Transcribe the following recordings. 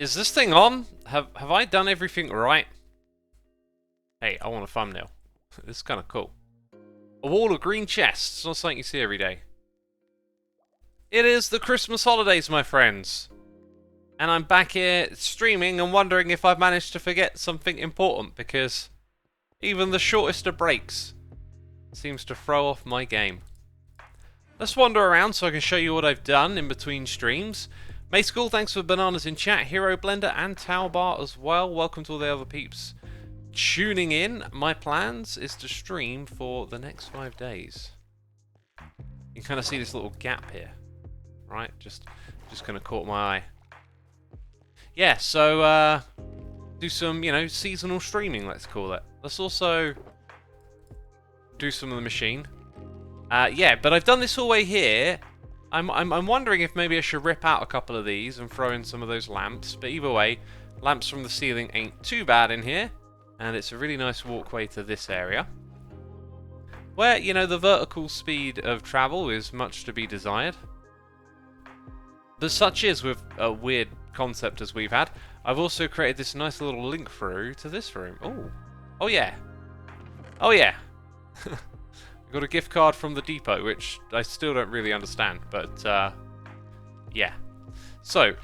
Is this thing on? Have I done everything right? Hey, I want a thumbnail. This is kind of cool. A wall of green chests. It's not something you see every day. It is the Christmas holidays, my friends. And I'm back here streaming and wondering if I've managed to forget something important, because even the shortest of breaks seems to throw off my game. Let's wander around so I can show you what I've done in between streams. May School, thanks for bananas in chat. Hero Blender and Taubar as well. Welcome to all the other peeps tuning in. My plans is to stream for the next 5 days. You can kind of see this little gap here, right? Just kind of caught my eye. Yeah, so do some, seasonal streaming, let's call it. Let's also do some of the machine. Yeah, but I've done this all the way here. I'm wondering if maybe I should rip out a couple of these and throw in some of those lamps. But either way, lamps from the ceiling ain't too bad in here. And it's a really nice walkway to this area, where, the vertical speed of travel is much to be desired. But such is with a weird concept as we've had. I've also created this nice little link through to this room. Oh yeah. Oh yeah. I got a gift card from the depot, which I still don't really understand, but yeah. So,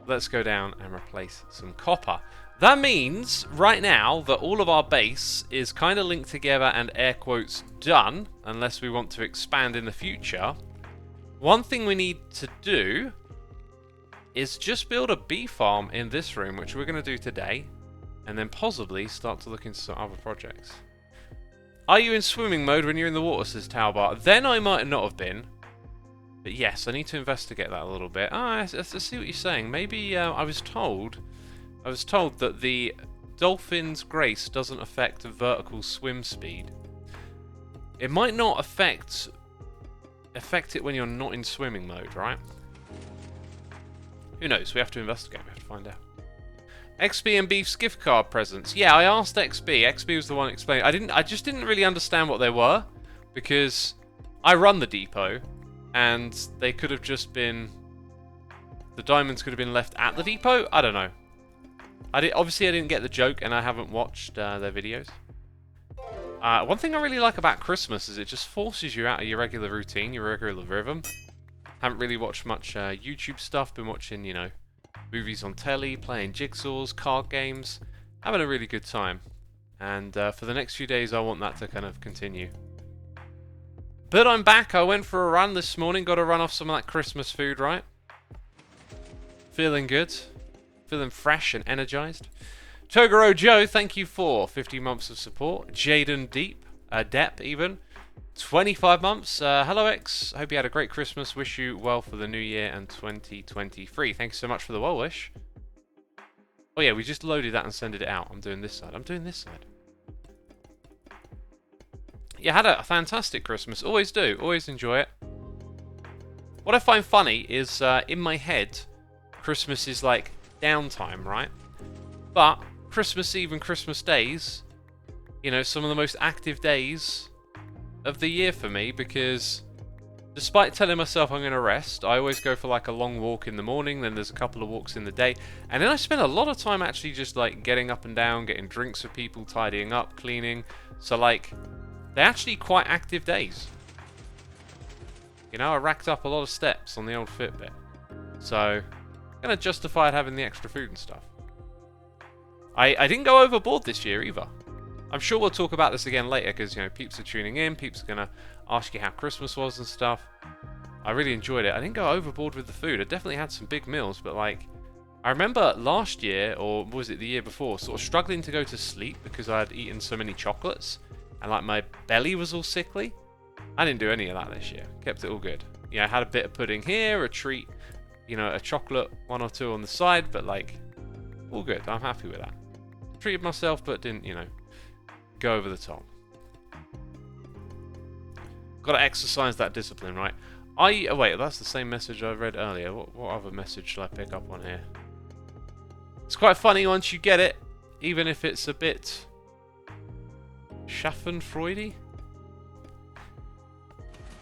let's go down and replace some copper. That means, right now, that all of our base is kind of linked together and air quotes done, unless we want to expand in the future. One thing we need to do is just build a bee farm in this room, which we're going to do today, and then possibly start to look into some other projects. Are you in swimming mode when you're in the water, says Taubar? Then I might not have been. But yes, I need to investigate that a little bit. I see what you're saying. Maybe I was told that the dolphin's grace doesn't affect vertical swim speed. It might not affect it when you're not in swimming mode, right? Who knows? We have to investigate. We have to find out. XB and Beef's gift card presents. Yeah, I asked XB. XB was the one explaining. I just didn't really understand what they were, because I run the depot, and they could have just been... The diamonds could have been left at the depot? I don't know. Obviously, I didn't get the joke, and I haven't watched their videos. One thing I really like about Christmas is it just forces you out of your regular routine, your regular rhythm. Haven't really watched much YouTube stuff. Been watching, movies on telly, playing jigsaws, card games, having a really good time. And for the next few days, I want that to kind of continue. But I'm back. I went for a run this morning. Got to run off some of that Christmas food, right? Feeling good. Feeling fresh and energized. Toguro Joe, thank you for 50 months of support. Jaden Depp even. 25 months. Hello, X. Hope you had a great Christmas. Wish you well for the new year and 2023. Thank you so much for the well wish. Oh, yeah, we just loaded that and sent it out. I'm doing this side. Yeah, had a fantastic Christmas. Always do. Always enjoy it. What I find funny is, in my head, Christmas is like downtime, right? But Christmas Eve and Christmas days, some of the most active days of the year for me, because despite telling myself I'm going to rest, I always go for like a long walk in the morning, then there's a couple of walks in the day, and then I spend a lot of time actually just like getting up and down, getting drinks for people, tidying up, cleaning. So like, they're actually quite active days. I racked up a lot of steps on the old Fitbit. So, I'm going to justify it having the extra food and stuff. I didn't go overboard this year either. I'm sure we'll talk about this again later, because, peeps are tuning in, peeps are going to ask you how Christmas was and stuff. I really enjoyed it. I didn't go overboard with the food. I definitely had some big meals, but like, I remember last year, or was it the year before, sort of struggling to go to sleep because I had eaten so many chocolates, and like my belly was all sickly. I didn't do any of that this year. Kept it all good. I had a bit of pudding here, a treat, a chocolate, one or two on the side, but like, all good. I'm happy with that. Treated myself, but didn't, go over the top. Got to exercise that discipline, right? Wait, that's the same message I read earlier. What other message should I pick up on here? It's quite funny once you get it, even if it's a bit Schaffenfreudy.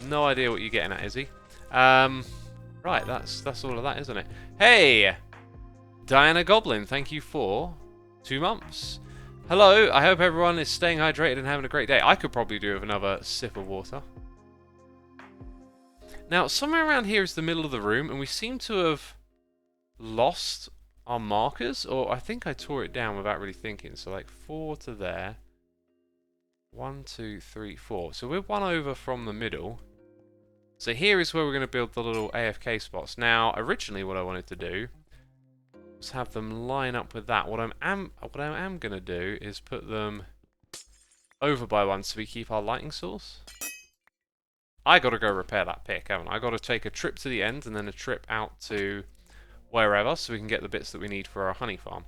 No idea what you're getting at, Izzy. Right, that's all of that, isn't it? Hey! Diana Goblin, thank you for 2 months. Hello, I hope everyone is staying hydrated and having a great day. I could probably do with another sip of water. Now, somewhere around here is the middle of the room, and we seem to have lost our markers, or I think I tore it down without really thinking. So like 4 to there. 1, 2, 3, 4. So we're 1 over from the middle. So here is where we're going to build the little AFK spots. Now, originally what I wanted to do was have them line up with that. What I am going to do is put them over by 1 so we keep our lighting source. I got to go repair that pick, haven't I? I got to take a trip to the end and then a trip out to wherever so we can get the bits that we need for our honey farm.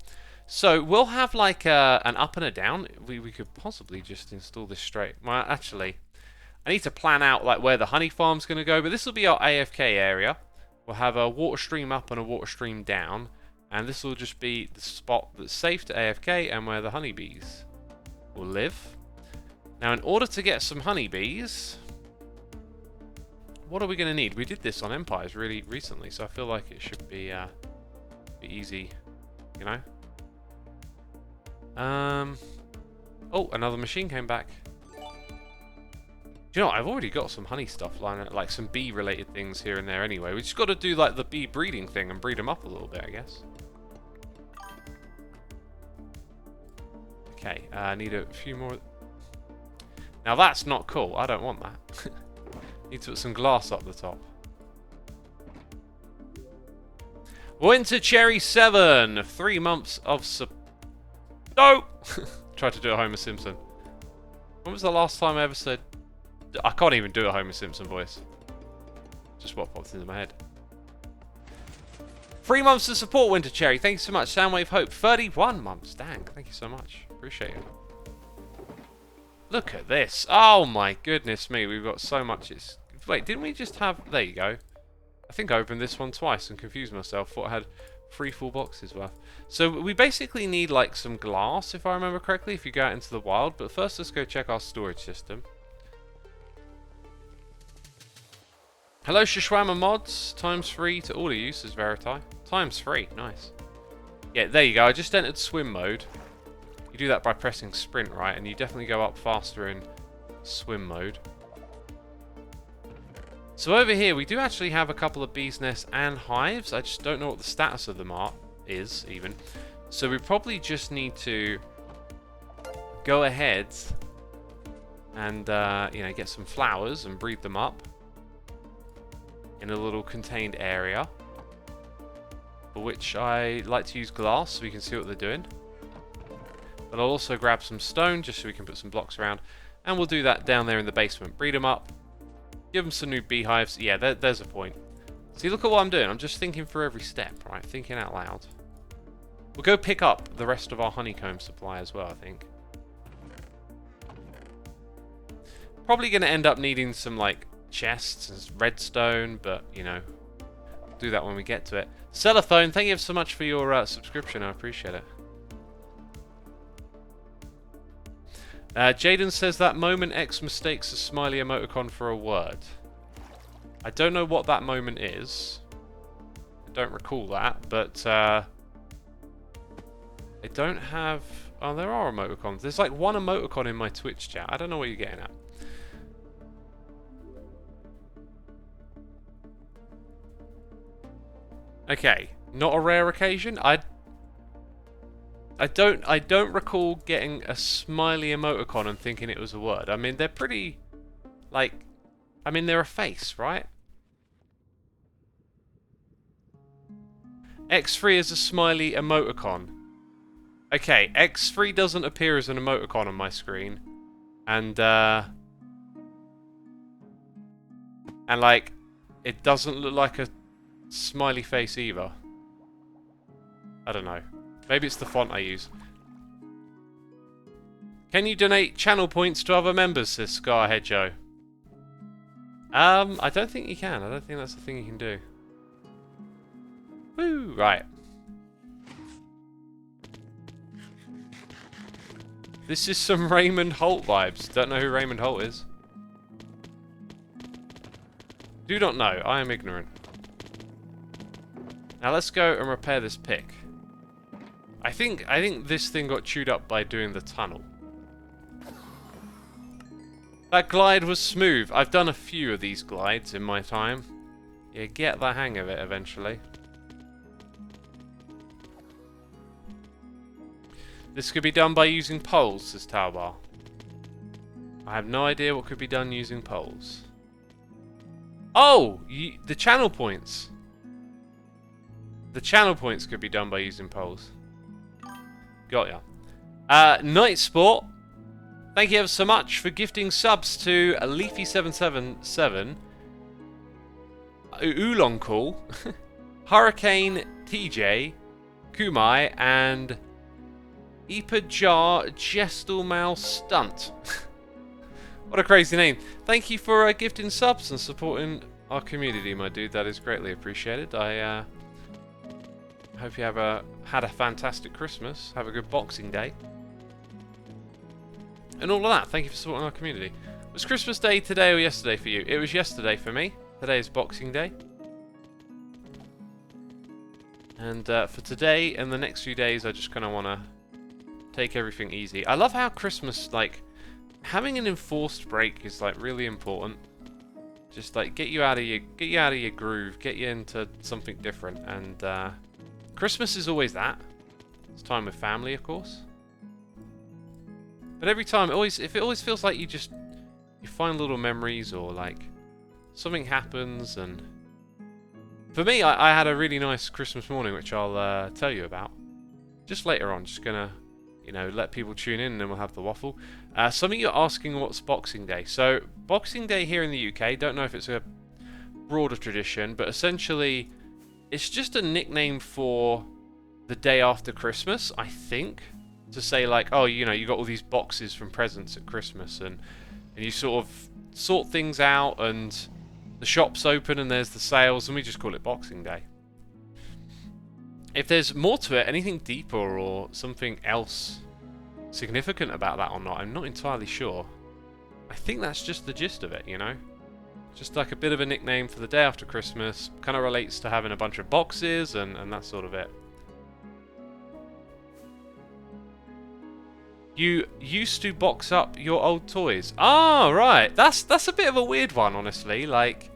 So we'll have like an up and a down. We could possibly just install this straight. Well, actually, I need to plan out like where the honey farm's going to go, but this will be our AFK area. We'll have a water stream up and a water stream down, and this will just be the spot that's safe to AFK and where the honeybees will live. Now, in order to get some honeybees, what are we going to need? We did this on Empires really recently, so I feel like it should be easy, you know? Oh, another machine came back. Do you know what? I've already got some honey stuff lying out, like some bee-related things here and there anyway. We just got to do like the bee breeding thing and breed them up a little bit, I guess. Okay, I need a few more. Now that's not cool. I don't want that. Need to put some glass up the top. Winter Cherry 7. 3 months of No! Tried to do a Homer Simpson. When was the last time I ever said... I can't even do a Homer Simpson voice. Just what popped into my head. 3 months to support Winter Cherry. Thank you so much. Soundwave Hope. 31 months. Dang. Thank you so much. Appreciate it. Look at this. Oh my goodness me. We've got so much. Wait, didn't we just have... There you go. I think I opened this one twice and confused myself. Thought I had 3 full boxes worth. So we basically need like some glass, if I remember correctly, if you go out into the wild. But first, let's go check our storage system. Hello, Shishwama mods. ×3 to all uses, Verify. ×3, nice. Yeah, there you go. I just entered swim mode. You do that by pressing sprint, right? And you definitely go up faster in swim mode. So over here, we do actually have a couple of bees' nests and hives. I just don't know what the status of them is, even. So we probably just need to go ahead and, you know, get some flowers and breed them up in a little contained area, for which I like to use glass so we can see what they're doing. But I'll also grab some stone just so we can put some blocks around, and we'll do that down there in the basement. Breed them up. Give them some new beehives. Yeah, there's a point. See, look at what I'm doing. I'm just thinking for every step, right? Thinking out loud. We'll go pick up the rest of our honeycomb supply as well, I think. Probably going to end up needing some, like, chests and redstone, but, you know, we'll do that when we get to it. Cellophone, thank you so much for your subscription. I appreciate it. Jaden says that moment X mistakes a smiley emoticon for a word. I don't know what that moment is. I don't recall that, but I don't have... Oh, there are emoticons. There's like one emoticon in my Twitch chat. I don't know what you're getting at. Okay, not a rare occasion. I don't recall getting a smiley emoticon and thinking it was a word. I mean, they're pretty, like, I mean, they're a face, right? X3 is a smiley emoticon. Okay, X3 doesn't appear as an emoticon on my screen. And like, it doesn't look like a smiley face either. I don't know. Maybe it's the font I use. Can you donate channel points to other members, says Scarhead Joe? I don't think you can. I don't think that's the thing you can do. Woo! Right. This is some Raymond Holt vibes. Don't know who Raymond Holt is. Do not know. I am ignorant. Now let's go and repair this pick. I think this thing got chewed up by doing the tunnel. That glide was smooth. I've done a few of these glides in my time. You get the hang of it eventually. This could be done by using poles, says Taubar. I have no idea what could be done using poles. Oh! The channel points. The channel points could be done by using poles. Got ya. Night Sport. Thank you ever so much for gifting subs to Leafy777, Oolong Cool, Hurricane TJ, Kumai, and Ipajar Gestalmal Stunt. What a crazy name. Thank you for gifting subs and supporting our community, my dude. That is greatly appreciated. I hope you had a fantastic Christmas. Have a good Boxing Day. And all of that. Thank you for supporting our community. Was Christmas Day today or yesterday for you? It was yesterday for me. Today is Boxing Day. And for today and the next few days, I just kind of want to take everything easy. I love how Christmas, like, having an enforced break is like really important. Just like get you out of your groove, get you into something different. And Christmas is always that. It's time with family, of course. But every time, it always feels like you find little memories or like something happens. And for me, I had a really nice Christmas morning, which I'll tell you about just later on. Just gonna, let people tune in and then we'll have the waffle. Some of you are asking what's Boxing Day. So Boxing Day here in the UK, don't know if it's a broader tradition, but essentially it's just a nickname for the day after Christmas, I think. To say like, oh, you got all these boxes from presents at Christmas and you sort of sort things out and the shop's open and there's the sales and we just call it Boxing Day. If there's more to it, anything deeper or something else significant about that or not, I'm not entirely sure. I think that's just the gist of it, Just like a bit of a nickname for the day after Christmas. Kind of relates to having a bunch of boxes and that sort of it. You used to box up your old toys. Ah, right. That's a bit of a weird one, honestly. Like,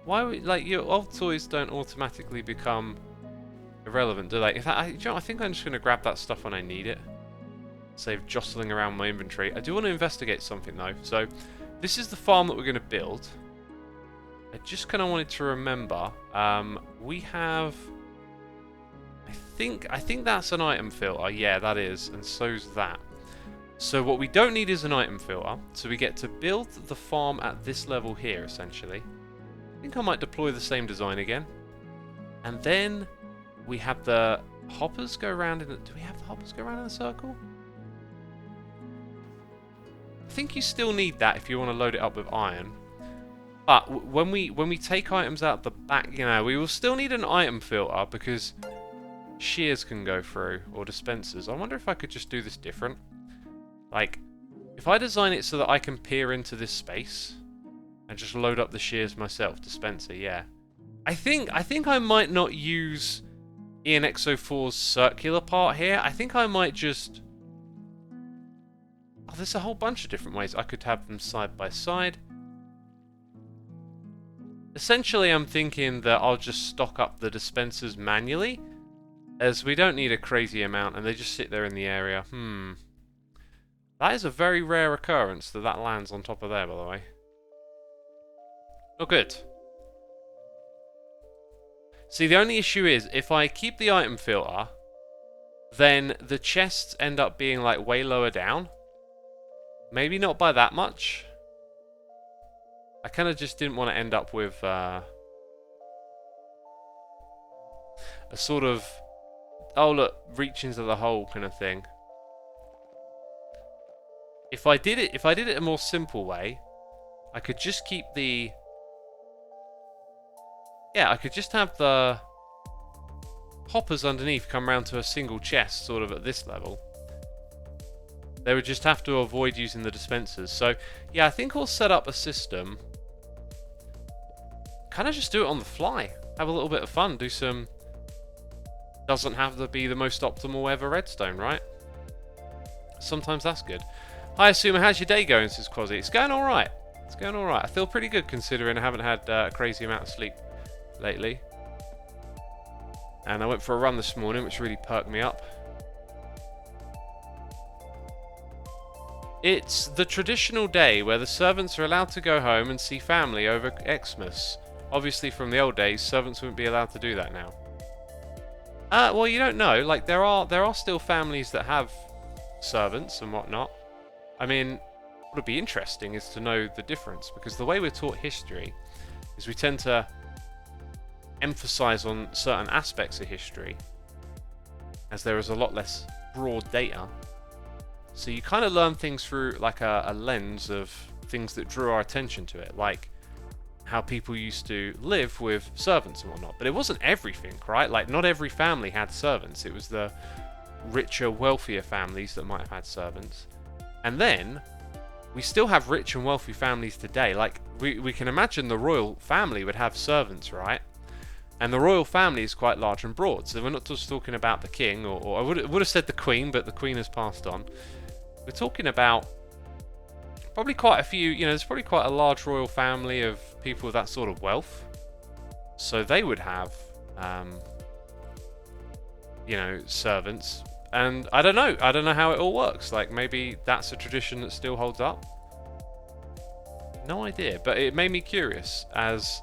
why would, your old toys don't automatically become irrelevant, do they? In fact, I think I'm just going to grab that stuff when I need it. Save jostling around my inventory. I do want to investigate something though. So, this is the farm that we're going to build. I just kind of wanted to remember. We have. I think that's an item filter. Yeah, that is, and so's that. So what we don't need is an item filter. So we get to build the farm at this level here, essentially. I think I might deploy the same design again. And then we have the hoppers go around in the... Do we have the hoppers go around in a circle? I think you still need that if you want to load it up with iron. But when we take items out the back, we will still need an item filter because shears can go through, or dispensers. I wonder if I could just do this different. Like, if I design it so that I can peer into this space and just load up the shears myself, dispenser, yeah. I think I might not use ENXO4's circular part here. I think I might just... Oh, there's a whole bunch of different ways I could have them side by side. Essentially, I'm thinking that I'll just stock up the dispensers manually, as we don't need a crazy amount, and they just sit there in the area. That is a very rare occurrence that lands on top of there, by the way. Not good. See, the only issue is, if I keep the item filter, then the chests end up being, like, way lower down. Maybe not by that much. I kind of just didn't want to end up with a sort of, oh look, reach into the hole kind of thing. If I did it a more simple way, I could just keep the... Yeah, I could just have the hoppers underneath come round to a single chest, sort of at this level. They would just have to avoid using the dispensers. So, yeah, I think we'll set up a system. Kind of just do it on the fly. Have a little bit of fun. Do some doesn't have to be the most optimal ever redstone, right? Sometimes that's good. Hi, Xisuma, how's your day going, says Quasi? It's going alright. It's going alright. I feel pretty good considering I haven't had a crazy amount of sleep lately. And I went for a run this morning, which really perked me up. It's the traditional day where the servants are allowed to go home and see family over Xmas. Obviously, from the old days, servants wouldn't be allowed to do that now. Well, you don't know. Like, there are still families that have servants and whatnot. I mean, what would be interesting is to know the difference, because the way we're taught history is we tend to emphasize on certain aspects of history, as there is a lot less broad data. So you kind of learn things through like a lens of things that drew our attention to it, like how people used to live with servants and whatnot. But it wasn't everything, right? Like, not every family had servants. It was the richer, wealthier families that might have had servants. And then we still have rich and wealthy families today. Like, we can imagine the royal family would have servants, right? And the royal family is quite large and broad. So we're not just talking about the king, or I would have said the queen, but the queen has passed on. We're talking about probably quite a few, there's probably quite a large royal family of people with that sort of wealth. So they would have, servants. And I don't know how it all works. Like, maybe that's a tradition that still holds up. No idea, but it made me curious, as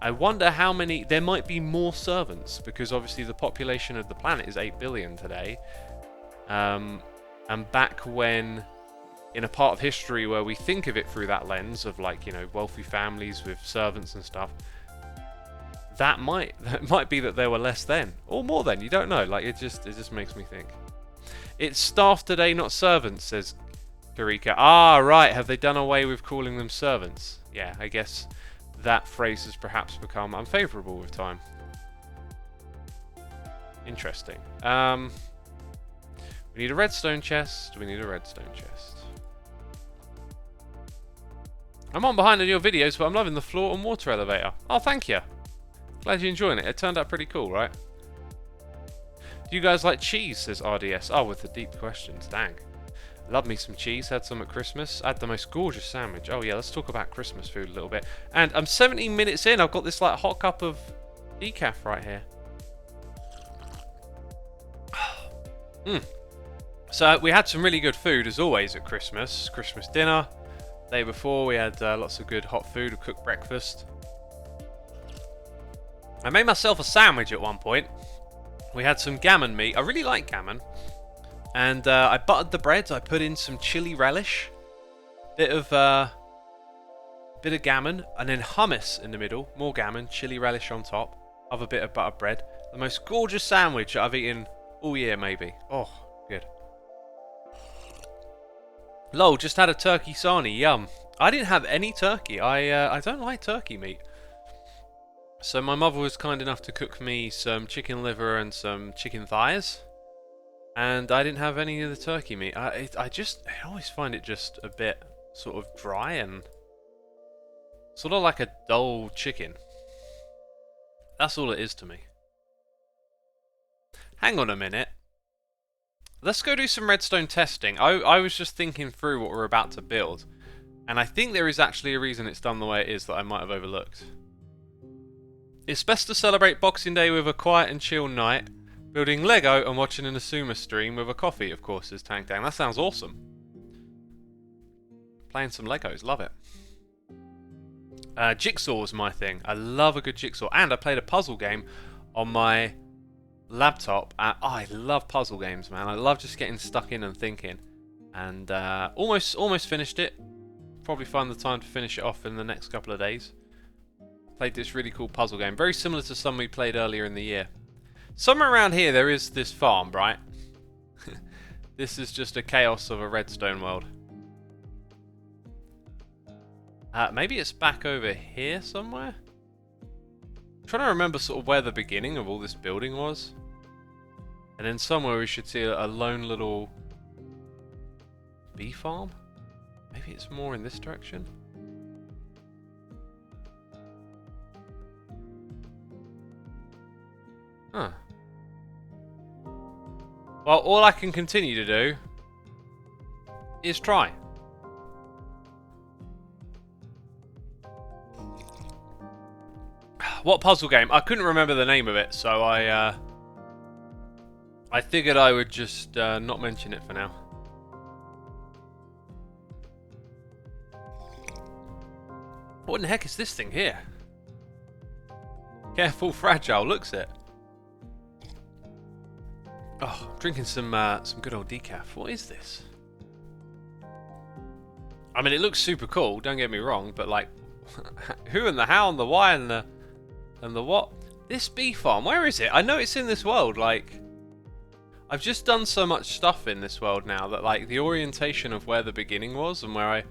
I wonder how many, there might be more servants, because obviously the population of the planet is 8 billion today. And back when, in a part of history where we think of it through that lens of, like, wealthy families with servants and stuff, that might be that there were less then, or more then. You don't know. Like, it just makes me think. It's staff today, not servants, says Karika. Ah, right. Have they done away with calling them servants? Yeah, I guess that phrase has perhaps become unfavourable with time. Interesting. We need a redstone chest. We need a redstone chest. I'm on behind on your videos, but I'm loving the floor and water elevator. Oh, thank you. Glad you're enjoying it. It turned out pretty cool, right? Do you guys like cheese, says RDS. Oh, with the deep questions. Dang. Love me some cheese. Had some at Christmas. I had the most gorgeous sandwich. Oh, yeah, let's talk about Christmas food a little bit. And I'm 17 minutes in. I've got this, like, hot cup of decaf right here. So we had some really good food, as always, at Christmas. Christmas dinner. Day before, we had lots of good hot food, a cooked breakfast. I made myself a sandwich at one point. We had some gammon meat. I really like gammon. And I buttered the bread. I put in some chili relish. Bit of gammon. And then hummus in the middle. More gammon, chili relish on top. Of a bit of buttered bread. The most gorgeous sandwich I've eaten all year, maybe. Oh, good. Lol, just had a turkey sarnie, yum. I didn't have any turkey. I don't like turkey meat. So my mother was kind enough to cook me some chicken liver and some chicken thighs. And I didn't have any of the turkey meat. I always find it just a bit sort of dry and sort of like a dull chicken. That's all it is to me. Hang on a minute. Let's go do some redstone testing. I was just thinking through what we're about to build, and I think there is actually a reason it's done the way it is that I might have overlooked. It's best to celebrate Boxing Day with a quiet and chill night, building Lego and watching an Xisuma stream with a coffee, of course, says Tank Dang. That sounds awesome. Playing some Legos, love it. Jigsaw was my thing. I love a good jigsaw, and I played a puzzle game on my laptop. I love puzzle games, man. I love just getting stuck in and thinking. And almost finished it. Probably find the time to finish it off in the next couple of days. Played this really cool puzzle game, very similar to some we played earlier in the year. Somewhere around here there is this farm, right? This is just a chaos of a redstone world. Maybe it's back over here somewhere? I'm trying to remember sort of where the beginning of all this building was. And then somewhere we should see a lone little bee farm? Maybe it's more in this direction? Huh. Well, all I can continue to do is try. What puzzle game? I couldn't remember the name of it, so I figured I would just not mention it for now. What in the heck is this thing here? Careful, fragile. Looks it. Oh, I'm drinking some good old decaf. What is this? I mean, it looks super cool. Don't get me wrong, but like, who and the how and the why and the what? This bee farm. Where is it? I know it's in this world. Like, I've just done so much stuff in this world now that like the orientation of where the beginning was and where I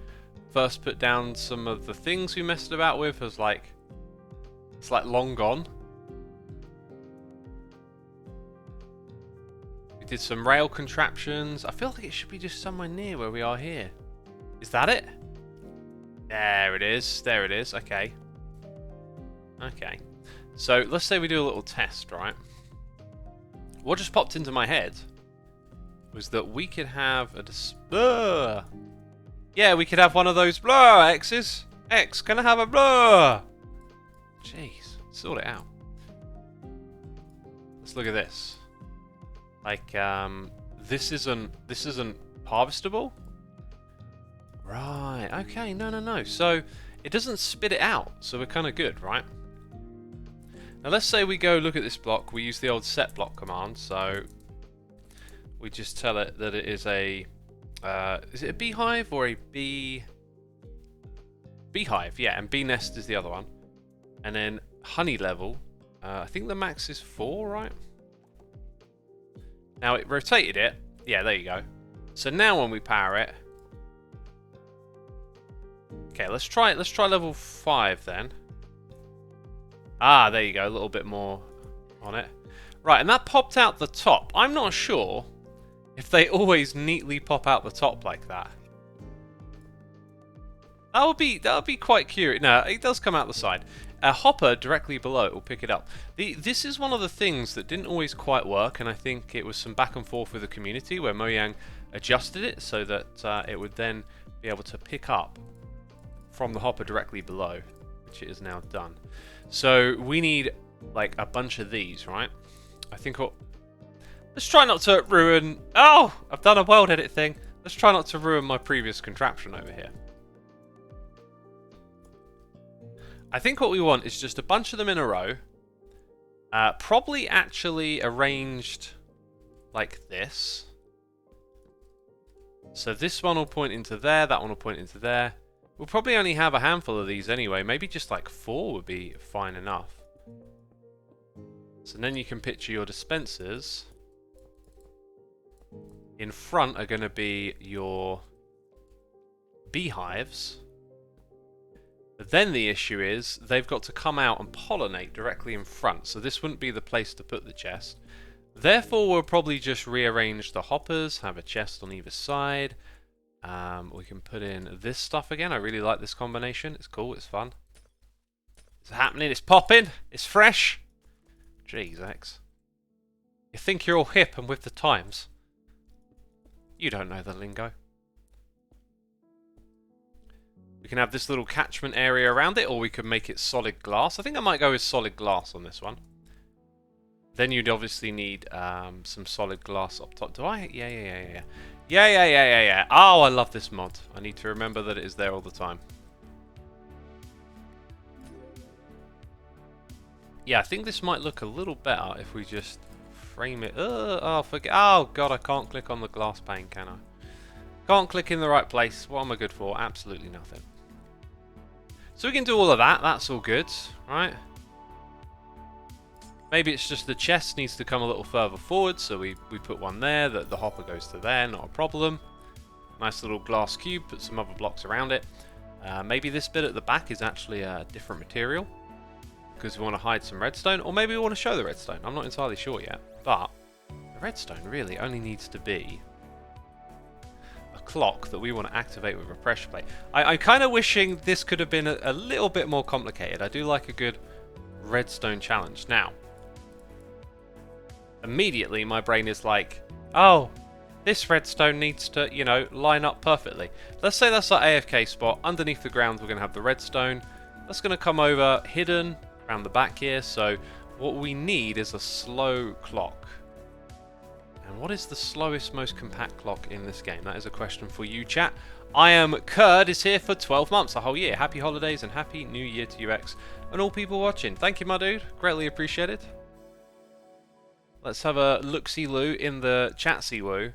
first put down some of the things we messed about with was like, it's like long gone. We did some rail contraptions. I feel like it should be just somewhere near where we are here. Is that it? There it is. There it is. Okay. Okay. So let's say we do a little test, right? What just popped into my head was that we could have a yeah, we could have one of those blur X's. X, can I have a blur? Jeez, sort it out. Let's look at this. Like, this isn't harvestable? Right, okay, no. So, it doesn't spit it out, so we're kind of good, right? Now, let's say we go look at this block. We use the old set block command, so we just tell it that it is a... is it a beehive or a bee... Beehive, yeah, and bee nest is the other one. And then honey level, I think the max is 4, right? Now it rotated it. Yeah, there you go. So now when we power it... Okay, let's try level 5 then. Ah, there you go, a little bit more on it. Right, and that popped out the top. I'm not sure if they always neatly pop out the top like that. That would be quite curious. No, it does come out the side. A hopper directly below it will pick it up. This is one of the things that didn't always quite work, and I think it was some back and forth with the community where Mojang adjusted it so that it would then be able to pick up from the hopper directly below, which it is now done. So we need like a bunch of these, right? I think let's try not to ruin... Oh! I've done a world edit thing. Let's try not to ruin my previous contraption over here. I think what we want is just a bunch of them in a row. Probably actually arranged like this. So this one will point into there, that one will point into there. We'll probably only have a handful of these anyway. Maybe just like 4 would be fine enough. So then you can picture your dispensers. In front are going to be your beehives. But then the issue is they've got to come out and pollinate directly in front. So this wouldn't be the place to put the chest. Therefore, we'll probably just rearrange the hoppers, have a chest on either side. We can put in this stuff again. I really like this combination. It's cool, it's fun. It's happening, it's popping, it's fresh. Jeez, X. You think you're all hip and with the times. You don't know the lingo. We can have this little catchment area around it, or we could make it solid glass. I think I might go with solid glass on this one. Then you'd obviously need some solid glass up top. Do I? Yeah. Yeah. Oh, I love this mod. I need to remember that it is there all the time. Yeah, I think this might look a little better if we just frame it. Oh, forget. Oh, God, I can't click on the glass pane, can I? Can't click in the right place. What am I good for? Absolutely nothing. So we can do all of that. That's all good, right? Maybe it's just the chest needs to come a little further forward, so we put one there, that the hopper goes to there, not a problem. Nice little glass cube, put some other blocks around it. Maybe this bit at the back is actually a different material, because we want to hide some redstone, or maybe we want to show the redstone. I'm not entirely sure yet, but the redstone really only needs to be a clock that we want to activate with a pressure plate. I'm kind of wishing this could have been a little bit more complicated. I do like a good redstone challenge. Now, immediately my brain is like, oh, this redstone needs to, you know, line up perfectly. Let's say that's our AFK spot. Underneath the ground, we're going to have the redstone. That's going to come over hidden around the back here. So what we need is a slow clock. And what is the slowest, most compact clock in this game? That is a question for you, chat. I am Kurd, is here for 12 months, a whole year. Happy holidays and happy new year to UX and all people watching. Thank you, my dude. Greatly appreciated. Let's have a look-see-loo in the chat-see-woo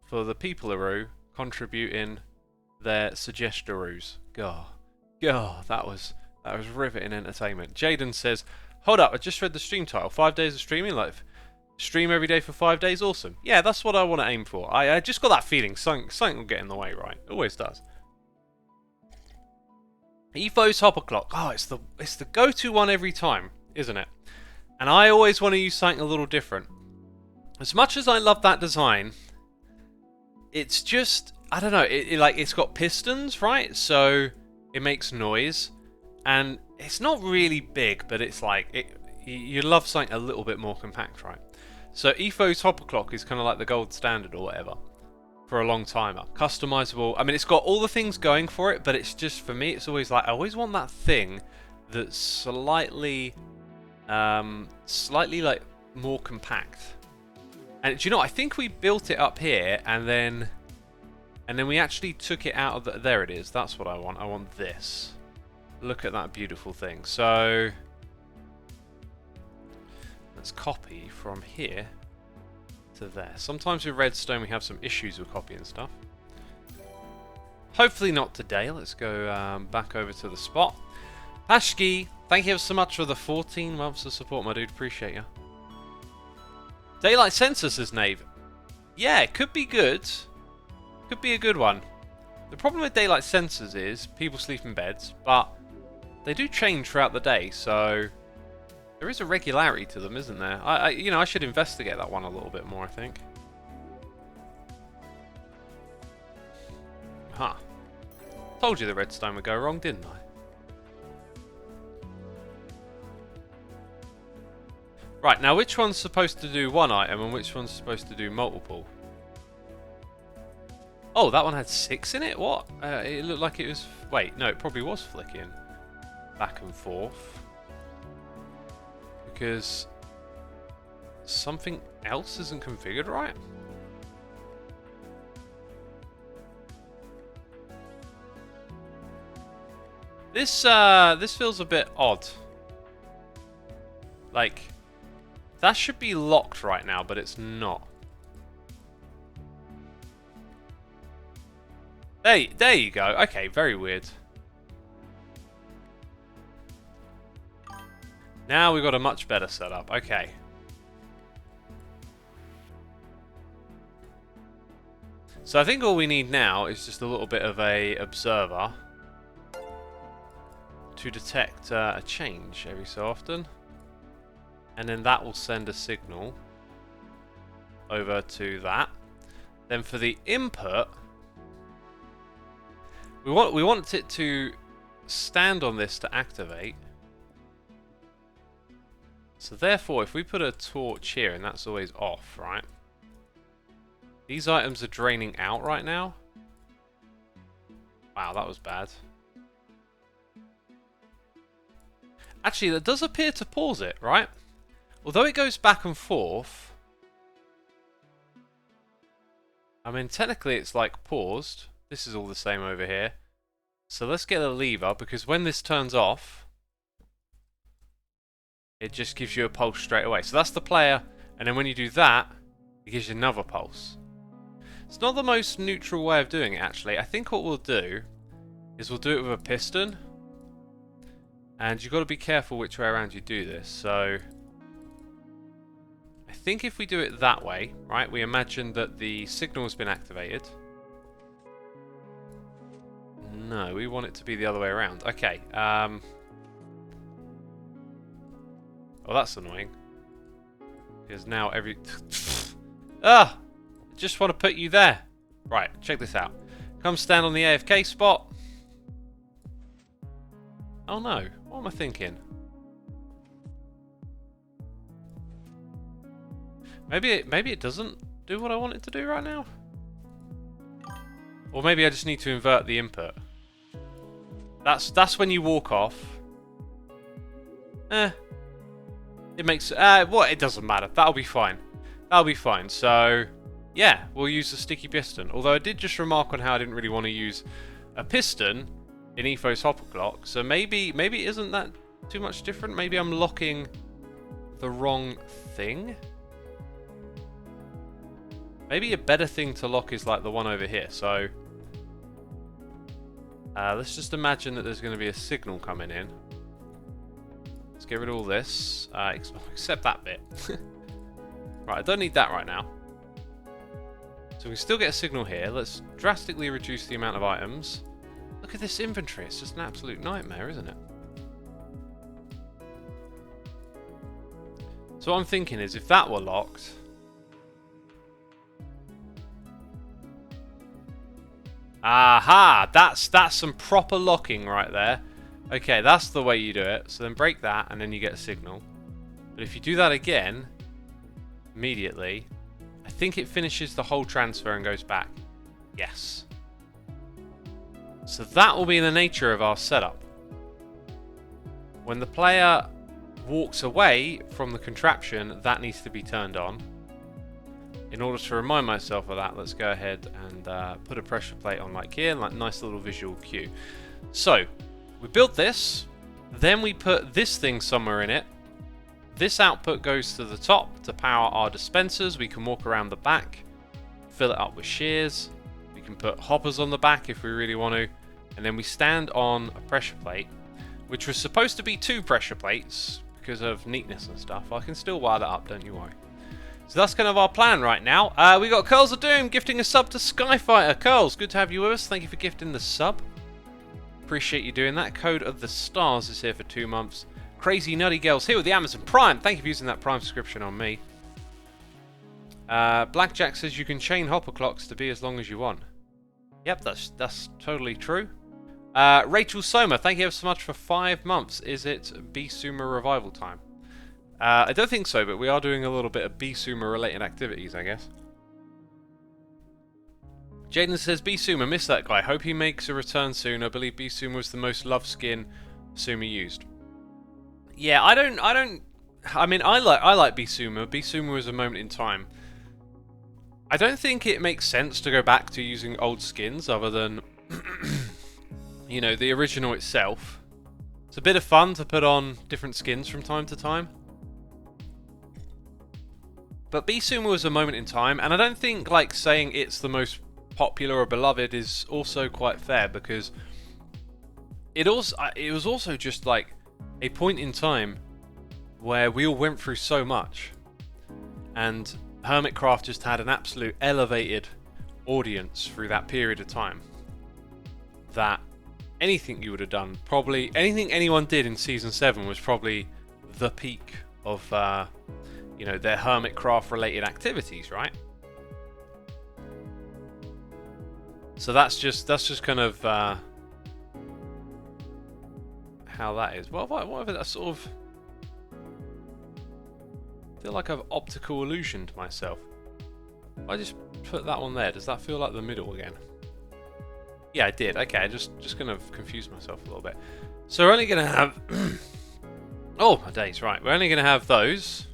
for the people-a-roo contributing their suggestion-roos. God, that was riveting entertainment. Jaden says, hold up, I just read the stream title. 5 days of streaming live. Stream every day for 5 days, awesome. Yeah, that's what I want to aim for. I just got that feeling something will get in the way, right? It always does. Evo's hopper clock. Oh, it's the go-to one every time, isn't it? And I always want to use something a little different. As much as I love that design, it's just, I don't know, it's got pistons, right? So it makes noise, and it's not really big, but it's like you love something a little bit more compact, right? So Evo's hopper clock is kind of like the gold standard or whatever for a long timer. Customizable. I mean, it's got all the things going for it, but it's just, for me, it's always like, I always want that thing that's slightly like more compact. And do you know, I think we built it up here and then we actually took it out of there it is. That's what I want. I want this. Look at that beautiful thing. So let's copy from here to there. Sometimes with redstone we have some issues with copying stuff. Hopefully not today. Let's go back over to the spot. Pashki, thank you so much for the 14 months of support, my dude. Appreciate you. Daylight Sensor, says Nave. Yeah, it could be good. Could be a good one. The problem with daylight sensors is people sleep in beds, but they do change throughout the day, so there is a regularity to them, isn't there? I should investigate that one a little bit more, I think. Huh. Told you the redstone would go wrong, didn't I? Right, now which one's supposed to do one item and which one's supposed to do multiple? Oh, that one had 6 in it? What? It looked like it was... Wait, no, it probably was flicking back and forth. Because something else isn't configured right? This feels a bit odd. Like, that should be locked right now, but it's not. There you go. Okay, very weird. Now we've got a much better setup. Okay. So I think all we need now is just a little bit of a observer to detect a change every so often. And then that will send a signal over to that. Then for the input, we want it to stand on this to activate. So therefore, if we put a torch here, and that's always off, right? These items are draining out right now. Wow, that was bad. Actually, that does appear to pause it, right? Although it goes back and forth, I mean, technically it's like paused. This is all the same over here. So let's get a lever, because when this turns off, it just gives you a pulse straight away. So that's the player, and then when you do that, it gives you another pulse. It's not the most neutral way of doing it, actually. I think what we'll do is we'll do it with a piston. And you've got to be careful which way around you do this. So I think if we do it that way, right, we imagine that the signal has been activated. No, we want it to be the other way around. Okay. Oh, that's annoying. Because now every... Ah! I just want to put you there. Right, check this out. Come stand on the AFK spot. Oh no, what am I thinking? Maybe it doesn't do what I want it to do right now? Or maybe I just need to invert the input. That's when you walk off. It makes... it doesn't matter. That'll be fine. That'll be fine. So, yeah, we'll use the sticky piston. Although I did just remark on how I didn't really want to use a piston in Ethos hopper clock. So maybe isn't that too much different? Maybe I'm locking the wrong thing? Maybe a better thing to lock is like the one over here. So, let's just imagine that there's going to be a signal coming in. Let's get rid of all this, except that bit. Right, I don't need that right now. So we still get a signal here. Let's drastically reduce the amount of items. Look at this inventory. It's just an absolute nightmare, isn't it? So what I'm thinking is, if that were locked... Aha! That's some proper locking right there. Okay, that's the way you do it. So then break that, and then you get a signal. But if you do that again, immediately, I think it finishes the whole transfer and goes back. Yes. So that will be the nature of our setup. When the player walks away from the contraption, that needs to be turned on. In order to remind myself of that, let's go ahead and put a pressure plate on like here, like nice little visual cue. So, we built this, then we put this thing somewhere in it. This output goes to the top to power our dispensers. We can walk around the back, fill it up with shears. We can put hoppers on the back if we really want to. And then we stand on a pressure plate, which was supposed to be 2 pressure plates because of neatness and stuff. I can still wire that up, don't you worry. So that's kind of our plan right now. We got Curls of Doom gifting a sub to Skyfighter. Curls, good to have you with us. Thank you for gifting the sub. Appreciate you doing that. Code of the Stars is here for 2 months. Crazy Nutty Girls here with the Amazon Prime. Thank you for using that Prime subscription on me. Blackjack says you can chain hopper clocks to be as long as you want. Yep, that's totally true. Rachel Soma, thank you ever so much for 5 months. Is it Xisuma revival time? I don't think so, but we are doing a little bit of Xisuma related activities, I guess. Jaden says, Xisuma, miss that guy. Hope he makes a return soon. I believe Xisuma was the most loved skin Xisuma used. Yeah, I mean, I like Xisuma. Xisuma was a moment in time. I don't think it makes sense to go back to using old skins other than, you know, the original itself. It's a bit of fun to put on different skins from time to time. But Xisuma was a moment in time, and I don't think, like, saying it's the most popular or beloved is also quite fair, because it was also just, like, a point in time where we all went through so much, and Hermitcraft just had an absolute elevated audience through that period of time, that anything you would have done, probably anything anyone did in Season 7 was probably the peak of, you know, their Hermitcraft related activities, right? So that's just kind of how that is. Well, whatever that sort of... I feel like I've optical illusioned myself. I just put that one there. Does that feel like the middle again? Yeah, I did. Okay, I just gonna confuse myself a little bit. So we're only gonna have... oh, my days, right. We're only gonna have those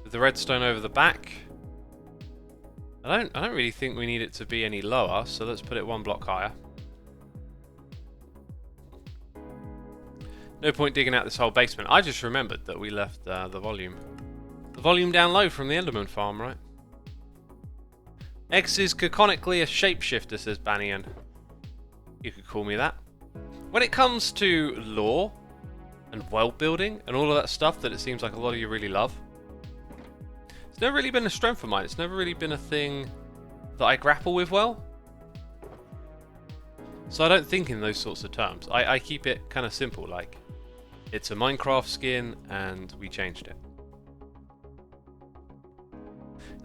with the redstone over the back. I don't really think we need it to be any lower, so let's put it 1 block higher. No point digging out this whole basement. I just remembered that we left the volume down low from the Enderman farm, right? X is canonically a shapeshifter, says Bannian. You could call me that. When it comes to lore and world building and all of that stuff that it seems like a lot of you really love, it's never really been a strength of mine. It's never really been a thing that I grapple with well. So I don't think in those sorts of terms. I keep it kind of simple, like it's a Minecraft skin and we changed it.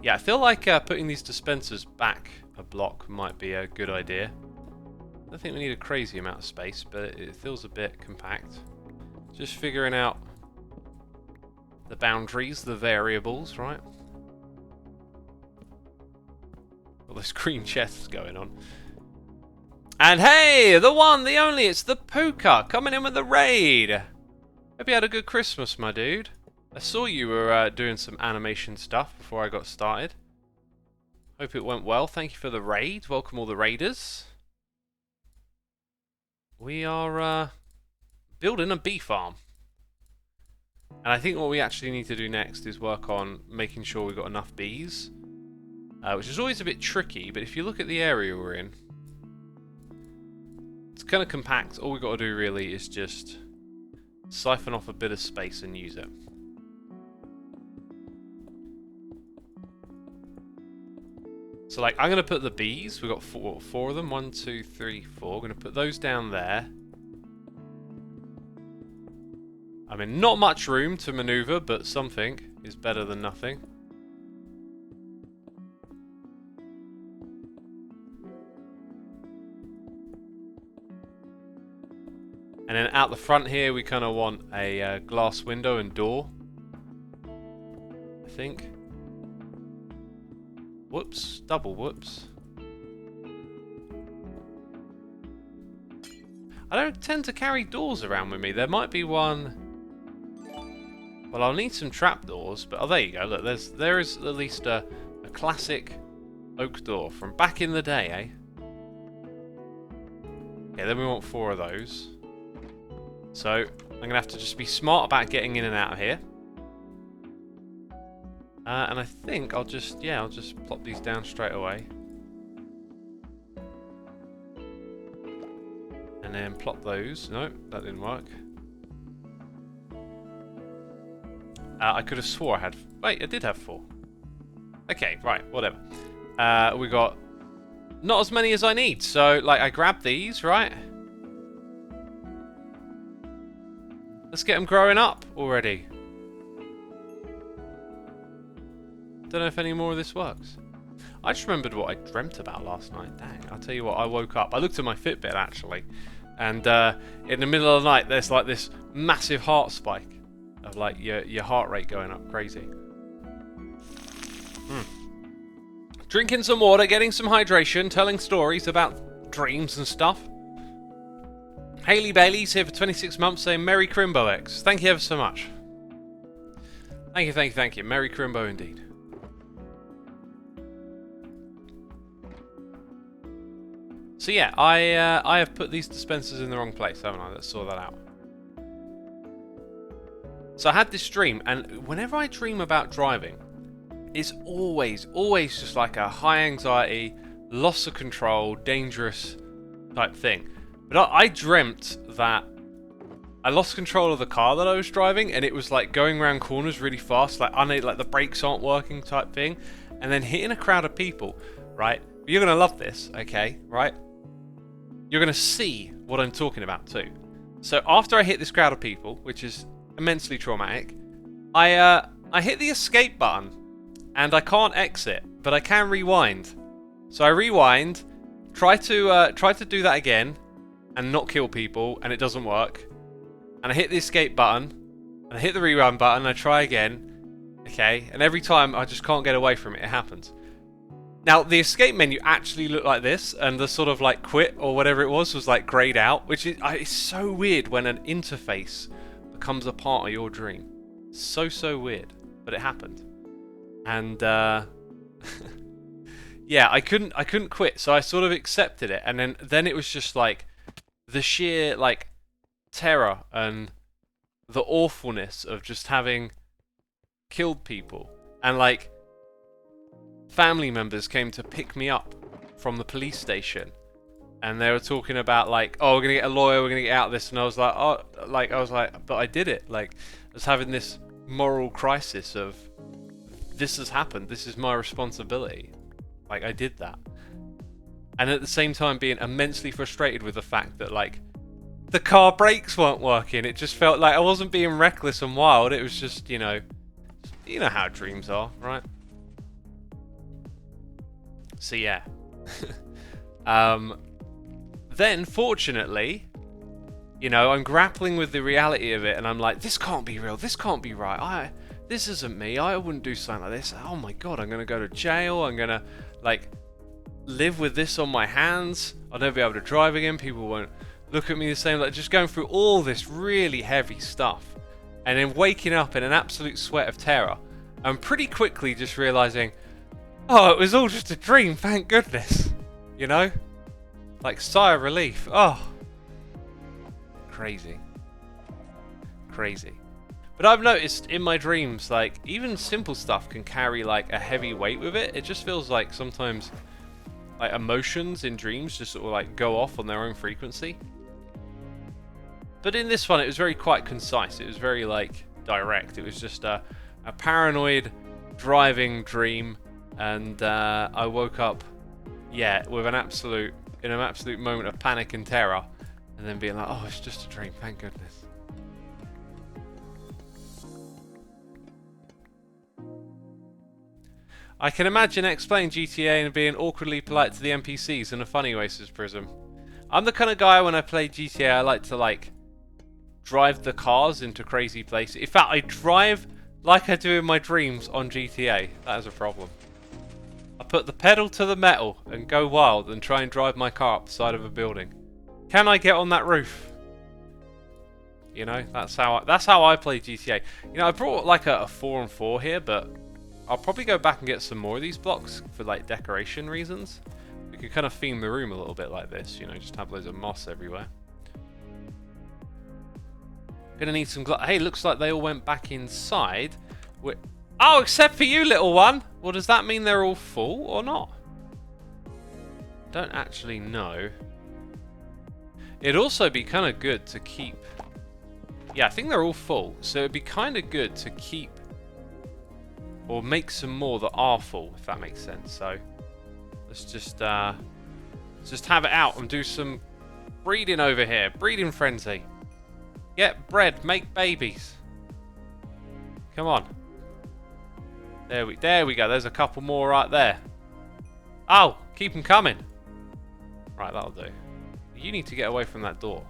Yeah, I feel like putting these dispensers back a block might be a good idea. I don't think we need a crazy amount of space, but it feels a bit compact. Just figuring out the boundaries, the variables, right? those green chests going on. And hey, the one, the only, it's the Puka coming in with the raid. Hope you had a good Christmas, my dude. I saw you were doing some animation stuff before I got started. Hope it went well. Thank you for the raid. Welcome all the raiders. We are building a bee farm. And I think what we actually need to do next is work on making sure we've got enough bees. Which is always a bit tricky, but if you look at the area we're in, it's kind of compact. All we've got to do really is just siphon off a bit of space and use it. So like, I'm going to put the bees, we've got four of them, 1, 2, 3, 4. I'm going to put those down there. I mean, not much room to maneuver, but something is better than nothing. And then out the front here, we kind of want a glass window and door, I think. Whoops, double whoops. I don't tend to carry doors around with me. There might be one. Well, I'll need some trapdoors, but oh, there you go. Look, there is at least a classic oak door from back in the day, eh? Okay, then we want 4 of those. So I'm gonna have to just be smart about getting in and out of here. And I think I'll just plop these down straight away. And then plop those. No, that didn't work. I could have swore I had... Wait, I did have 4. Okay, right, whatever. We got not as many as I need. So, like, I grabbed these, right? Let's get them growing up already. Don't know if any more of this works. I just remembered what I dreamt about last night. Dang, I'll tell you what, I woke up. I looked at my Fitbit, actually. And in the middle of the night, there's like this massive heart spike. Of like your heart rate going up crazy. Drinking some water, getting some hydration, telling stories about dreams and stuff. Hayley Bailey's here for 26 months saying Merry Crimbo X. Thank you ever so much. Thank you, thank you, thank you. Merry Crimbo indeed. So yeah, I have put these dispensers in the wrong place, haven't I? Let's sort that out. So I had this dream, and whenever I dream about driving, it's always just like a high anxiety, loss of control, dangerous type thing. But I dreamt that I lost control of the car that I was driving, and it was like going around corners really fast, like the brakes aren't working type thing, and then hitting a crowd of people, right? You're gonna love this, okay, right? You're gonna see what I'm talking about too. So after I hit this crowd of people, which is immensely traumatic, I hit the escape button, and I can't exit, but I can rewind. So I rewind, try to do that again, and not kill people, and it doesn't work. And I hit the escape button, and I hit the rewind button, and I try again, okay? And every time I just can't get away from it, it happens. Now, the escape menu actually looked like this, and the sort of like quit or whatever it was like grayed out, which is it's so weird when an interface becomes a part of your dream. So weird, but it happened. And yeah, I couldn't quit, so I sort of accepted it, and then it was just like the sheer like terror and the awfulness of just having killed people, and like family members came to pick me up from the police station, and they were talking about like, oh, we're gonna get a lawyer, we're gonna get out of this, and I was like, but I did it. Like, I was having this moral crisis of, this has happened, this is my responsibility, like I did that, and at the same time being immensely frustrated with the fact that like the car brakes weren't working. It just felt like I wasn't being reckless and wild, it was just, you know how dreams are, right? So yeah. Then fortunately, I'm grappling with the reality of it, and I'm like, this can't be real, this can't be right, this isn't me, I wouldn't do something like this, oh my god, I'm gonna go to jail, I'm gonna, like, live with this on my hands. I'll never be able to drive again. People won't look at me the same. Like, just going through all this really heavy stuff. And then waking up in an absolute sweat of terror. And pretty quickly just realising, oh, it was all just a dream, thank goodness. You know? Like, sigh of relief. Oh. Crazy. Crazy. But I've noticed in my dreams, like, even simple stuff can carry, like, a heavy weight with it. It just feels like sometimes, like, emotions in dreams just sort of, like, go off on their own frequency. But in this one, it was very quite concise. It was very, like, direct. It was just a paranoid driving dream. And I woke up, yeah, with in an absolute moment of panic and terror. And then being like, oh, it's just a dream, thank goodness. I can imagine X playing GTA and being awkwardly polite to the NPCs in a funny way, says Prism. I'm the kind of guy when I play GTA, I like to, like, drive the cars into crazy places. In fact, I drive like I do in my dreams on GTA. That is a problem. I put the pedal to the metal and go wild and try and drive my car up the side of a building. Can I get on that roof? You know, that's how I play GTA. You know, I brought like a 4-on-4 here, but I'll probably go back and get some more of these blocks for like decoration reasons. We could kind of theme the room a little bit like this, you know, just have loads of moss everywhere. Gonna need some hey, looks like they all went back inside. Oh, except for you, little one. Well, does that mean they're all full or not? Don't actually know. It'd also be kind of good to keep... Yeah, I think they're all full. So it'd be kind of good to keep... Or make some more that are full, if that makes sense. So let's just have it out and do some breeding over here. Breeding frenzy. Get bred, make babies. Come on. There we go. There's a couple more right there. Oh, keep them coming. Right, that'll do. You need to get away from that door.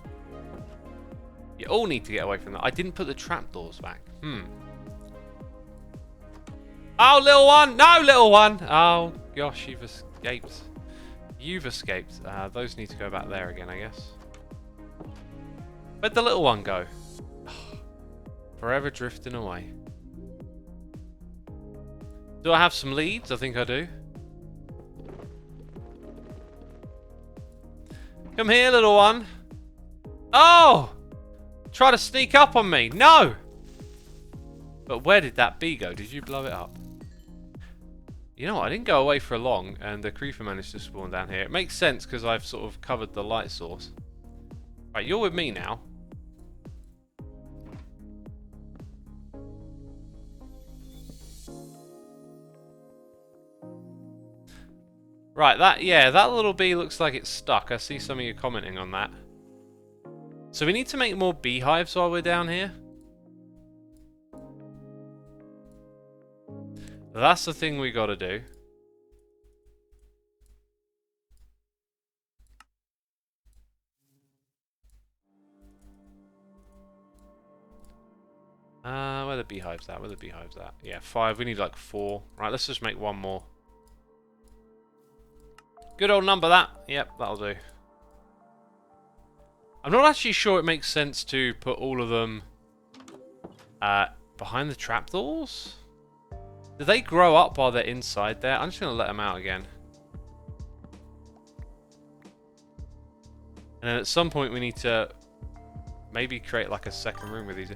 You all need to get away from that. I didn't put the trapdoors back. Oh, little one! No, little one! Oh, gosh, you've escaped. You've escaped. Those need to go back there again, I guess. Where'd the little one go? Forever drifting away. Do I have some leads? I think I do. Come here, little one. Oh! Try to sneak up on me. No! But where did that bee go? Did you blow it up? You know what? I didn't go away for long, and the creeper managed to spawn down here. It makes sense because I've sort of covered the light source. Right, you're with me now. Right, that little bee looks like it's stuck. I see some of you commenting on that. So we need to make more beehives while we're down here. That's the thing we gotta do. Where are the beehives at? Where are the beehives at? Yeah, 5. We need like 4. Right, let's just make 1 more. Good old number that. Yep, that'll do. I'm not actually sure it makes sense to put all of them behind the trapdoors. Do they grow up while they're inside there? I'm just going to let them out again. And then at some point we need to maybe create like a second room with these.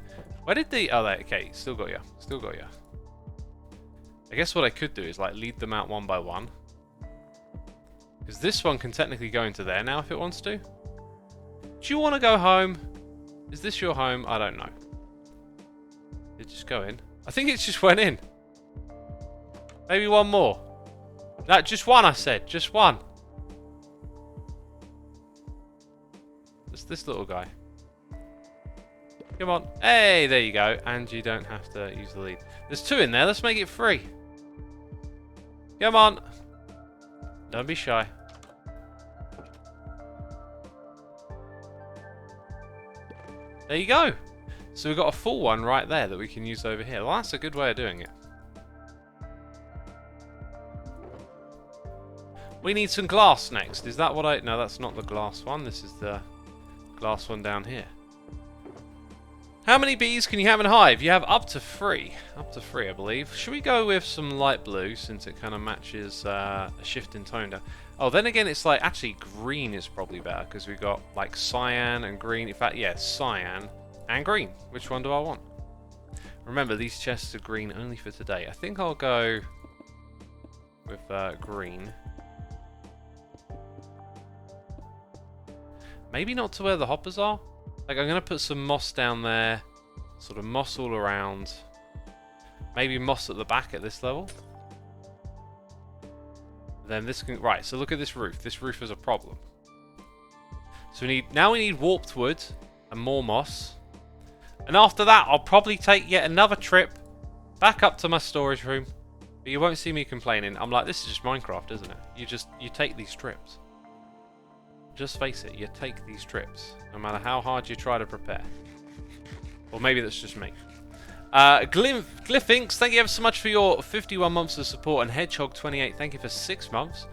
Where did the... Oh, there. Okay, still got you. Still got you. I guess what I could do is like lead them out one by one. Because this one can technically go into there now if it wants to. Do you want to go home? Is this your home? I don't know. Did it just go in? I think it just went in. Maybe one more. No, just one I said. Just one. It's this little guy. Come on. Hey, there you go. And you don't have to use the lead. There's 2 in there. Let's make it 3. Come on. Don't be shy. There you go. So we've got a full one right there that we can use over here. Well, that's a good way of doing it. We need some glass next. Is that what I... No, that's not the glass one. This is the glass one down here. How many bees can you have in a hive? You have up to 3. Up to 3, I believe. Should we go with some light blue, since it kind of matches a shift in tone down? Oh, then again, it's like... Actually, green is probably better, because we've got, like, cyan and green. In fact, yeah, cyan and green. Which one do I want? Remember, these chests are green only for today. I think I'll go with green. Maybe not to where the hoppers are. Like, I'm going to put some moss down there. Sort of moss all around. Maybe moss at the back at this level. Then this can... Right, so look at this roof. This roof is a problem. So we need... Now we need warped wood and more moss. And after that, I'll probably take yet another trip back up to my storage room. But you won't see me complaining. I'm like, this is just Minecraft, isn't it? You take these trips. Just face it, you take these trips, no matter how hard you try to prepare. Or maybe that's just me. Glyphinx, thank you ever so much for your 51 months of support, and Hedgehog28, thank you for 6 months.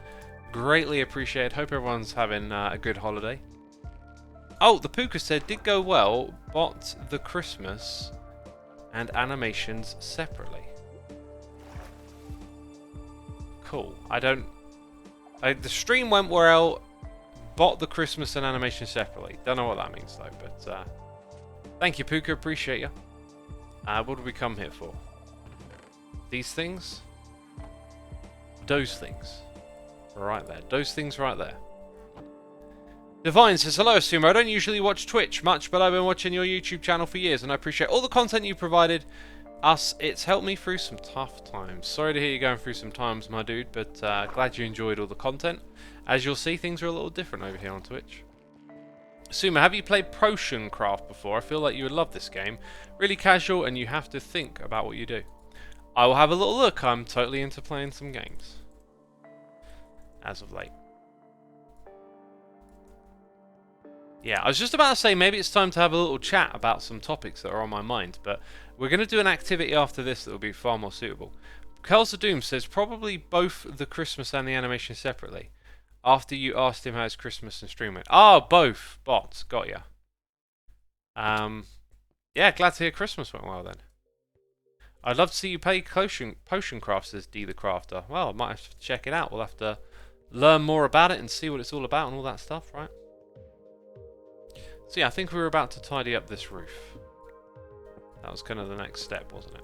Greatly appreciated. Hope everyone's having a good holiday. Oh, the Puka said, did go well, bought the Christmas and animations separately. Cool. The stream went well. Bought the Christmas and animation separately. Don't know what that means though, but thank you, Puka. Appreciate you. What did we come here for? These things? Those things. Right there. Those things right there. Divine says, hello, Xisuma. I don't usually watch Twitch much, but I've been watching your YouTube channel for years, and I appreciate all the content you provided us. It's helped me through some tough times. Sorry to hear you going through some times, my dude, but glad you enjoyed all the content. As you'll see, things are a little different over here on Twitch. Xisuma, have you played Hermitcraft before? I feel like you would love this game. Really casual, and you have to think about what you do. I will have a little look. I'm totally into playing some games. As of late. Yeah, I was just about to say maybe it's time to have a little chat about some topics that are on my mind, but we're going to do an activity after this that will be far more suitable. Curls of Doom says probably both the Christmas and the animation separately. After you asked him how his Christmas and stream went. Oh, both. Bots. Got ya. Yeah, glad to hear Christmas went well then. I'd love to see you play Potion Craft, says D the Crafter. Well, I might have to check it out. We'll have to learn more about it and see what it's all about and all that stuff, right? So yeah, I think we were about to tidy up this roof. That was kind of the next step, wasn't it?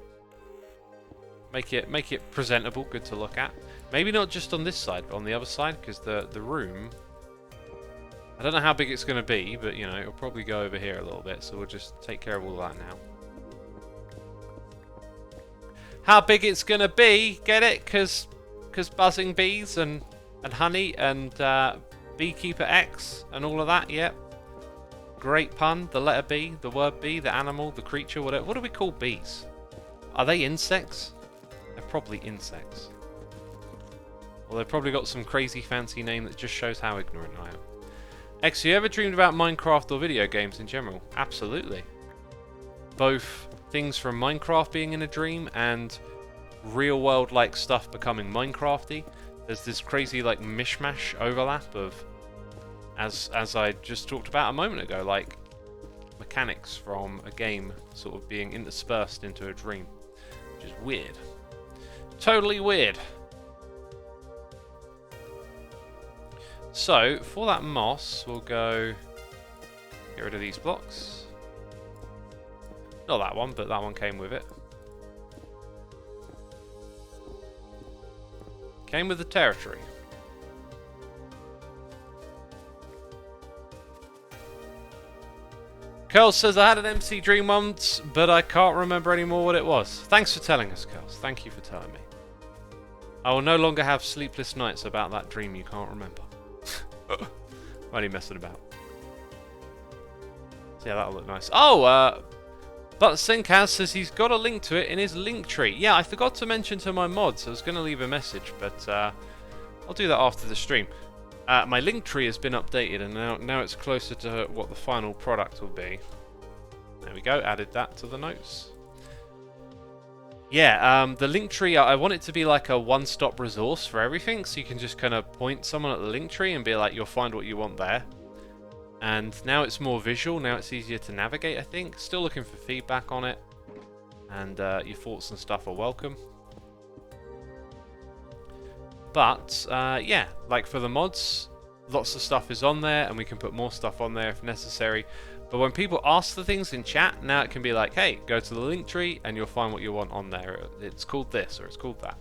Make it presentable, good to look at. Maybe not just on this side, but on the other side, because the room... I don't know how big it's going to be, but, you know, it'll probably go over here a little bit, so we'll just take care of all that now. How big it's going to be, get it? Because buzzing bees and honey and Beekeeper X and all of that, yep. Great pun, the letter B, the word bee, the animal, the creature, whatever. What do we call bees? Are they insects? They're probably insects. Well, they've probably got some crazy fancy name that just shows how ignorant I am. X, you ever dreamed about Minecraft or video games in general? Absolutely. Both things from Minecraft being in a dream and real world like stuff becoming Minecrafty. There's this crazy like mishmash overlap of, as I just talked about a moment ago, like mechanics from a game sort of being interspersed into a dream, which is weird. Totally weird. So, for that moss, we'll go get rid of these blocks. Not that one, but that one came with it. Came with the territory. Curls says, I had an MC dream once, but I can't remember anymore what it was. Thanks for telling us, Curls. Thank you for telling me. I will no longer have sleepless nights about that dream you can't remember. I'm only messing about. So yeah, that'll look nice. Oh, but Sinkaz says he's got a link to it in his link tree. Yeah, I forgot to mention to my mods. I was going to leave a message, but I'll do that after the stream. My link tree has been updated, and now it's closer to what the final product will be. There we go. Added that to the notes. Yeah, the link tree, I want it to be like a one-stop resource for everything, so you can just kind of point someone at the link tree and be like, you'll find what you want there. And now it's more visual, now it's easier to navigate, I think. Still looking for feedback on it, and your thoughts and stuff are welcome. But, yeah, like for the mods, lots of stuff is on there, and we can put more stuff on there if necessary. But when people ask for things in chat, now it can be like, hey, go to the link tree and you'll find what you want on there. It's called this or it's called that.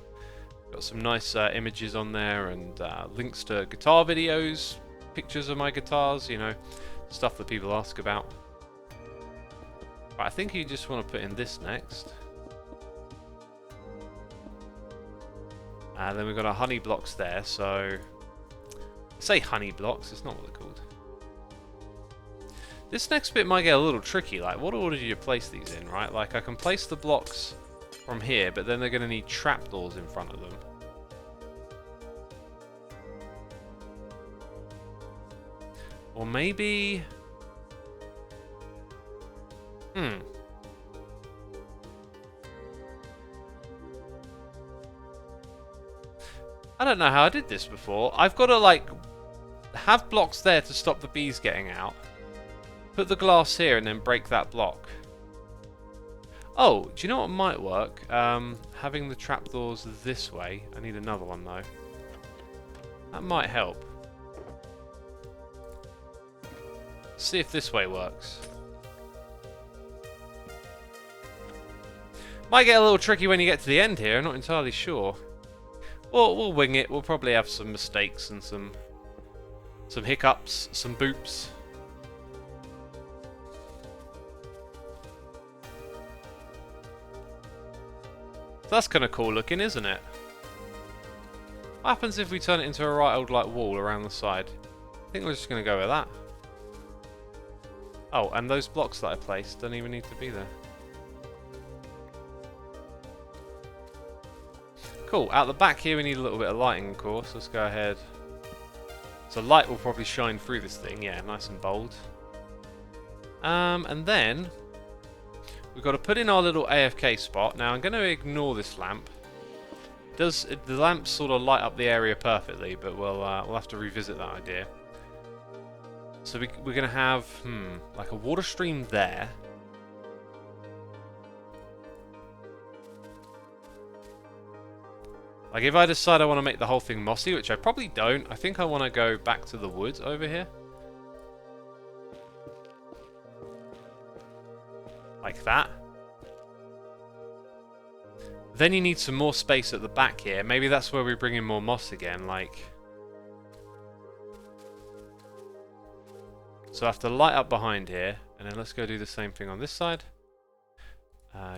Got some nice images on there and links to guitar videos, pictures of my guitars, you know, stuff that people ask about. But I think you just want to put in this next. Then we've got our honey blocks there, so... I say honey blocks, it's not what they're called. This next bit might get a little tricky, like what order do you place these in, right? Like I can place the blocks from here, but then they're going to need trapdoors in front of them. Or maybe... I don't know how I did this before. I've got to like have blocks there to stop the bees getting out. Put the glass here and then break that block. Oh, do you know what might work? Having the trapdoors this way. I need another one though. That might help. See if this way works. Might get a little tricky when you get to the end here. I'm not entirely sure. We'll wing it. We'll probably have some mistakes and some hiccups, some boops. That's kind of cool looking, isn't it? What happens if we turn it into a right old like wall around the side? I think we're just going to go with that. Oh, and those blocks that I placed don't even need to be there. Cool, out the back here we need a little bit of lighting, of course. Let's go ahead. So light will probably shine through this thing, yeah, nice and bold. And then we've got to put in our little AFK spot. Now I'm going to ignore this lamp. The lamps sort of light up the area perfectly, but we'll have to revisit that idea. So we're going to have like a water stream there. Like if I decide I want to make the whole thing mossy, which I probably don't, I think I want to go back to the woods over here. Like that. Then you need some more space at the back here. Maybe that's where we bring in more moss again, like... So I have to light up behind here, and then let's go do the same thing on this side.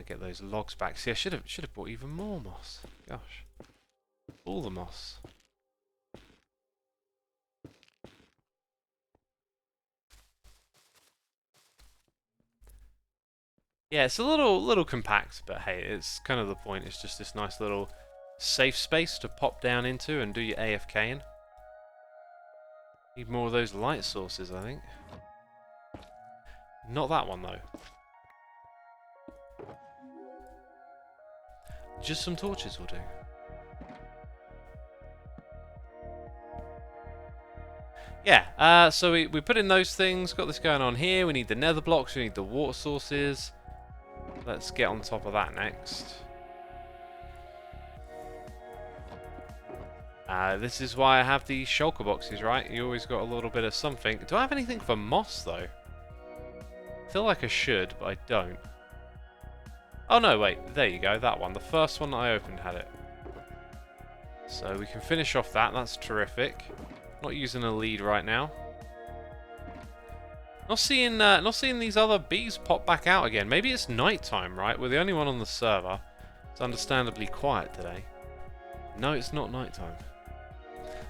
Get those logs back. See, I should have brought even more moss. Gosh. All the moss. Yeah, it's a little compact, but hey, it's kind of the point. It's just this nice little safe space to pop down into and do your AFKing. Need more of those light sources, I think. Not that one, though. Just some torches will do. Yeah, so we put in those things, got this going on here. We need the nether blocks, we need the water sources. Let's get on top of that next. This is why I have these shulker boxes, right? You always got a little bit of something. Do I have anything for moss, though? I feel like I should, but I don't. Oh no, wait, there you go, that one. The first one that I opened had it. So we can finish off that, that's terrific. Not using a lead right now. Not seeing these other bees pop back out again. Maybe it's nighttime, right? We're the only one on the server. It's understandably quiet today. No, it's not nighttime.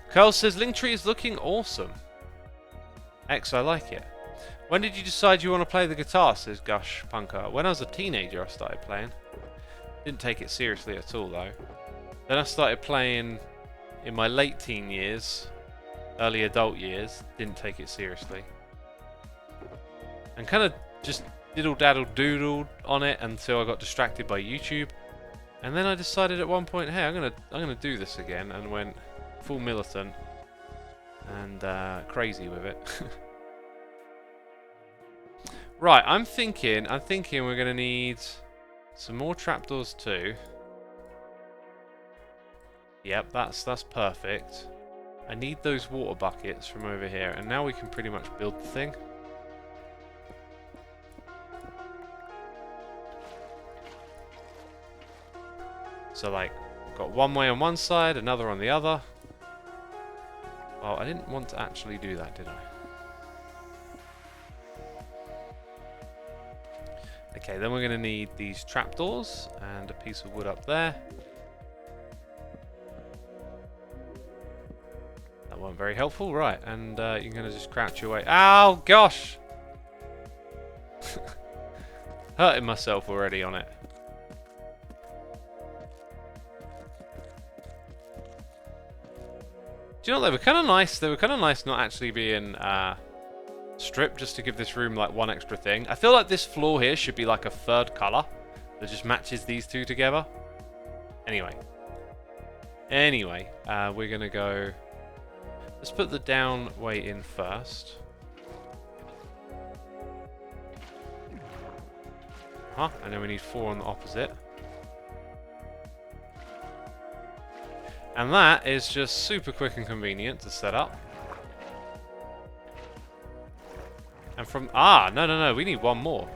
Curl says, Linktree is looking awesome. X, I like it. When did you decide you want to play the guitar, says Gush Punker? When I was a teenager I started playing. Didn't take it seriously at all though. Then I started playing in my late teen years. Early adult years, didn't take it seriously. And kind of just diddle-daddle-doodled on it until I got distracted by YouTube. And then I decided at one point, hey, I'm gonna do this again, and went full militant and crazy with it. Right, I'm thinking we're gonna need some more trapdoors too. Yep, that's perfect. I need those water buckets from over here, and now we can pretty much build the thing. So like, got one way on one side, another on the other. Oh, I didn't want to actually do that, did I? Okay, then we're going to need these trapdoors and a piece of wood up there. That wasn't very helpful, right? And you're going to just crouch your way. Ow, gosh! Hurting myself already on it. Do you know what, they were kind of nice? They were kind of nice not actually being stripped, just to give this room like one extra thing. I feel like this floor here should be like a third colour that just matches these two together. Anyway, we're going to go... Let's put the down way in first. And then we need 4 on the opposite. And that is just super quick and convenient to set up. And from... no, we need one more.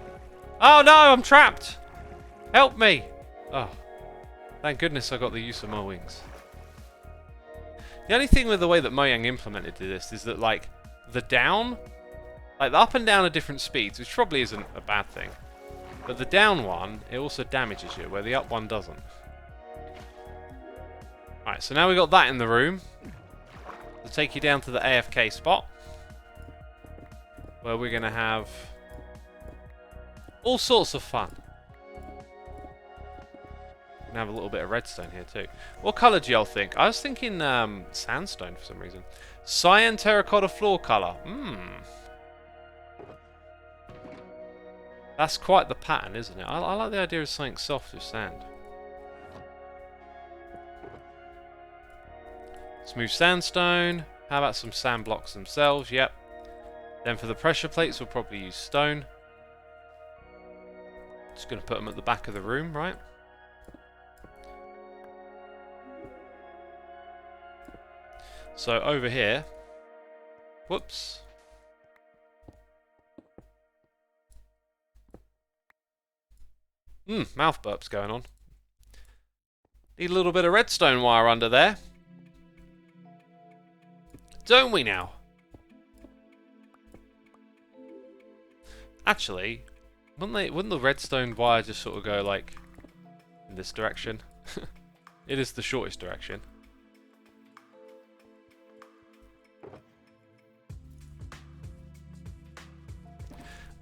Oh no, I'm trapped! Help me! Oh, thank goodness I got the Xisuma wings. The only thing with the way that Mojang implemented this is that, like, the down... Like, the up and down are different speeds, which probably isn't a bad thing. But the down one, it also damages you, where the up one doesn't. Alright, so now we've got that in the room. We'll take you down to the AFK spot, where we're going to have all sorts of fun. We're going to have a little bit of redstone here too. What colour do y'all think? I was thinking sandstone for some reason. Cyan terracotta floor colour. That's quite the pattern, isn't it? I like the idea of something soft with sand. Smooth sandstone. How about some sand blocks themselves? Yep. Then for the pressure plates, we'll probably use stone. Just going to put them at the back of the room, right? So over here... Whoops. Mouth burps going on. Need a little bit of redstone wire under there. Don't we now? Actually, wouldn't the redstone wire just sort of go like in this direction? It is the shortest direction.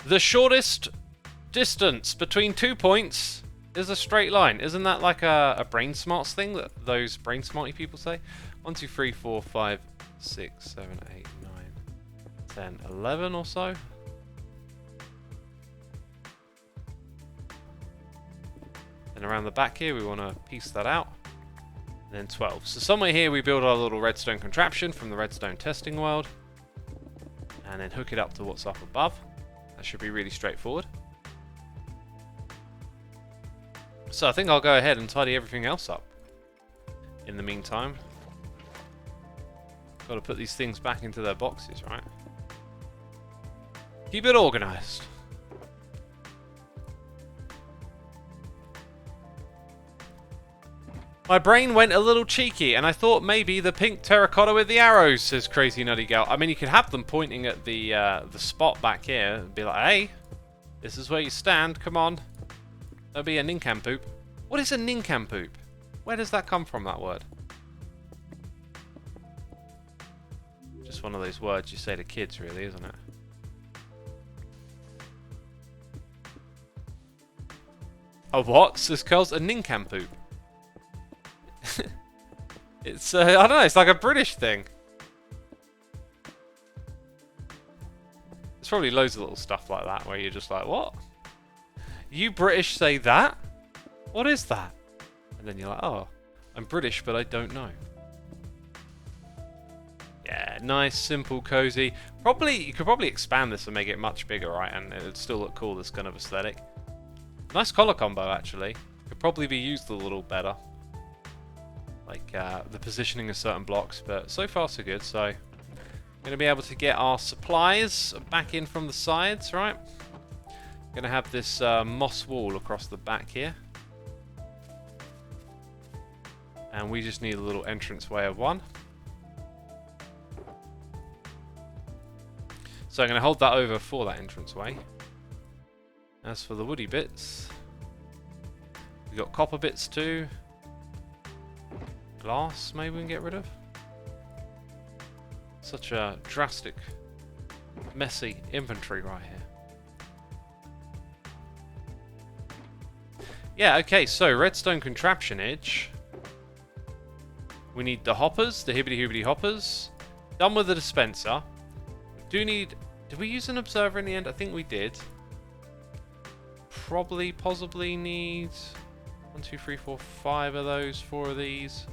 The shortest distance between 2 points is a straight line. Isn't that like a brain smarts thing that those brain smarty people say? 1, 2, 3, 4, 5, 6, 7, 8, 9, 10, 11 or so. And around the back here we want to piece that out. And then 12. So somewhere here we build our little redstone contraption from the redstone testing world. And then hook it up to what's up above. That should be really straightforward. So I think I'll go ahead and tidy everything else up in the meantime. Got to put these things back into their boxes, right? Keep it organised. My brain went a little cheeky and I thought maybe the pink terracotta with the arrows, says Crazy Nutty Gal. I mean, you could have them pointing at the spot back here and be like, hey, this is where you stand, come on. Don't be a nincompoop. What is a nincompoop? Where does that come from, that word? Just one of those words you say to kids, really, isn't it? A what? Says Curls? A nincompoop. It's, I don't know, it's like a British thing. There's probably loads of little stuff like that where you're just like, what? You British say that? What is that? And then you're like, oh, I'm British, but I don't know. Yeah, nice, simple, cozy. You could probably expand this and make it much bigger, right? And it would still look cool, this kind of aesthetic. Nice color combo, actually. Could probably be used a little better. Like the positioning of certain blocks, but so far so good. So, going to be able to get our supplies back in from the sides, right? Going to have this moss wall across the back here. And we just need a little entranceway of one. So I'm going to hold that over for that entranceway. As for the woody bits, we've got copper bits too. Glass, maybe we can get rid of. Such a drastic, messy inventory right here. Yeah, okay, so redstone contraptionage. We need the hoppers, the hibbity-hoobity hoppers. Done with the dispenser. Do need... Did we use an observer in the end? I think we did. Possibly need 1, 2, 3, 4, 5 of those, 4 of these.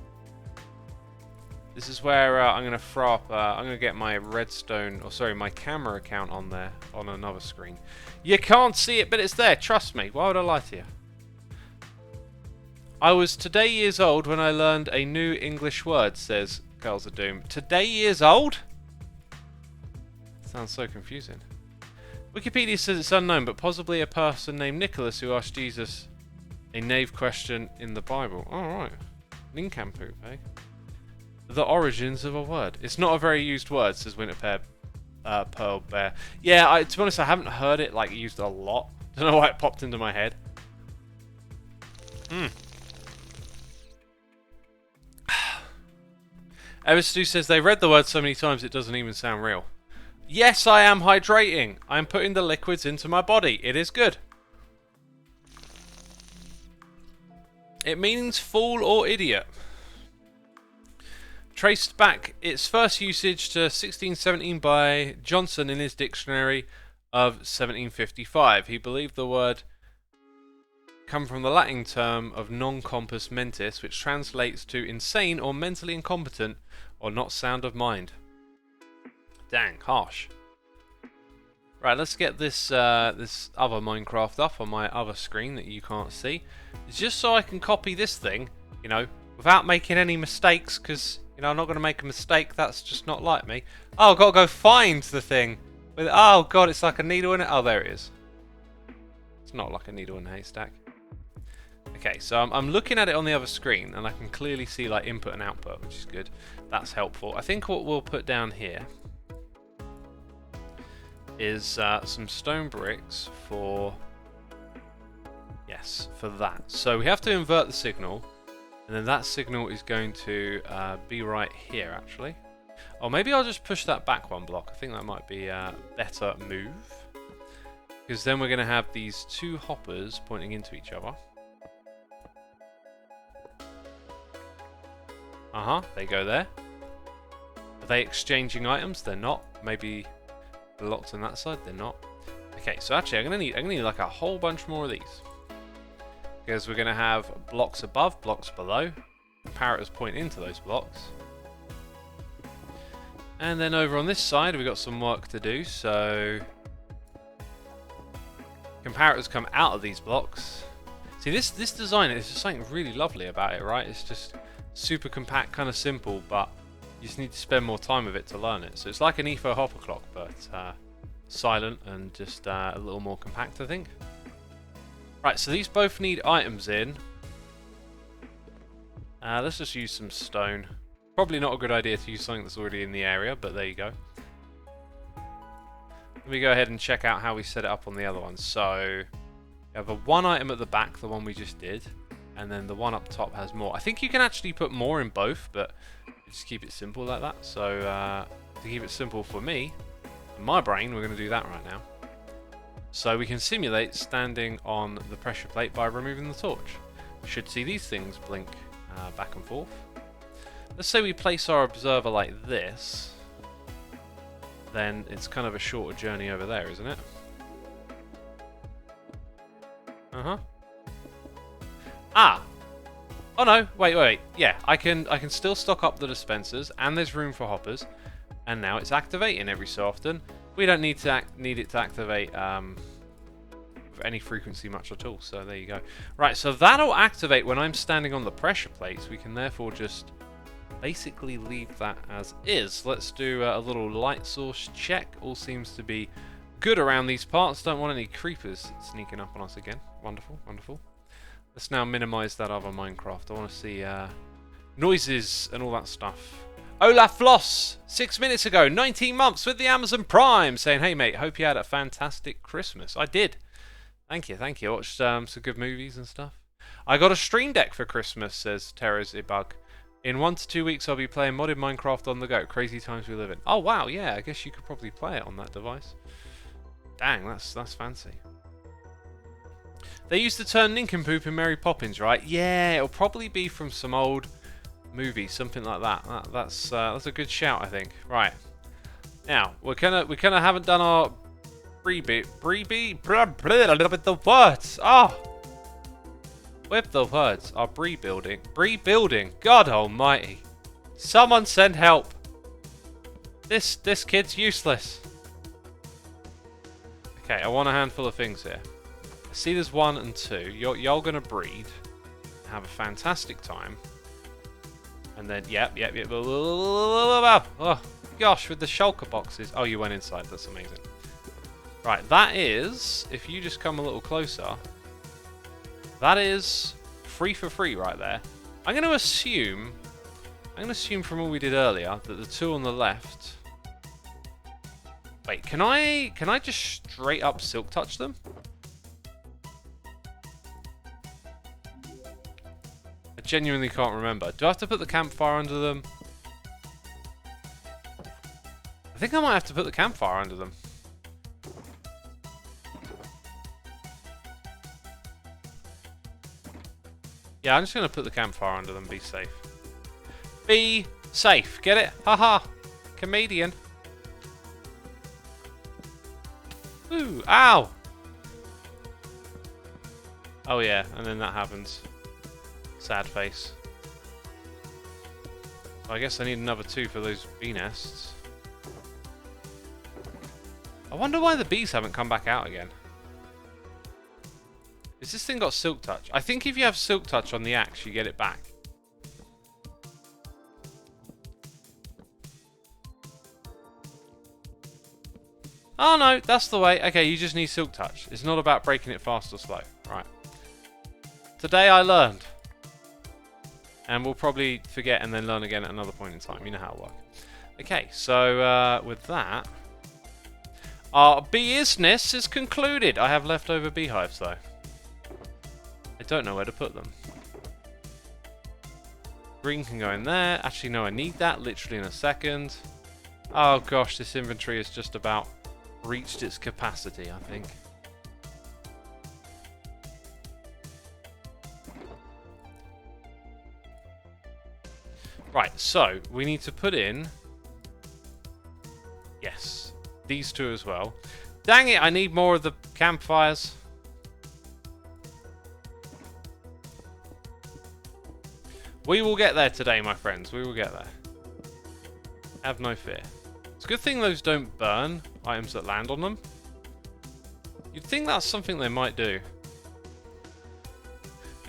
This is where I'm going to throw up, I'm going to get my redstone, or sorry, my camera account on there, on another screen. You can't see it, but it's there, trust me. Why would I lie to you? I was today years old when I learned a new English word, says Girls of Doom. Today years old? Sounds so confusing. Wikipedia says it's unknown, but possibly a person named Nicholas who asked Jesus a knave question in the Bible. Alright. Nincompoop, eh? The origins of a word. It's not a very used word, says Winterpear Pearl Bear. Yeah, to be honest, I haven't heard it like used a lot. Don't know why it popped into my head. Everstu says they read the word so many times it doesn't even sound real. Yes, I am hydrating. I am putting the liquids into my body. It is good. It means fool or idiot. Traced back its first usage to 1617 by Johnson in his dictionary of 1755. He believed the word come from the Latin term of non compos mentis, which translates to insane or mentally incompetent or not sound of mind. Dang, harsh. Right, let's get this this other Minecraft up on my other screen that you can't see. It's just so I can copy this thing, you know, without making any mistakes, because, you know, I'm not going to make a mistake. That's just not like me. Oh, I've got to go find the thing. Oh, God, it's like a needle in it. Oh, there it is. It's not like a needle in a haystack. Okay, so I'm looking at it on the other screen, and I can clearly see, like, input and output, which is good. That's helpful. I think what we'll put down here is some stone bricks for... Yes, for that. So we have to invert the signal, and then that signal is going to be right here, actually. Or maybe I'll just push that back one block. I think that might be a better move. Because then we're going to have these two hoppers pointing into each other. They go there. Are they exchanging items? They're not. Maybe locked on that side? They're not. Okay, so actually I'm gonna need like a whole bunch more of these. Because we're gonna have blocks above, blocks below. Comparators point into those blocks. And then over on this side we've got some work to do, so comparators come out of these blocks. See, this design is just something really lovely about it, right? It's just super compact, kind of simple, but you just need to spend more time with it to learn it. So it's like an EFO hopper clock, but silent and just a little more compact, I think. Right, so these both need items in. Let's just use some stone. Probably not a good idea to use something that's already in the area, but there you go. Let me go ahead and check out how we set it up on the other one. So we have a one item at the back, the one we just did, and then the one up top has more. I think you can actually put more in both, but just keep it simple like that. So to keep it simple for me, in my brain, we're going to do that right now. So we can simulate standing on the pressure plate by removing the torch. We should see these things blink back and forth. Let's say we place our observer like this. Then it's kind of a shorter journey over there, isn't it? Oh no, wait. Yeah, I can still stock up the dispensers, and there's room for hoppers. And now it's activating every so often. We don't need it to activate with any frequency much at all. So there you go. Right, so that'll activate when I'm standing on the pressure plates. We can therefore just basically leave that as is. Let's do a little light source check. All seems to be good around these parts. Don't want any creepers sneaking up on us again. Wonderful, wonderful. Let's now minimize that other Minecraft. I want to see noises and all that stuff. Olaf Floss, 6 minutes ago, 19 months with the Amazon Prime, saying, hey mate, hope you had a fantastic Christmas. I did. Thank you, thank you. I watched some good movies and stuff. I got a Stream Deck for Christmas, says Terra's Ibug. In 1 to 2 weeks I'll be playing modded Minecraft on the go. Crazy times we live in. Oh wow, yeah, I guess you could probably play it on that device. Dang, that's fancy. They used to turn nincompoop in Mary Poppins, right? Yeah, it'll probably be from some old movie, something like that. That's a good shout, I think. Right. Now, we kind of haven't done our with the words. Oh, with the words, our rebuilding. God Almighty! Someone send help. This kid's useless. Okay, I want a handful of things here. I see there's 1 and 2. You're gonna breed, have a fantastic time, and then yep. Oh gosh, with the shulker boxes. Oh, you went inside. That's amazing. Right, that is. If you just come a little closer, that is free for free right there. I'm gonna assume from what we did earlier that the 2 on the left. Wait, can I just straight up silk touch them? I genuinely can't remember. Do I have to put the campfire under them? I think I might have to put the campfire under them. Yeah, I'm just going to put the campfire under them. Be safe. Be safe. Get it? Haha. Comedian. Ooh, ow! Oh yeah, and then that happens. Sad face. Well, I guess I need another 2 for those bee nests. I wonder why the bees haven't come back out again. Has this thing got silk touch? I think if you have silk touch on the axe, you get it back. Oh no, that's the way. Okay, you just need silk touch. It's not about breaking it fast or slow. Right. Today I learned. And we'll probably forget and then learn again at another point in time. You know how it works. Okay, so with that, our business is concluded. I have leftover beehives though. I don't know where to put them. Green can go in there. Actually, no, I need that literally in a second. Oh gosh, this inventory has just about reached its capacity, I think. Right, so we need to put in, yes, these 2 as well. Dang it, I need more of the campfires. We will get there today, my friends. We will get there. Have no fear. It's a good thing those don't burn items that land on them. You'd think that's something they might do.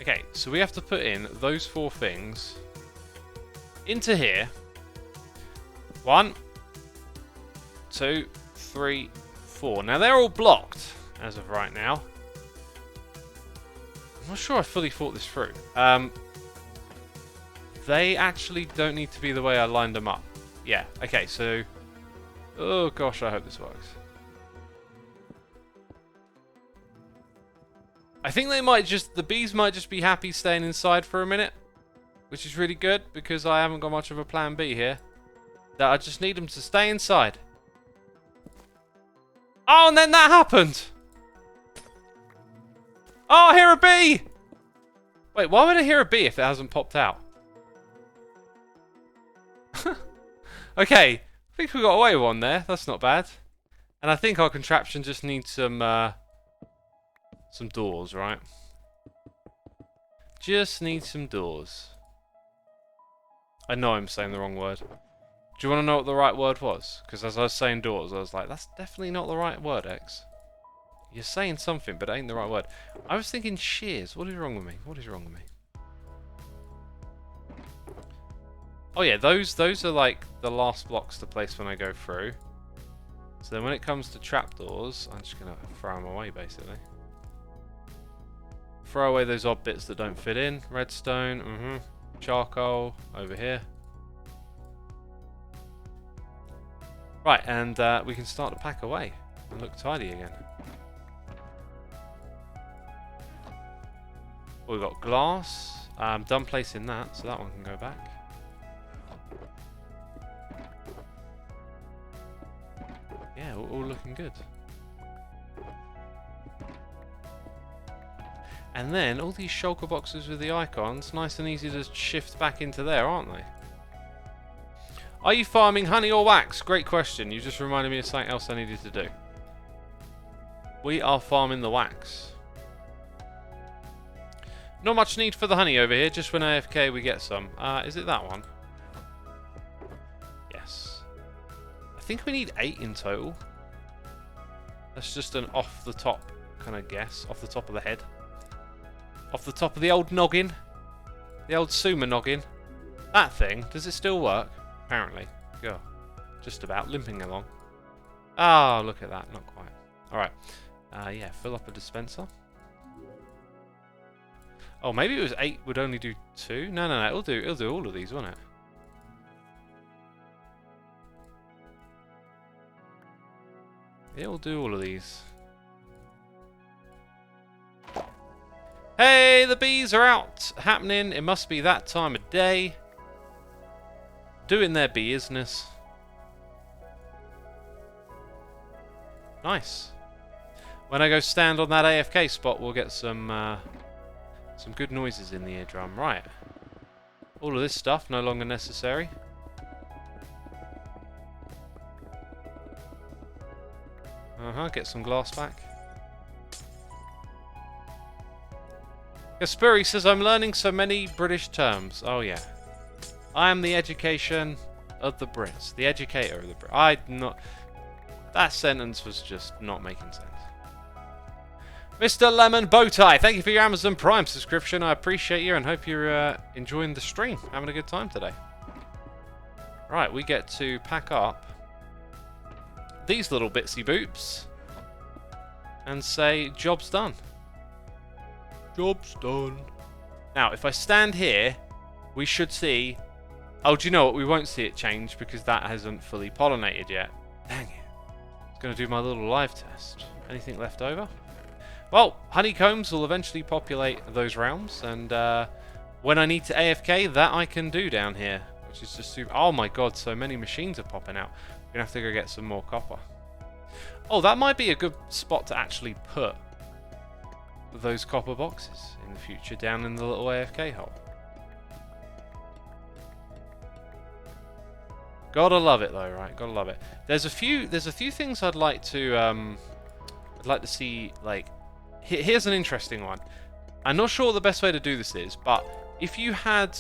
Okay, so we have to put in those 4 things into here. 1, 2, 3, 4. Now they're all blocked as of right now. I'm not sure I fully thought this through. They actually don't need to be the way I lined them up. Yeah, okay, so... Oh gosh, I hope this works. I think they might just... The bees might just be happy staying inside for a minute. Which is really good, because I haven't got much of a plan B here. That I just need them to stay inside. Oh, and then that happened! Oh, I hear a bee! Wait, why would I hear a bee if it hasn't popped out? Okay, I think we got away with one there. That's not bad. And I think our contraption just needs some doors, right? Just need some doors. I know I'm saying the wrong word. Do you want to know what the right word was? Because as I was saying doors, I was like, that's definitely not the right word, X. You're saying something, but it ain't the right word. I was thinking shears. What is wrong with me? What is wrong with me? Oh yeah, those are like the last blocks to place when I go through. So then when it comes to trapdoors, I'm just going to throw them away, basically. Throw away those odd bits that don't fit in. Redstone, charcoal, over here. Right, and we can start to pack away and look tidy again. Well, we've got glass. Done placing that, so that one can go back. Yeah, all looking good. And then all these shulker boxes with the icons, nice and easy to shift back into there, aren't they? Are you farming honey or wax? Great question. You just reminded me of something else I needed to do. We are farming the wax. Not much need for the honey over here, just when AFK we get some. Is it that one? Yes. I think we need 8 in total. That's just an off the top kind of guess. Off the top of the head. Off the top of the old noggin. The old Xisuma noggin. That thing, does it still work? Apparently. Yeah. Just about limping along. Oh, look at that. Not quite. Alright. Yeah, fill up a dispenser. Oh, maybe it was 8 would only do 2? No, it'll do all of these, won't it? It'll do all of these. Hey, the bees are out! Happening. It must be that time of day. Doing their bee business. Nice. When I go stand on that AFK spot, we'll get some good noises in the eardrum. Right. All of this stuff no longer necessary. Get some glass back. Gaspuri says, I'm learning so many British terms. Oh, yeah. I am the education of the Brits. The educator of the Brits. That sentence was just not making sense. Mr. Lemon Bowtie, thank you for your Amazon Prime subscription. I appreciate you and hope you're enjoying the stream. Having a good time today. Right, we get to pack up these little bitsy boops and say, job's done. Job's done. Now, if I stand here, we should see... Oh, do you know what? We won't see it change because that hasn't fully pollinated yet. Dang it. I was going to do my little live test. Anything left over? Well, honeycombs will eventually populate those realms, and when I need to AFK, that I can do down here, which is just super... Oh my god, so many machines are popping out. We're going to have to go get some more copper. Oh, that might be a good spot to actually put those copper boxes in the future, down in the little AFK hole. Gotta love it though, right? Gotta love it. There's a few things I'd like to see. Like, here's an interesting one. I'm not sure what the best way to do this is, but if you had,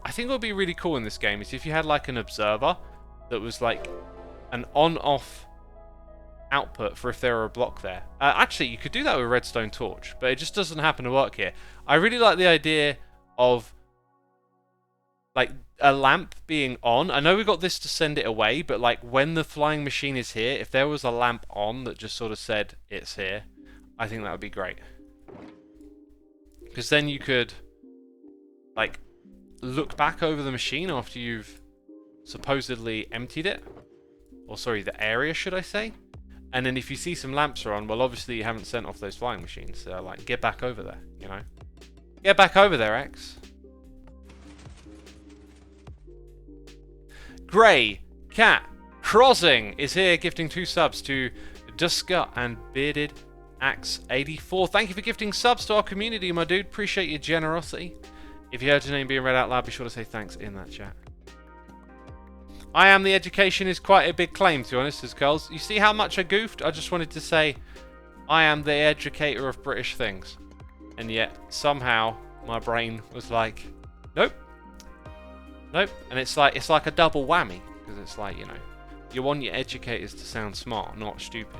I think what would be really cool in this game is if you had like an observer that was like an on-off output for if there were a block there. Actually, you could do that with a redstone torch, but it just doesn't happen to work here. I really like the idea of like a lamp being on. I know we got this to send it away, but like when the flying machine is here, if there was a lamp on that just sort of said it's here, I think that would be great. Because then you could like look back over the machine after you've supposedly emptied it. Or sorry, the area, should I say? And then if you see some lamps are on, well obviously you haven't sent off those flying machines. So like, get back over there, you know? Get back over there, X. Grey Cat Crossing is here, gifting 2 subs to Duska and Bearded Axe 84. Thank you for gifting subs to our community, my dude. Appreciate your generosity. If you heard your name being read out loud, be sure to say thanks in that chat. I am the education is quite a big claim, to be honest, as Curls. You see how much I goofed? I just wanted to say I am the educator of British things. And yet, somehow, my brain was like, nope, nope. And it's like a double whammy, because it's like, you know, you want your educators to sound smart, not stupid.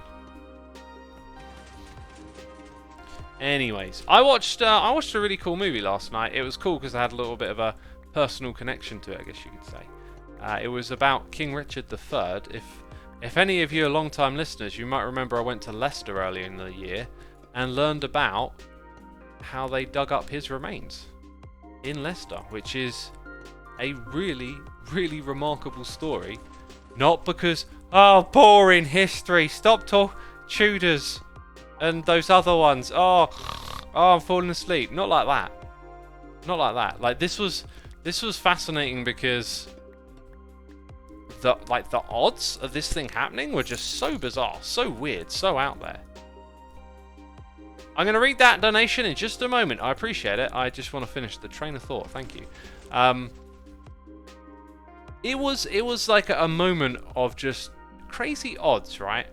Anyways, I watched a really cool movie last night. It was cool because I had a little bit of a personal connection to it, I guess you could say. It was about King Richard III. If any of you are long-time listeners, you might remember I went to Leicester earlier in the year and learned about how they dug up his remains in Leicester, which is a really, really remarkable story. Not because, oh, boring history, stop talking, Tudors and those other ones, oh, I'm falling asleep. Not like that. Not like that. Like, this was fascinating because the odds of this thing happening were just so bizarre, so weird, so out there. I'm going to read that donation in just a moment. I appreciate it. I just want to finish the train of thought. Thank you. It was like a moment of just crazy odds, right?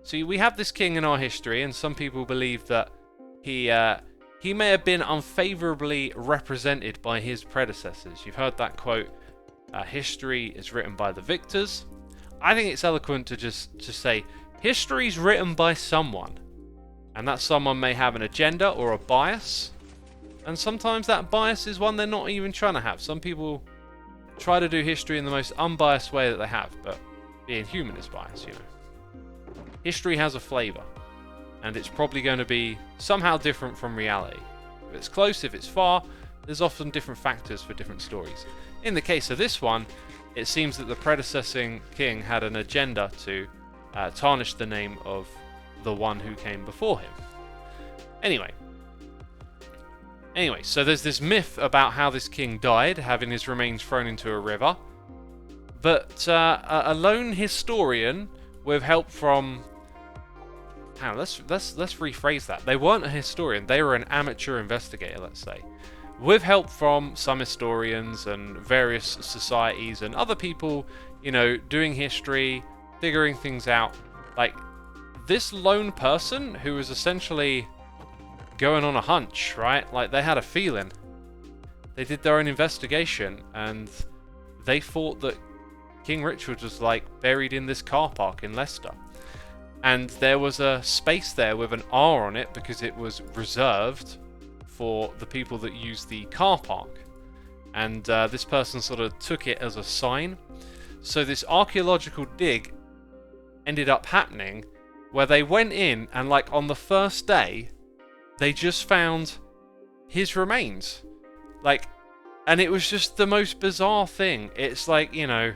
So we have this king in our history, and some people believe that he may have been unfavorably represented by his predecessors. You've heard that quote, history is written by the victors. I think it's eloquent to just say, history's written by someone. And that someone may have an agenda or a bias. And sometimes that bias is one they're not even trying to have. Some people try to do history in the most unbiased way that they have, but being human is biased, you know. History has a flavour, and it's probably going to be somehow different from reality. If it's close, if it's far, there's often different factors for different stories. In the case of this one, it seems that the predecessing king had an agenda to tarnish the name of the one who came before him. Anyway, so there's this myth about how this king died, having his remains thrown into a river. But a lone historian, with help from... let's rephrase that. They weren't a historian, they were an amateur investigator, let's say. With help from some historians and various societies and other people, you know, doing history, figuring things out. Like, this lone person who was essentially going on a hunch, right? Like, they had a feeling. They did their own investigation, and they thought that King Richard was, like, buried in this car park in Leicester. And there was a space there with an R on it because it was reserved for the people that use the car park. And this person sort of took it as a sign. So this archaeological dig ended up happening where they went in and, like, on the first day, they just found his remains. Like, and it was just the most bizarre thing. It's like, you know,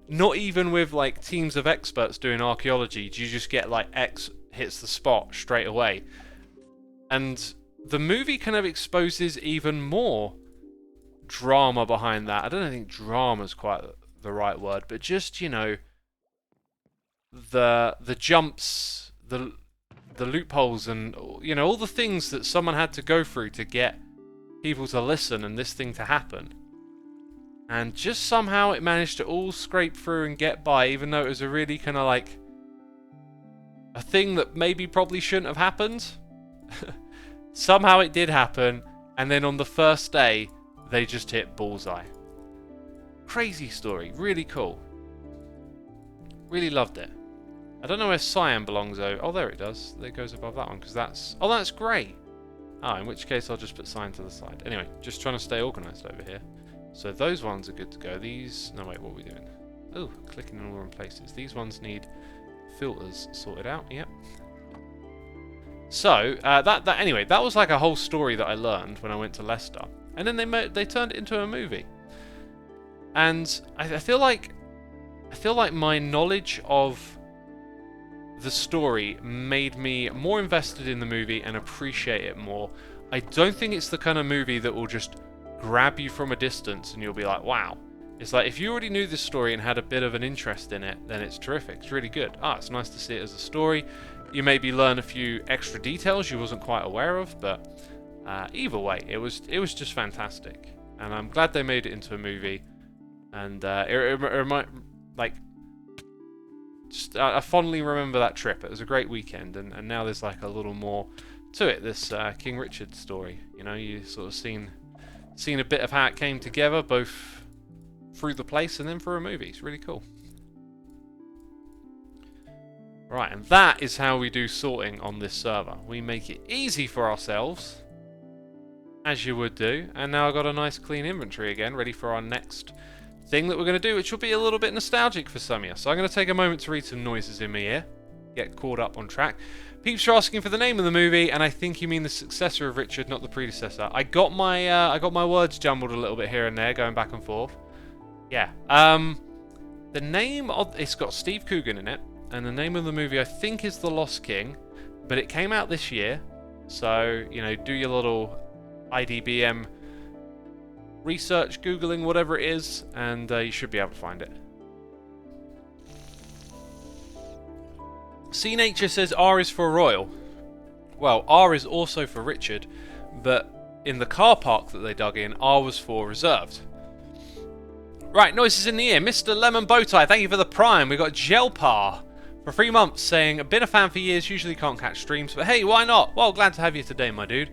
not even with, like, teams of experts doing archaeology do you just get, like, X hits the spot straight away. And the movie kind of exposes even more drama behind that. I don't think drama's quite the right word, but just, you know, the jumps, the loopholes, and, you know, all the things that someone had to go through to get people to listen and this thing to happen. And just somehow it managed to all scrape through and get by, even though it was a really kind of like a thing that maybe probably shouldn't have happened. Somehow it did happen, and then on the first day they just hit bullseye. Crazy story, really cool. Really loved it. I don't know where cyan belongs though. Oh, there it does. It goes above that one because that's... Oh, that's great. Oh, in which case I'll just put cyan to the side. Anyway, just trying to stay organised over here. So those ones are good to go. These... No, wait, what are we doing? Oh, clicking in all the wrong places. These ones need filters sorted out. Yep. So, anyway, that was like a whole story that I learned when I went to Leicester. And then they turned it into a movie. And I feel like my knowledge of the story made me more invested in the movie and appreciate it more. I don't think it's the kind of movie that will just grab you from a distance and you'll be like, wow. It's like, if you already knew this story and had a bit of an interest in it, then it's terrific. It's really good. It's nice to see it as a story. You maybe learn a few extra details you wasn't quite aware of, but either way, it was just fantastic. And I'm glad they made it into a movie. And I fondly remember that trip. It was a great weekend, and now there's like a little more to it, this King Richard story. You know, you sort of seen a bit of how it came together, both through the place and then through a movie. It's really cool. Right, and that is how we do sorting on this server. We make it easy for ourselves, as you would do, and now I've got a nice clean inventory again, ready for our next thing that we're going to do, which will be a little bit nostalgic for some of you. So I'm going to take a moment to read some noises in my ear, get caught up on track. Peeps are asking for the name of the movie, and I think you mean the successor of Richard, not the predecessor. I got my words jumbled a little bit here and there, going back and forth. Yeah. The name of it's got Steve Coogan in it, and the name of the movie I think is The Lost King, but it came out this year, so you know, do your little IDBM research, Googling, whatever it is, and you should be able to find it. Sea Nature says R is for Royal. Well, R is also for Richard, but in the car park that they dug in, R was for Reserved. Right, noises in the ear. Mr. Lemon Bowtie, thank you for the Prime. We got Gelpar for 3 months saying, I've been a fan for years, usually can't catch streams, but hey, why not? Well, glad to have you today, my dude.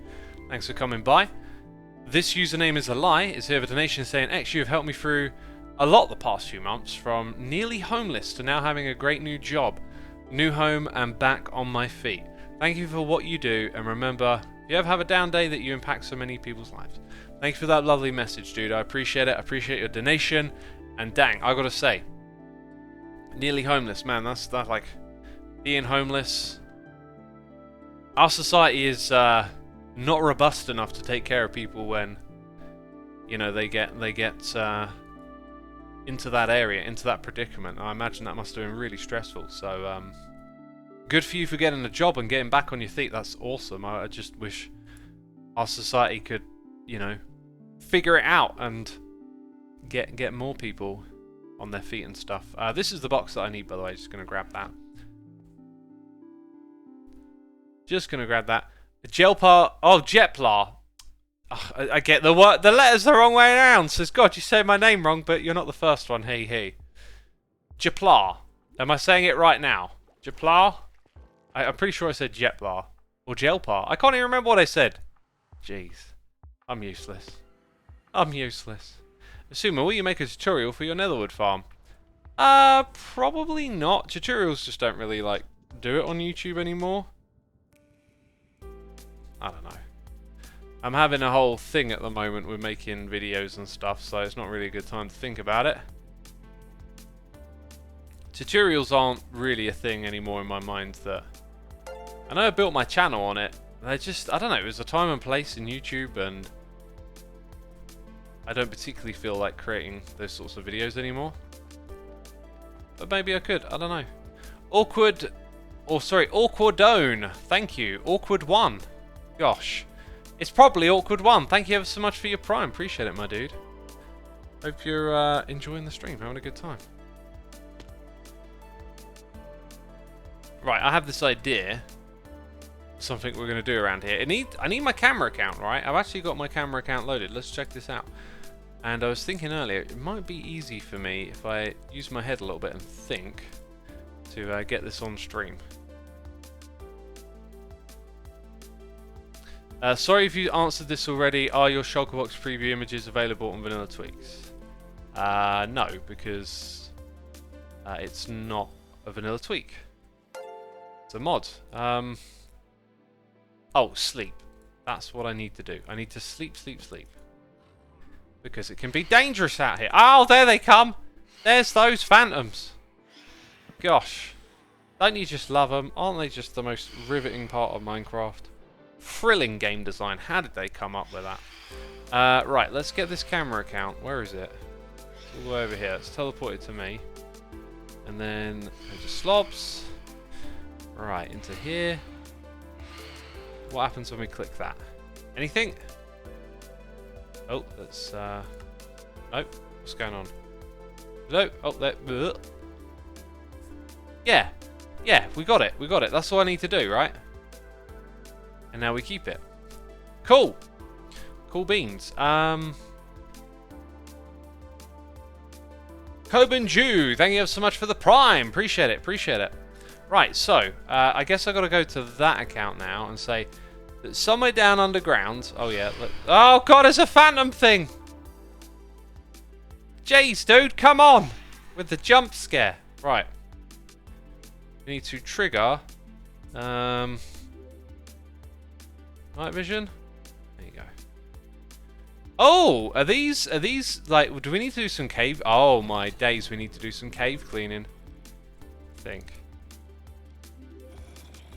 Thanks for coming by. This username is a lie. It's here with a donation saying, X, you have helped me through a lot the past few months, from nearly homeless to now having a great new job, new home, and back on my feet. Thank you for what you do, and remember, if you ever have a down day, that you impact so many people's lives. Thanks for that lovely message, dude. I appreciate it. I appreciate your donation. And dang, I gotta say, nearly homeless, man. That's like being homeless. Our society is not robust enough to take care of people when, you know, they get into that area, into that predicament. I imagine that must have been really stressful. So good for you for getting a job and getting back on your feet. That's awesome. I just wish our society could, you know, figure it out and get more people on their feet and stuff. This is the box that I need, by the way. Just gonna grab that. Just gonna grab that. Gelpar. Oh, Jetplar. Oh, I get the letters the wrong way around. Says, God, you say my name wrong, but you're not the first one. Hey. Jetplar. Am I saying it right now? Jetplar? I'm pretty sure I said Jetplar. Or Gelpar. I can't even remember what I said. Jeez. I'm useless. Xisuma, will you make a tutorial for your Netherwood farm? Probably not. Tutorials just don't really, like, do it on YouTube anymore. I don't know. I'm having a whole thing at the moment with making videos and stuff, so it's not really a good time to think about it. Tutorials aren't really a thing anymore in my mind. That I know I built my channel on it. They're just, I don't know, it was a time and place in YouTube, and I don't particularly feel like creating those sorts of videos anymore. But maybe I could, I don't know. Awkwardone. Thank you. Awkward1. Gosh. It's probably Awkward1. Thank you ever so much for your Prime. Appreciate it, my dude. Hope you're enjoying the stream, having a good time. Right, I have this idea. Something we're going to do around here. I need my camera account, right? I've actually got my camera account loaded. Let's check this out. And I was thinking earlier, it might be easy for me if I use my head a little bit and think to get this on stream. Sorry if you answered this already. Are your Shulkerbox preview images available on Vanilla Tweaks? No, because it's not a Vanilla Tweak. It's a mod. Oh, sleep. That's what I need to do. I need to sleep. Because it can be dangerous out here. Oh, there they come. There's those phantoms. Gosh. Don't you just love them? Aren't they just the most riveting part of Minecraft? Thrilling game design. How did they come up with that? Right, let's get this camera account. Where is it? It's all the way over here. Let's teleport it to me. And then into slobs. Right, into here. What happens when we click that? Anything? Oh, that's nope. What's going on? Nope. Oh, there. Ugh. Yeah, we got it. That's all I need to do, right? And now we keep it. Cool beans. Coben Jew, thank you so much for the Prime. Appreciate it. Right, so I guess I got to go to that account now and say, Somewhere down underground. Oh, yeah. Look. Oh, God, it's a phantom thing. Jeez, dude, come on. With the jump scare. Right. We need to trigger. Night vision. There you go. Oh, are these like? Do we need to do some cave? Oh my days, we need to do some cave cleaning. I think.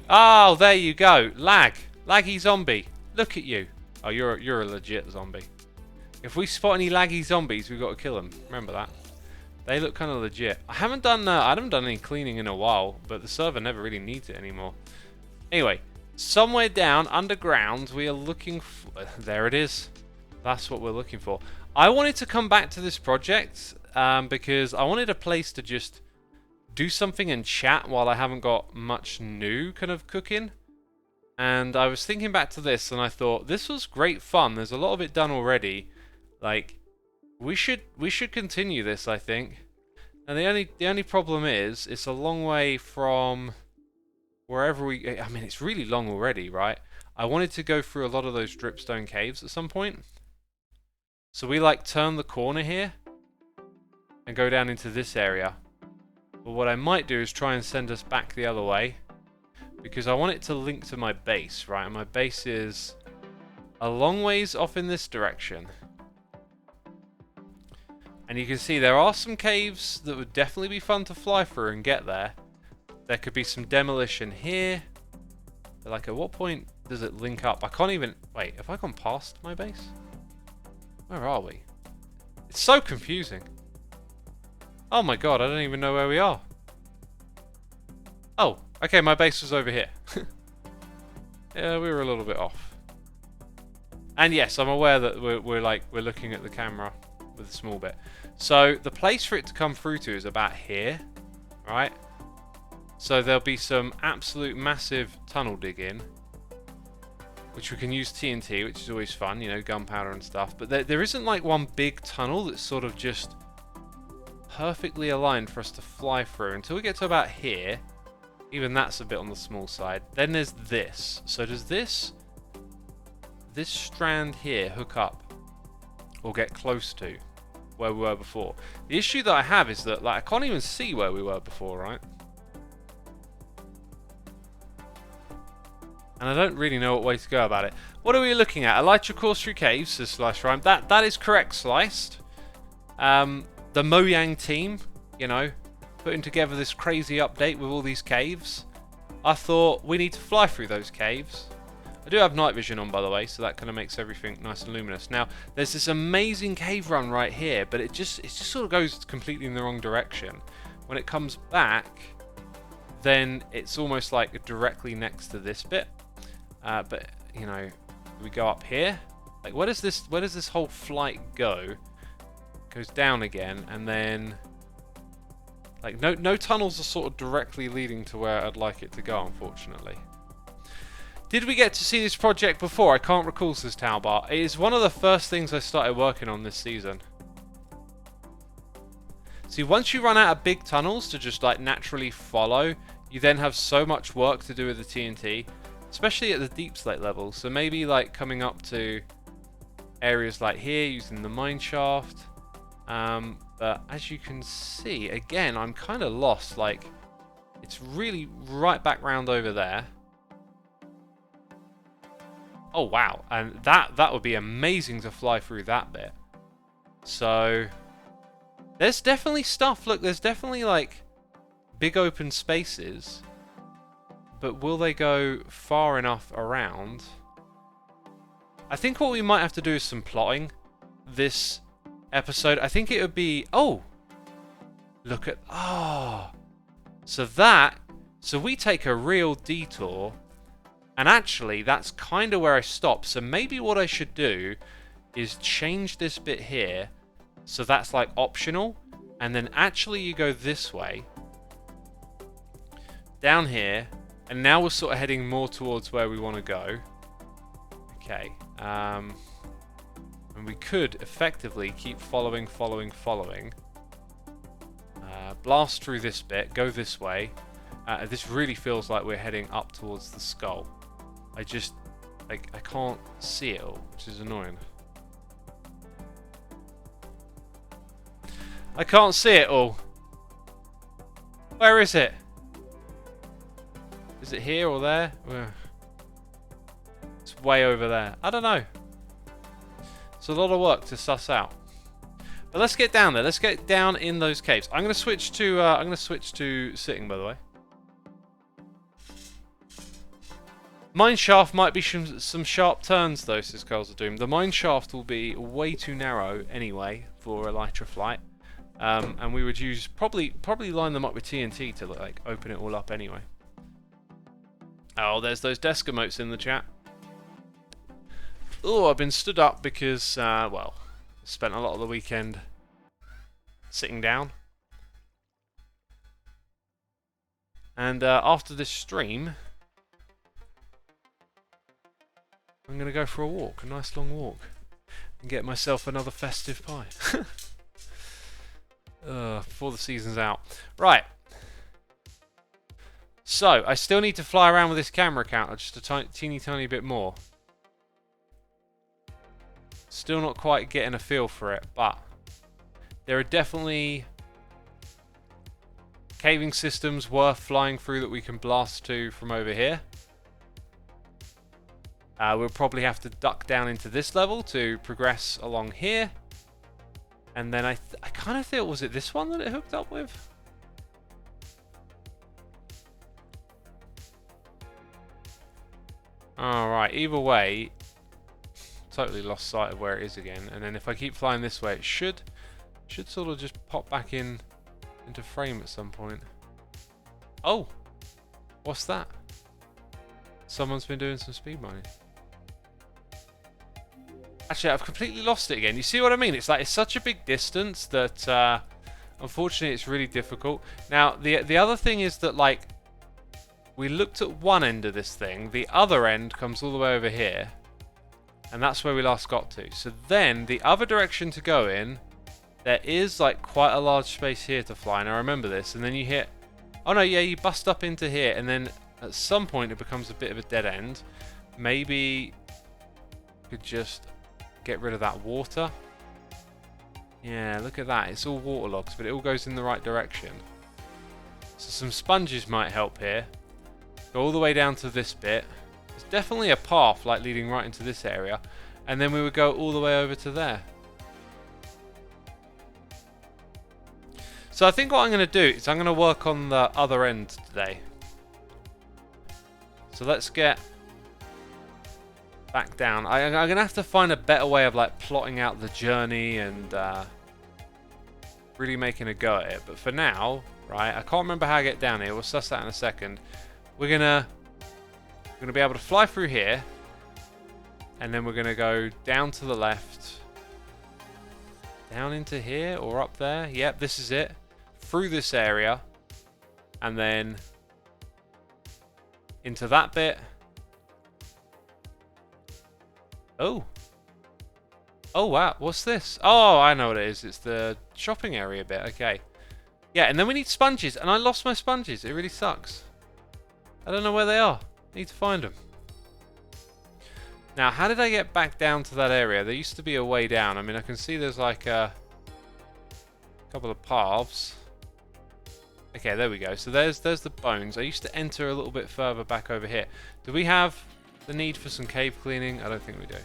Oh, there you go. Laggy zombie. Look at you. Oh, you're a legit zombie. If we spot any laggy zombies, we've got to kill them. Remember that. They look kind of legit. I haven't done any cleaning in a while, but the server never really needs it anymore. Anyway, somewhere down underground, we are looking for. There it is. That's what we're looking for. I wanted to come back to this project because I wanted a place to just do something and chat while I haven't got much new kind of cooking. And I was thinking back to this, and I thought this was great fun. There's a lot of it done already. Like. We should continue this, I think. And the only problem is it's a long way from wherever we. I mean, it's really long already, right? I wanted to go through a lot of those dripstone caves at some point. So we like turn the corner here and go down into this area. But what I might do is try and send us back the other way because I want it to link to my base, right? And my base is a long ways off in this direction. And you can see there are some caves that would definitely be fun to fly through and get there. There could be some demolition here. But like, at what point does it link up? I can't even... Wait, have I gone past my base? Where are we? It's so confusing. Oh my god, I don't even know where we are. Oh, okay, my base was over here. Yeah, we were a little bit off. And yes, I'm aware that we're looking at the camera with a small bit. So the place for it to come through to is about here, right? So there'll be some absolute massive tunnel digging, which we can use TNT, which is always fun, you know, gunpowder and stuff. But there isn't like one big tunnel that's sort of just perfectly aligned for us to fly through until we get to about here. Even that's a bit on the small side. Then there's this. So does this strand here hook up or get close to where we were before? The issue that I have is that like I can't even see where we were before, right? And I don't really know what way to go about it. What are we looking at? Elytra course through caves, says Slice Rhyme. That is correct, Sliced. The Mojang team, you know, putting together this crazy update with all these caves. I thought we need to fly through those caves. I do have night vision on, by the way, so that kind of makes everything nice and luminous. Now, there's this amazing cave run right here, but it just sort of goes completely in the wrong direction. When it comes back, then it's almost like directly next to this bit. But you know, we go up here. Like, where does this whole flight go? It goes down again, and then like no tunnels are sort of directly leading to where I'd like it to go, unfortunately. Did we get to see this project before? I can't recall, says Talbar. It is one of the first things I started working on this season. See, once you run out of big tunnels to just like naturally follow, you then have so much work to do with the TNT, especially at the deep slate level. So maybe like coming up to areas like here using the mine shaft. But as you can see, again, I'm kind of lost. Like, it's really right back round over there. Oh wow, and that would be amazing to fly through that bit. So there's definitely stuff. Look, there's definitely like big open spaces, but will they go far enough around? I think what we might have to do is some plotting this episode. I think it would be, oh, look at, oh, so we take a real detour. And actually, that's kind of where I stop. So maybe what I should do is change this bit here. So that's like optional. And then actually you go this way. Down here. And now we're sort of heading more towards where we want to go. Okay. And we could effectively keep following. Blast through this bit. Go this way. This really feels like we're heading up towards the skull. like, I can't see it all, which is annoying. I can't see it all. Where is it? Is it here or there? It's way over there. I don't know. It's a lot of work to suss out. But let's get down there. Let's get down in those caves. I'm going to switch to sitting, by the way. Mine shaft might be some sharp turns though, says Curls of Doom. The mine shaft will be way too narrow anyway for elytra flight. And we would use probably line them up with TNT to like open it all up anyway. Oh, there's those desk emotes in the chat. Oh, I've been stood up because, well, spent a lot of the weekend sitting down. And after this stream, I'm going to go for a walk, a nice long walk, and get myself another festive pie. Before the season's out. Right. So, I still need to fly around with this camera counter just a teeny tiny bit more. Still not quite getting a feel for it, but there are definitely caving systems worth flying through that we can blast to from over here. We'll probably have to duck down into this level to progress along here. And then I kind of thought, was it this one that it hooked up with? Alright, either way, totally lost sight of where it is again. And then if I keep flying this way, it should sort of just pop back into frame at some point. Oh! What's that? Someone's been doing some speed mining. Actually, I've completely lost it again. You see what I mean? It's like, it's such a big distance that, unfortunately, it's really difficult. Now, the other thing is that, like, we looked at one end of this thing. The other end comes all the way over here. And that's where we last got to. So then, the other direction to go in, there is, like, quite a large space here to fly. And I remember this. And then you hit... Oh, no, yeah, you bust up into here. And then, at some point, it becomes a bit of a dead end. Maybe... could just... get rid of that water. Yeah, look at that. It's all waterlogged, but it all goes in the right direction. So some sponges might help here. Go all the way down to this bit. There's definitely a path like leading right into this area. And then we would go all the way over to there. So I think what I'm going to do is I'm going to work on the other end today. So let's get... back down. I'm going to have to find a better way of like plotting out the journey and really making a go at it. But for now, right, I can't remember how I get down here. We'll suss that in a second. We're gonna be able to fly through here, and then we're gonna go down to the left, down into here or up there. Yep, this is it. Through this area, and then into that bit. Oh. Oh, wow. What's this? Oh, I know what it is. It's the shopping area bit. Okay. Yeah, and then we need sponges. And I lost my sponges. It really sucks. I don't know where they are. I need to find them. Now, how did I get back down to that area? There used to be a way down. I mean, I can see there's like a couple of paths. Okay, there we go. So there's the bones. I used to enter a little bit further back over here. Do we have... the need for some cave cleaning? I don't think we do.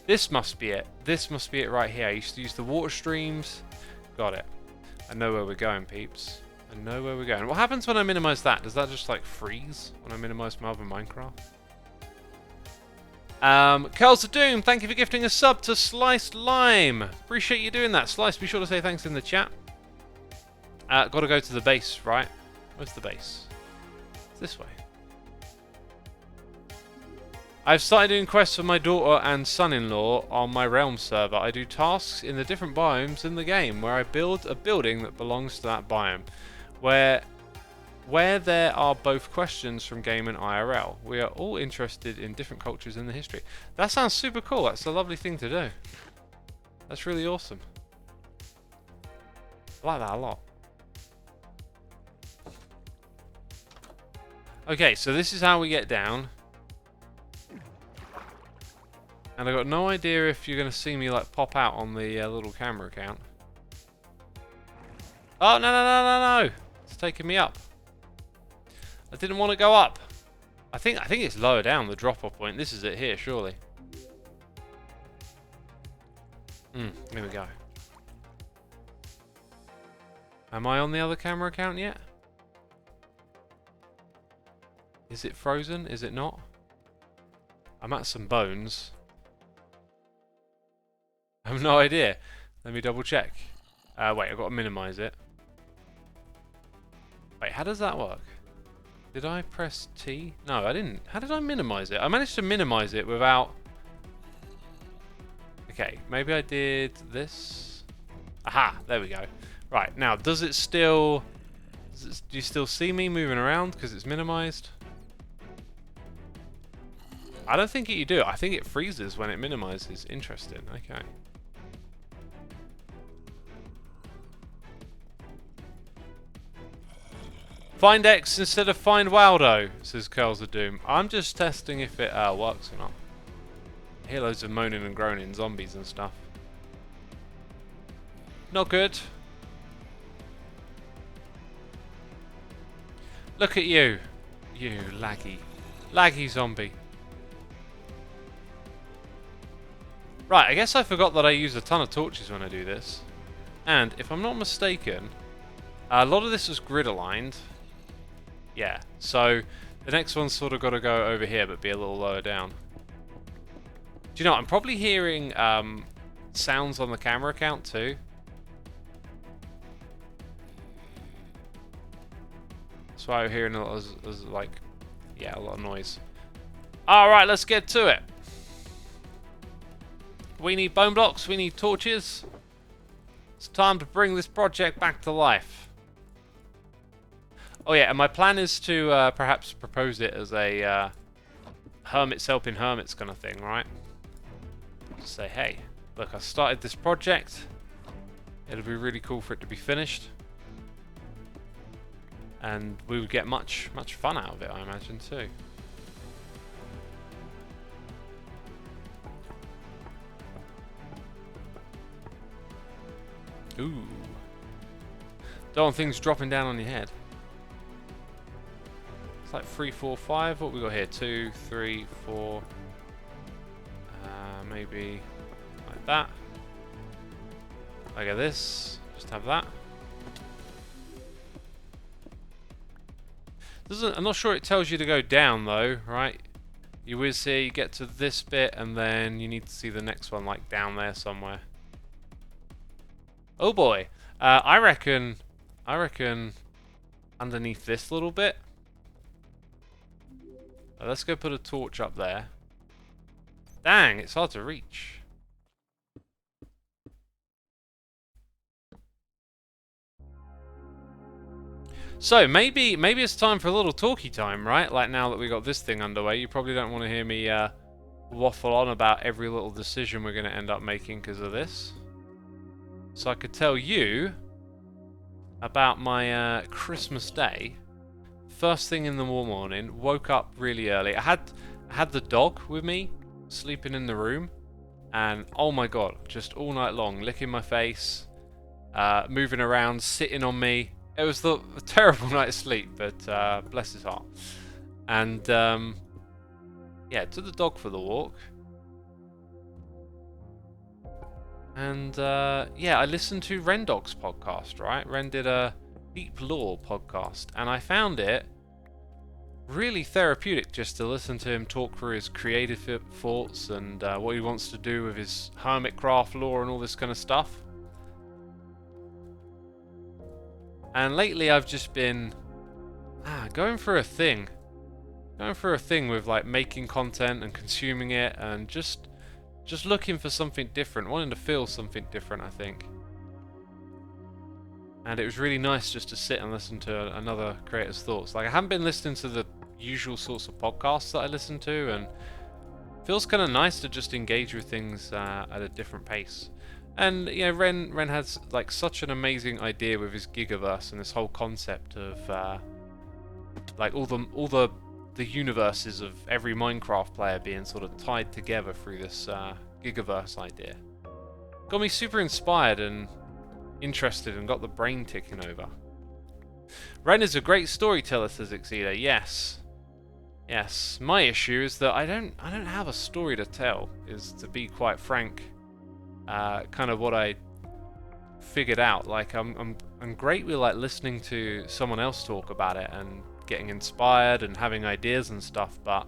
This must be it. This must be it right here. I used to use the water streams. Got it. I know where we're going, peeps. I know where we're going. What happens when I minimize that? Does that just like freeze when I minimize my other Minecraft? Curls of Doom, thank you for gifting a sub to Sliced Lime. Appreciate you doing that. Slice, be sure to say thanks in the chat. Gotta go to the base, right? Where's the base? It's this way. I've started doing quests for my daughter and son-in-law on my Realm server. I do tasks in the different biomes in the game where I build a building that belongs to that biome. Where there are both questions from game and IRL. We are all interested in different cultures in the history. That sounds super cool. That's a lovely thing to do. That's really awesome. I like that a lot. Okay, so this is how we get down. And I got no idea if you're going to see me like pop out on the little camera account. Oh, no. It's taking me up. I didn't want to go up. I think it's lower down, the drop-off point. This is it here, surely. Here we go. Am I on the other camera account yet? Is it frozen? Is it not? I'm at some bones. I have no idea. Let me double check. Wait, I've got to minimize it. Wait, how does that work? Did I press T? No, I didn't. How did I minimize it? I managed to minimize it without... Okay, maybe I did this. Aha, there we go. Right, now, does it still... do you still see me moving around because it's minimized? I don't think you do. I think it freezes when it minimizes. Interesting. Okay. Find X instead of find Waldo, says Curls of Doom. I'm just testing if it works or not. I hear loads of moaning and groaning, zombies and stuff. Not good. Look at you. You laggy zombie. Right, I guess I forgot that I use a ton of torches when I do this. And if I'm not mistaken, a lot of this is grid aligned. Yeah, so the next one's sort of got to go over here but be a little lower down. Do you know, I'm probably hearing sounds on the camera account too. That's why I'm hearing a lot of, like, yeah, a lot of noise. Alright, let's get to it. We need bone blocks, we need torches. It's time to bring this project back to life. Oh yeah, and my plan is to perhaps propose it as a hermits helping hermits kind of thing, right? Just say, hey, look, I started this project. It'll be really cool for it to be finished. And we would get much fun out of it, I imagine, too. Ooh. Don't want things dropping down on your head. It's like 3, 4, 5. What we got here? 2, 3, 4. Maybe like that. I get this. Just have that. I'm not sure it tells you to go down though, right? You whiz here, you get to this bit, and then you need to see the next one like down there somewhere. Oh boy, I reckon underneath this little bit. Let's go put a torch up there. Dang, it's hard to reach. So maybe it's time for a little talkie time, right? Like now that we got this thing underway, you probably don't want to hear me waffle on about every little decision we're going to end up making because of this. So I could tell you about my Christmas day. First thing in the morning, woke up really early. I had the dog with me, sleeping in the room, and oh my god, just all night long, licking my face, moving around, sitting on me. It was a terrible night's sleep, but bless his heart. And yeah, took the dog for the walk. And yeah, I listened to Rendog's podcast, right? Ren did a Deep Lore podcast, and I found it really therapeutic just to listen to him talk through his creative thoughts and what he wants to do with his Hermitcraft lore and all this kind of stuff. And lately I've just been going for a thing with like making content and consuming it and just looking for something different, wanting to feel something different, I think. And it was really nice just to sit and listen to another creator's thoughts. Like I haven't been listening to the usual sorts of podcasts that I listen to, and it feels kind of nice to just engage with things at a different pace. And you know, Ren has like such an amazing idea with his Gigaverse and this whole concept of like all the the universes of every Minecraft player being sort of tied together through this Gigaverse idea. Got me super inspired and interested and got the brain ticking over. Ren is a great storyteller, says Xida. Yes. Yes. My issue is that I don't have a story to tell, is to be quite frank. Kind of what I figured out. Like I'm great with like listening to someone else talk about it and getting inspired and having ideas and stuff, but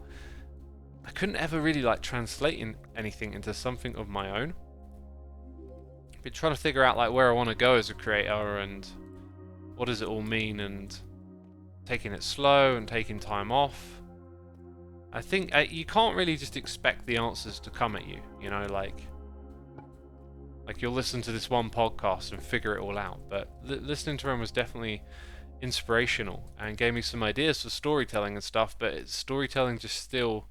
I couldn't ever really like translate anything into something of my own. I've been trying to figure out like where I want to go as a creator and what does it all mean, and taking it slow and taking time off. I think you can't really just expect the answers to come at you, you know, like you'll listen to this one podcast and figure it all out, but listening to him was definitely inspirational and gave me some ideas for storytelling and stuff, but storytelling just still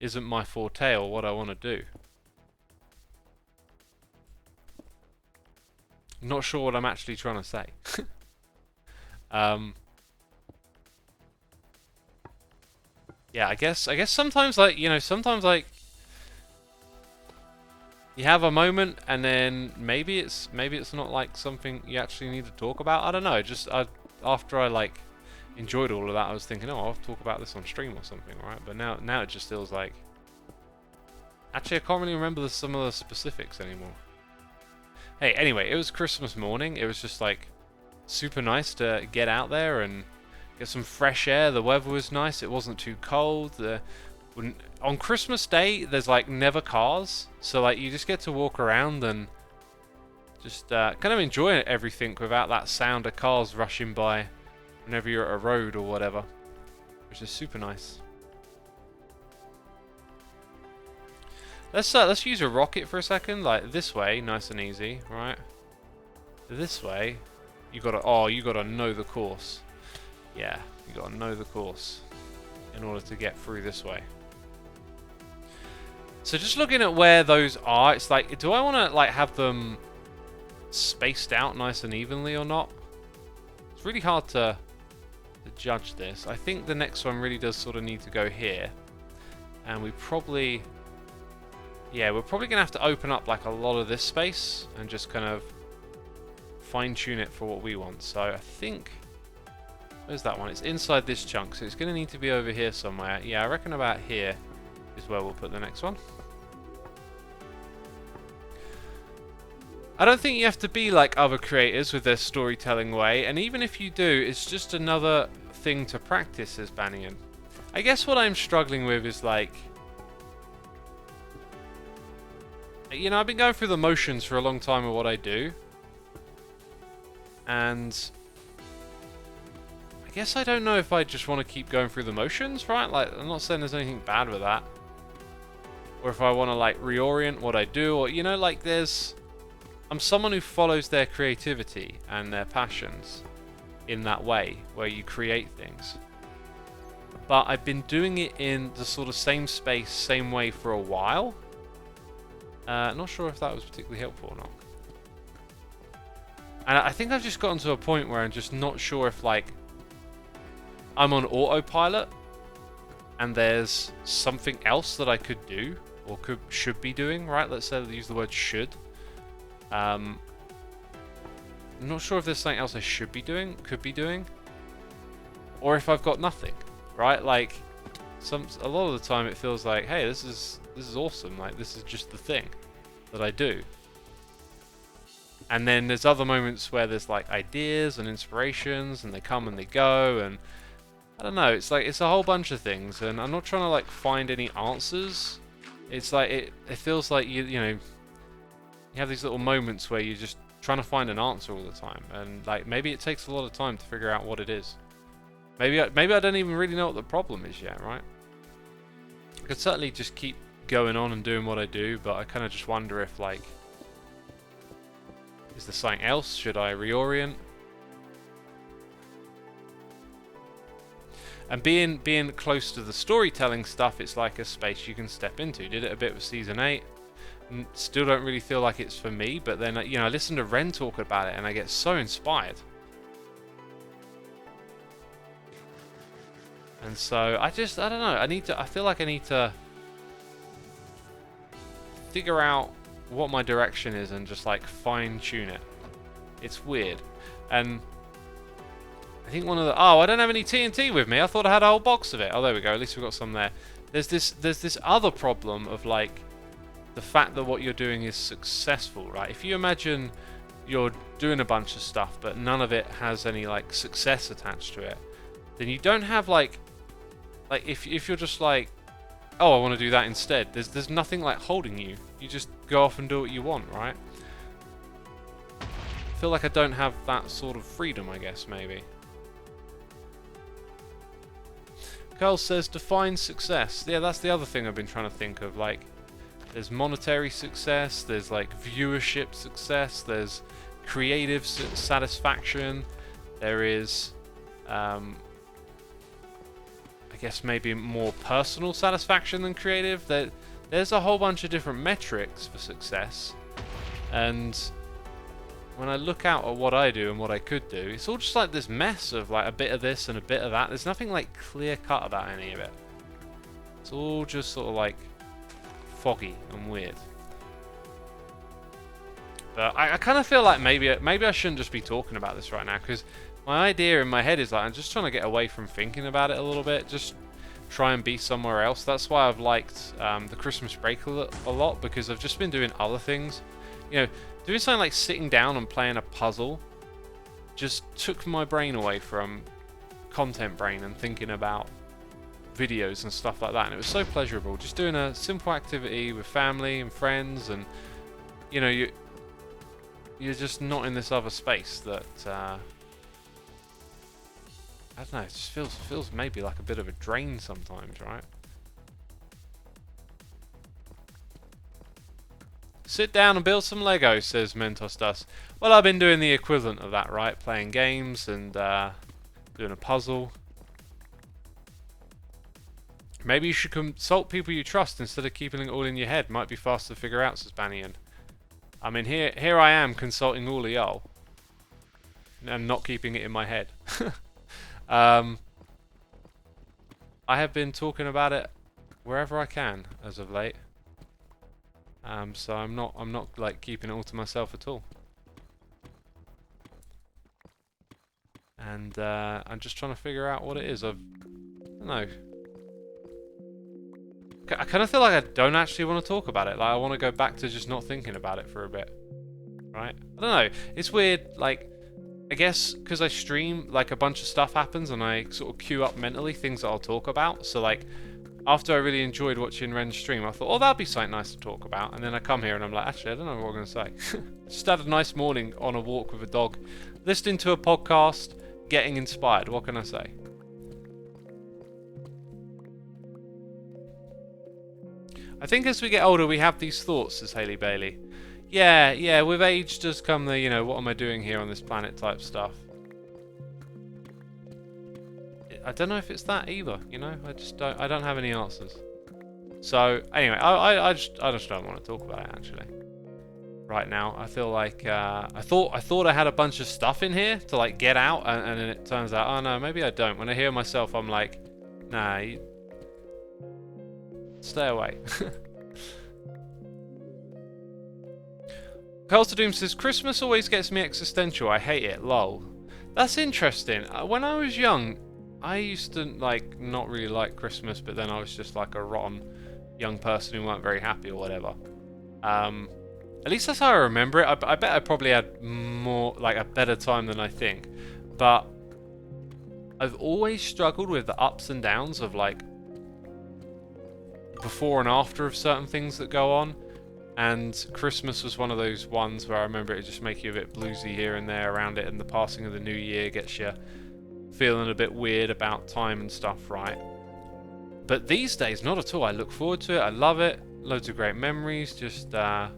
isn't my forte or what I want to do. Not sure what I'm actually trying to say. Yeah, I guess sometimes like, you know, sometimes like you have a moment and then maybe it's not like something you actually need to talk about. I don't know. Just after I like enjoyed all of that, I was thinking, oh, I'll talk about this on stream or something, right? But now it just feels like, actually I can't really remember some of the specifics anymore. Hey, anyway, it was Christmas morning. It was just like super nice to get out there and get some fresh air. The weather was nice. It wasn't too cold. On Christmas Day, there's like never cars, so like you just get to walk around and just kind of enjoy everything without that sound of cars rushing by whenever you're at a road or whatever, which is super nice. Let's use a rocket for a second, like this way, nice and easy, right? This way, you gotta know the course. Yeah, you gotta know the course in order to get through this way. So just looking at where those are, it's like, do I want to like have them spaced out nice and evenly or not? It's really hard to judge this. I think the next one really does sort of need to go here, and we're probably gonna have to open up like a lot of this space and just kind of fine-tune it for what we want. So I think, where's that one? It's inside this chunk, so it's gonna need to be over here somewhere. Yeah, I reckon about here is where we'll put the next one. I don't think you have to be like other creators with their storytelling way, and even if you do, it's just another thing to practice, says Bannigan. I guess what I'm struggling with is like, you know, I've been going through the motions for a long time of what I do, and I guess I don't know if I just want to keep going through the motions, right? Like, I'm not saying there's anything bad with that, or if I want to like reorient what I do, or, you know, like I'm someone who follows their creativity and their passions in that way, where you create things. But I've been doing it in the sort of same space, same way for a while. Not sure if that was particularly helpful or not. And I think I've just gotten to a point where I'm just not sure if like I'm on autopilot and there's something else that I could do or should be doing, right? Let's say use the word should. I'm not sure if there's something else I should be doing, could be doing, or if I've got nothing, right? Like a lot of the time it feels like, hey, this is awesome, like this is just the thing that I do. And then there's other moments where there's like ideas and inspirations and they come and they go, and I don't know, it's like it's a whole bunch of things, and I'm not trying to like find any answers. It's like it feels like you know, you have these little moments where you're just trying to find an answer all the time, and like maybe it takes a lot of time to figure out what it is. Maybe I don't even really know what the problem is yet, right? I could certainly just keep going on and doing what I do, but I kind of just wonder if like, is there something else? Should I reorient? And being close to the storytelling stuff, it's like a space you can step into. Did it a bit with Season 8. Still don't really feel like it's for me, but then, you know, I listen to Ren talk about it and I get so inspired. And so I don't know. I feel like I need to figure out what my direction is and just like fine tune it. It's weird. And I think one of the... Oh, I don't have any TNT with me. I thought I had a whole box of it. Oh, there we go. At least we've got some there. There's this other problem of like the fact that what you're doing is successful, right? If you imagine you're doing a bunch of stuff, but none of it has any like success attached to it, then you don't have like if you're just like, oh, I want to do that instead. There's nothing like holding you. You just go off and do what you want, right? I feel like I don't have that sort of freedom, I guess, maybe. Carl says, define success. Yeah, that's the other thing I've been trying to think of. Like, there's monetary success, there's like viewership success, there's creative satisfaction, there is, I guess maybe more personal satisfaction than creative. There's a whole bunch of different metrics for success, and when I look out at what I do and what I could do, it's all just like this mess of like a bit of this and a bit of that. There's nothing like clear cut about any of it. It's all just sort of like foggy and weird. But I kind of feel like maybe I shouldn't just be talking about this right now, because my idea in my head is like I'm just trying to get away from thinking about it a little bit, just try and be somewhere else. That's why I've liked the Christmas break a lot, because I've just been doing other things. You know, doing something like sitting down and playing a puzzle just took my brain away from content brain and thinking about videos and stuff like that, and it was so pleasurable just doing a simple activity with family and friends, and you know, you're just not in this other space that I don't know, it just feels maybe like a bit of a drain sometimes, right? Sit down and build some Lego, says Mentos Dust. Well, I've been doing the equivalent of that, right? Playing games and doing a puzzle. Maybe you should consult people you trust instead of keeping it all in your head. Might be faster to figure out, says Bannion. I mean, here I am consulting all of y'all. And not keeping it in my head. I have been talking about it wherever I can as of late. So I'm not like keeping it all to myself at all. And I'm just trying to figure out what it is. I don't know. I kind of feel like I don't actually want to talk about it. Like, I want to go back to just not thinking about it for a bit. Right? I don't know. It's weird. Like, I guess because I stream, like a bunch of stuff happens and I sort of queue up mentally things that I'll talk about. So like, after I really enjoyed watching Ren's stream, I thought, oh, that'd be something nice to talk about. And then I come here and I'm like, actually, I don't know what I'm going to say. Just had a nice morning on a walk with a dog, listening to a podcast, getting inspired. What can I say? I think as we get older, we have these thoughts, says Haley Bailey. Yeah, with age does come the, you know, what am I doing here on this planet type stuff. I don't know if it's that either, you know. I don't have any answers. So anyway, I just don't want to talk about it actually. Right now, I feel like I thought I had a bunch of stuff in here to like get out, and then it turns out, oh no, maybe I don't. When I hear myself, I'm like, nah, stay away. Carl to Doom says, Christmas always gets me existential. I hate it. Lol. That's interesting. When I was young, I used to like not really like Christmas, but then I was just like a rotten young person who weren't very happy or whatever. At least that's how I remember it. I bet I probably had more, like a better time than I think. But I've always struggled with the ups and downs of like before and after of certain things that go on. And Christmas was one of those ones where I remember it just make you a bit bluesy here and there around it, and the passing of the new year gets you feeling a bit weird about time and stuff, right? But these days, not at all. I look forward to it. I love it. Loads of great memories. Just have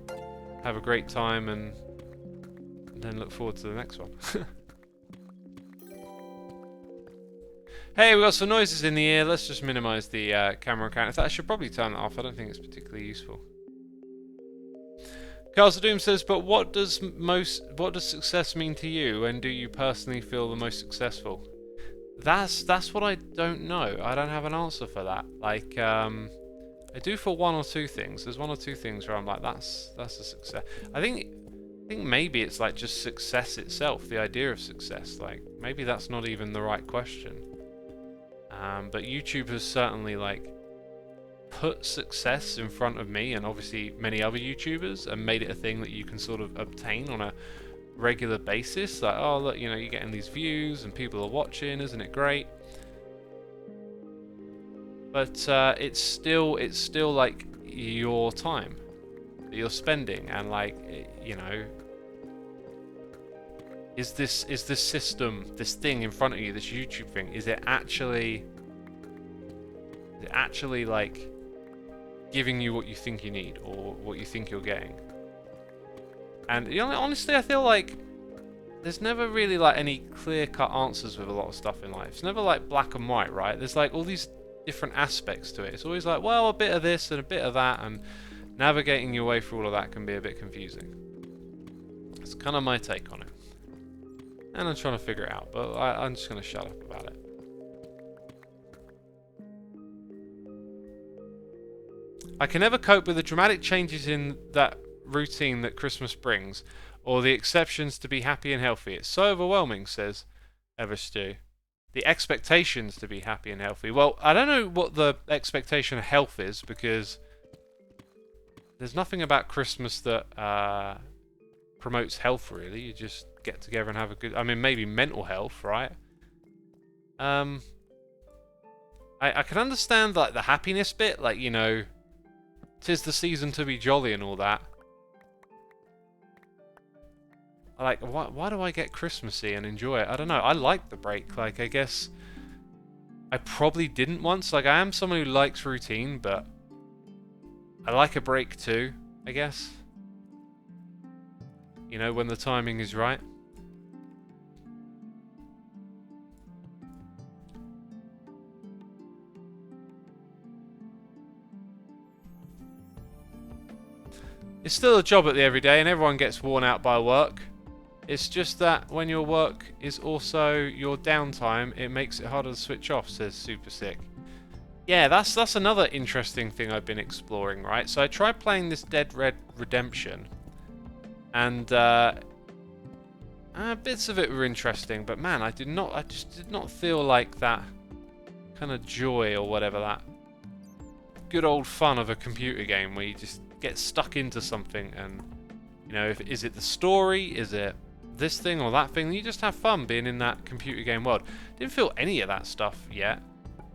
a great time and then look forward to the next one. Hey, we got some noises in the ear. Let's just minimize the camera count. In fact, I should probably turn that off. I don't think it's particularly useful. Castle Doom says, but what does success mean to you, and do you personally feel the most successful? That's what I don't know. I don't have an answer for that. Like, I do for one or two things. There's one or two things where I'm like, that's a success. I think maybe it's like just success itself, the idea of success. Like, maybe that's not even the right question. But YouTube has certainly like put success in front of me and obviously many other YouTubers and made it a thing that you can sort of obtain on a regular basis. Like, oh look, you know, you're getting these views and people are watching, isn't it great? But it's still like your time that you're spending, and like, you know, is this system, this thing in front of you, this YouTube thing, is it actually like giving you what you think you need or what you think you're getting? And you know, honestly, I feel like there's never really like any clear-cut answers with a lot of stuff in life. It's never like black and white, right? There's like all these different aspects to it. It's always like, well, a bit of this and a bit of that, and navigating your way through all of that can be a bit confusing. It's kind of my take on it, and I'm trying to figure it out, but I'm just going to shut up about it. I can never cope with the dramatic changes in that routine that Christmas brings, or the exceptions to be happy and healthy. It's so overwhelming, says Everstew. The expectations to be happy and healthy. Well, I don't know what the expectation of health is, because there's nothing about Christmas that promotes health, really. You just get together and have a good... I mean, maybe mental health, right? I can understand, like, the happiness bit. Like, you know, 'tis the season to be jolly and all that. Like, why do I get Christmassy and enjoy it? I don't know. I like the break. Like, I guess I probably didn't once. Like, I am someone who likes routine, but I like a break too, I guess. You know, when the timing is right. It's still a job at the everyday, and everyone gets worn out by work. It's just that when your work is also your downtime, it makes it harder to switch off, says Super Sick. Yeah, that's another interesting thing I've been exploring, right? So I tried playing this Dead Red Redemption, and bits of it were interesting, but man, I just did not feel like that kind of joy or whatever, that good old fun of a computer game where you just get stuck into something, and you know, is it the story, is it this thing or that thing? You just have fun being in that computer game world. Didn't feel any of that stuff yet.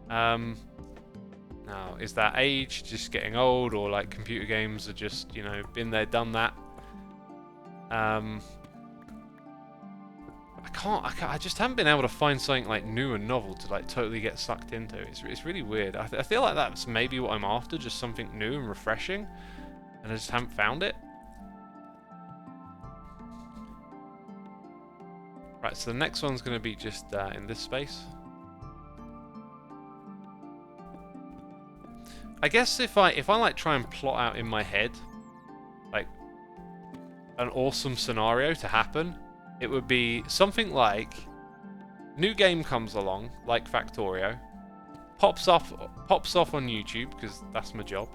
Now, is that age, just getting old, or like computer games are just, you know, been there, done that? I just haven't been able to find something like new and novel to like totally get sucked into. It's really weird. I feel like that's maybe what I'm after, just something new and refreshing, and I just haven't found it. Right, so the next one's going to be just in this space. I guess if I like try and plot out in my head like an awesome scenario to happen, it would be something like new game comes along, like Factorio, pops off on YouTube, because that's my job,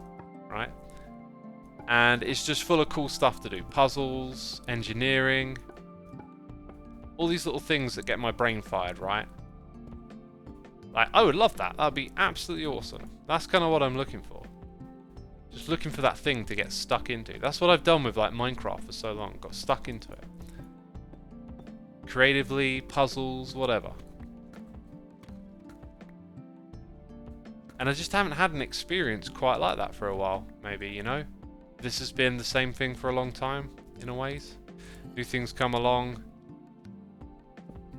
right? And it's just full of cool stuff to do, puzzles, engineering, all these little things that get my brain fired, right? Like, I would love that. That'd be absolutely awesome. That's kind of what I'm looking for. Just looking for that thing to get stuck into. That's what I've done with like Minecraft for so long. Got stuck into it. Creatively, puzzles, whatever. And I just haven't had an experience quite like that for a while, maybe, you know? This has been the same thing for a long time, in a ways. New things come along.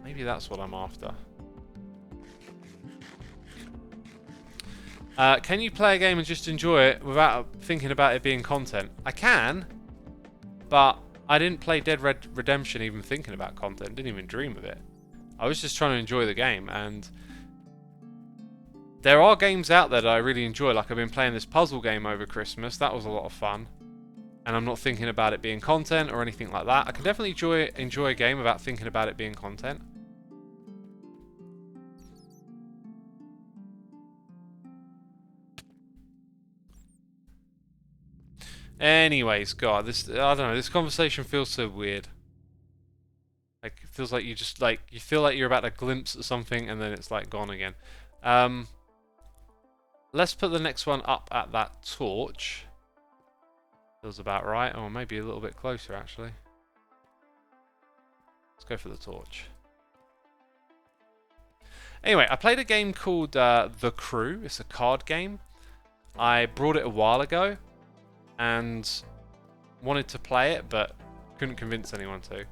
Maybe that's what I'm after. Can you play a game and just enjoy it without thinking about it being content? I can, but I didn't play Dead Red Redemption even thinking about content. Didn't even dream of it. I was just trying to enjoy the game, and there are games out there that I really enjoy. Like, I've been playing this puzzle game over Christmas. That was a lot of fun. And I'm not thinking about it being content or anything like that. I can definitely enjoy a game without thinking about it being content. Anyways, God, this, I don't know, this conversation feels so weird. Like, it feels like you just, like, you feel like you're about to glimpse at something and then it's, like, gone again. Let's put the next one up at that torch. Feels about right, or maybe a little bit closer, actually. Let's go for the torch. Anyway, I played a game called The Crew. It's a card game. I brought it a while ago and wanted to play it, but couldn't convince anyone to.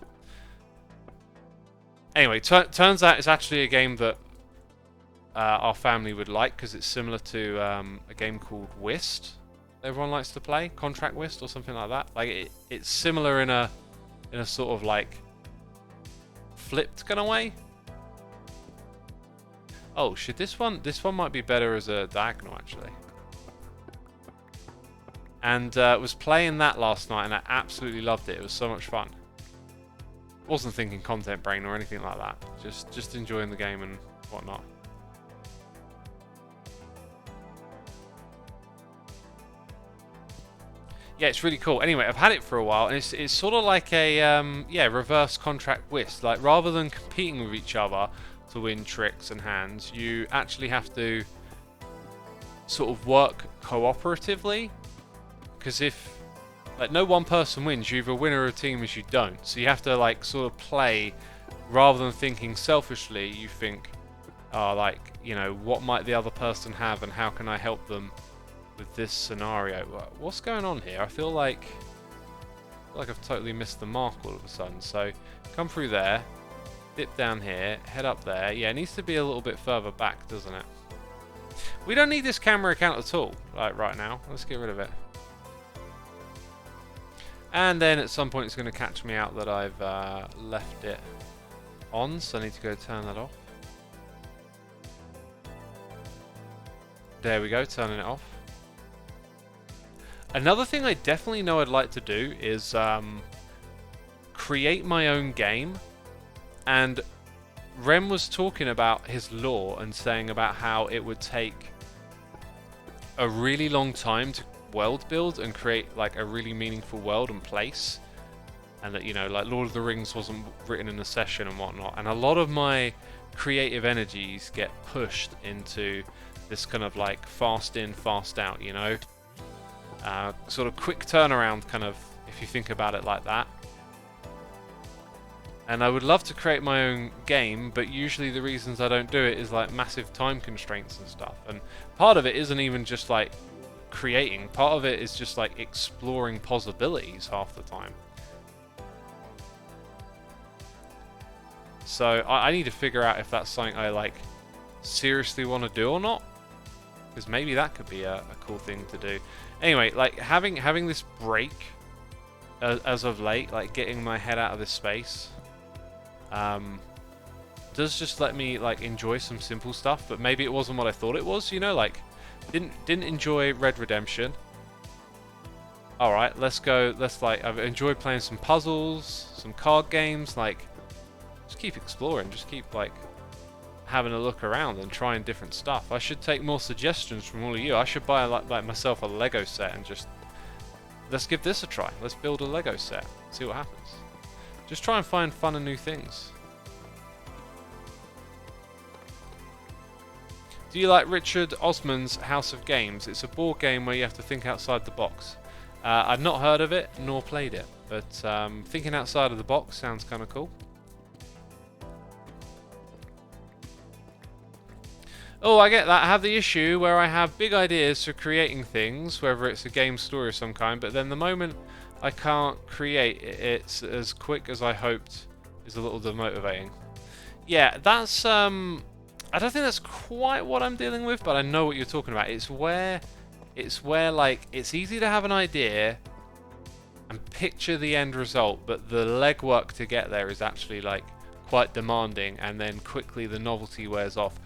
Anyway, turns out it's actually a game that our family would like because it's similar to a game called Whist. Everyone likes to play Contract Whist or something like that. Like it's similar in a sort of like flipped kind of way. Oh shit! This one might be better as a diagonal actually. And was playing that last night and I absolutely loved it. It was so much fun. Wasn't thinking content brain or anything like that. Just enjoying the game and whatnot. Yeah, it's really cool. Anyway, I've had it for a while, and it's sort of like a reverse Contract Whist. Like rather than competing with each other to win tricks and hands, you actually have to sort of work cooperatively. Because if like no one person wins, you either win or a team as you don't. So you have to like sort of play rather than thinking selfishly. You think, oh, like you know, what might the other person have, and how can I help them with this scenario? What's going on here? I feel like I've totally missed the mark all of a sudden. So come through there, dip down here, head up there. Yeah, it needs to be a little bit further back, doesn't it? We don't need this camera account at all, like right now. Let's get rid of it. And then at some point it's going to catch me out that I've left it on, so I need to go turn that off. There we go, turning it off. Another thing I definitely know I'd like to do is create my own game. And Rem was talking about his lore and saying about how it would take a really long time to world build and create like a really meaningful world and place, and that, you know, like Lord of the Rings wasn't written in a session and whatnot, and a lot of my creative energies get pushed into this kind of like fast in fast out, you know, sort of quick turnaround kind of, if you think about it like that. And I would love to create my own game, but usually the reasons I don't do it is like massive time constraints and stuff, and part of it isn't even just like creating, part of it is just like exploring possibilities half the time. So I need to figure out if that's something I like seriously want to do or not, because maybe that could be a cool thing to do. Anyway, like having this break as of late, like getting my head out of this space, does just let me like enjoy some simple stuff, but maybe it wasn't what I thought it was, you know, like didn't enjoy Red Redemption. Alright, let's like, I've enjoyed playing some puzzles, some card games, like, just keep exploring, just keep like having a look around and trying different stuff. I should take more suggestions from all of you. I should buy like myself a Lego set and just, let's give this a try. Let's build a Lego set, see what happens. Just try and find fun and new things. Do you like Richard Osman's House of Games? It's a board game where you have to think outside the box. I've not heard of it, nor played it, but thinking outside of the box sounds kind of cool. Oh, I get that. I have the issue where I have big ideas for creating things, whether it's a game story of some kind, but then the moment I can't create it as quick as I hoped is a little demotivating. Yeah, that's I don't think that's quite what I'm dealing with, but I know what you're talking about. It's where like it's easy to have an idea and picture the end result, but the legwork to get there is actually like quite demanding, and then quickly the novelty wears off.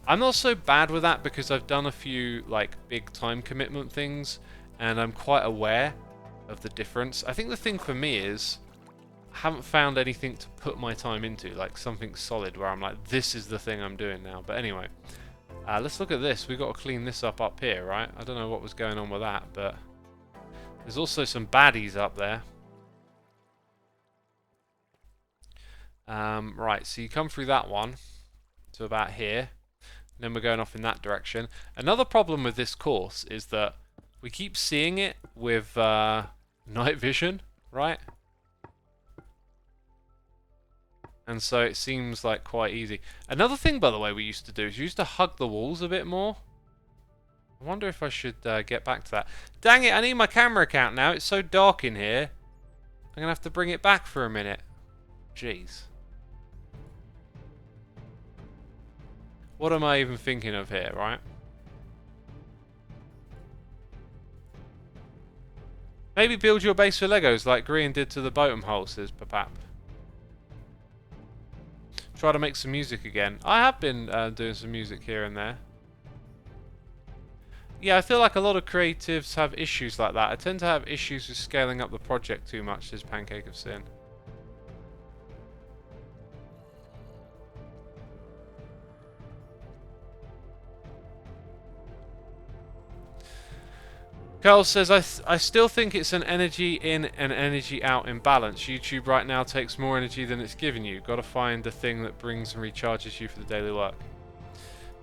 I'm not so bad with that because I've done a few like big time commitment things and I'm quite aware of the difference. I think the thing for me is I haven't found anything to put my time into, like something solid where I'm like, this is the thing I'm doing now. But anyway, let's look at this. We've got to clean this up here, right? I don't know what was going on with that, but There's also some baddies up there. Right, so you come through that one to about here. And then we're going off in that direction. Another problem with this course is that we keep seeing it with night vision, right? And so it seems like quite easy. Another thing, by the way, we used to do is we used to hug the walls a bit more. I wonder if I should get back to that. Dang it, I need my camera account now. It's so dark in here. I'm going to have to bring it back for a minute. Jeez. What am I even thinking of here, right? Maybe build your base with Legos like Green did to the bottom hole, says Papap. Try to make some music again. I have been doing some music here and there. Yeah, I feel like a lot of creatives have issues like that. I tend to have issues with scaling up the project too much, says Pancake of Sin. Carl says, I still think it's an energy in and energy out imbalance. YouTube right now takes more energy than it's giving you. Gotta find the thing that brings and recharges you for the daily work.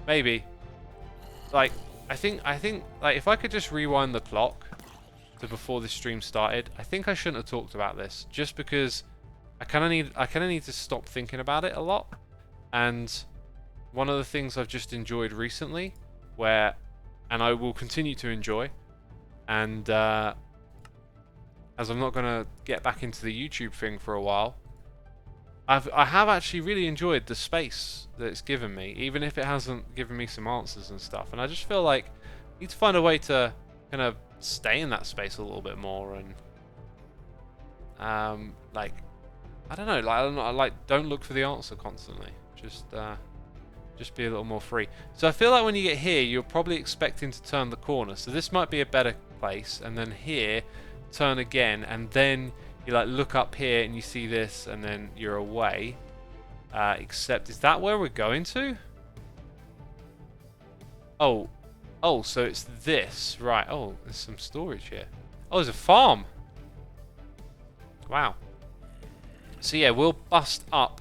Maybe. Like, I think like if I could just rewind the clock to before this stream started, I think I shouldn't have talked about this. Just because I kinda need to stop thinking about it a lot. And one of the things I've just enjoyed recently, and I will continue to enjoy, and as I'm not going to get back into the YouTube thing for a while, I have actually really enjoyed the space that it's given me, even if it hasn't given me some answers and stuff. And I just feel like I need to find a way to kind of stay in that space a little bit more, and like I don't know, don't look for the answer constantly. Just be a little more free. So I feel like when you get here, you're probably expecting to turn the corner. So this might be a better place. And then here, turn again. And then you like look up here and you see this. And then you're away. Except, is that where we're going to? Oh, so it's this. Right. Oh, there's some storage here. Oh, there's a farm. Wow. So yeah, we'll bust up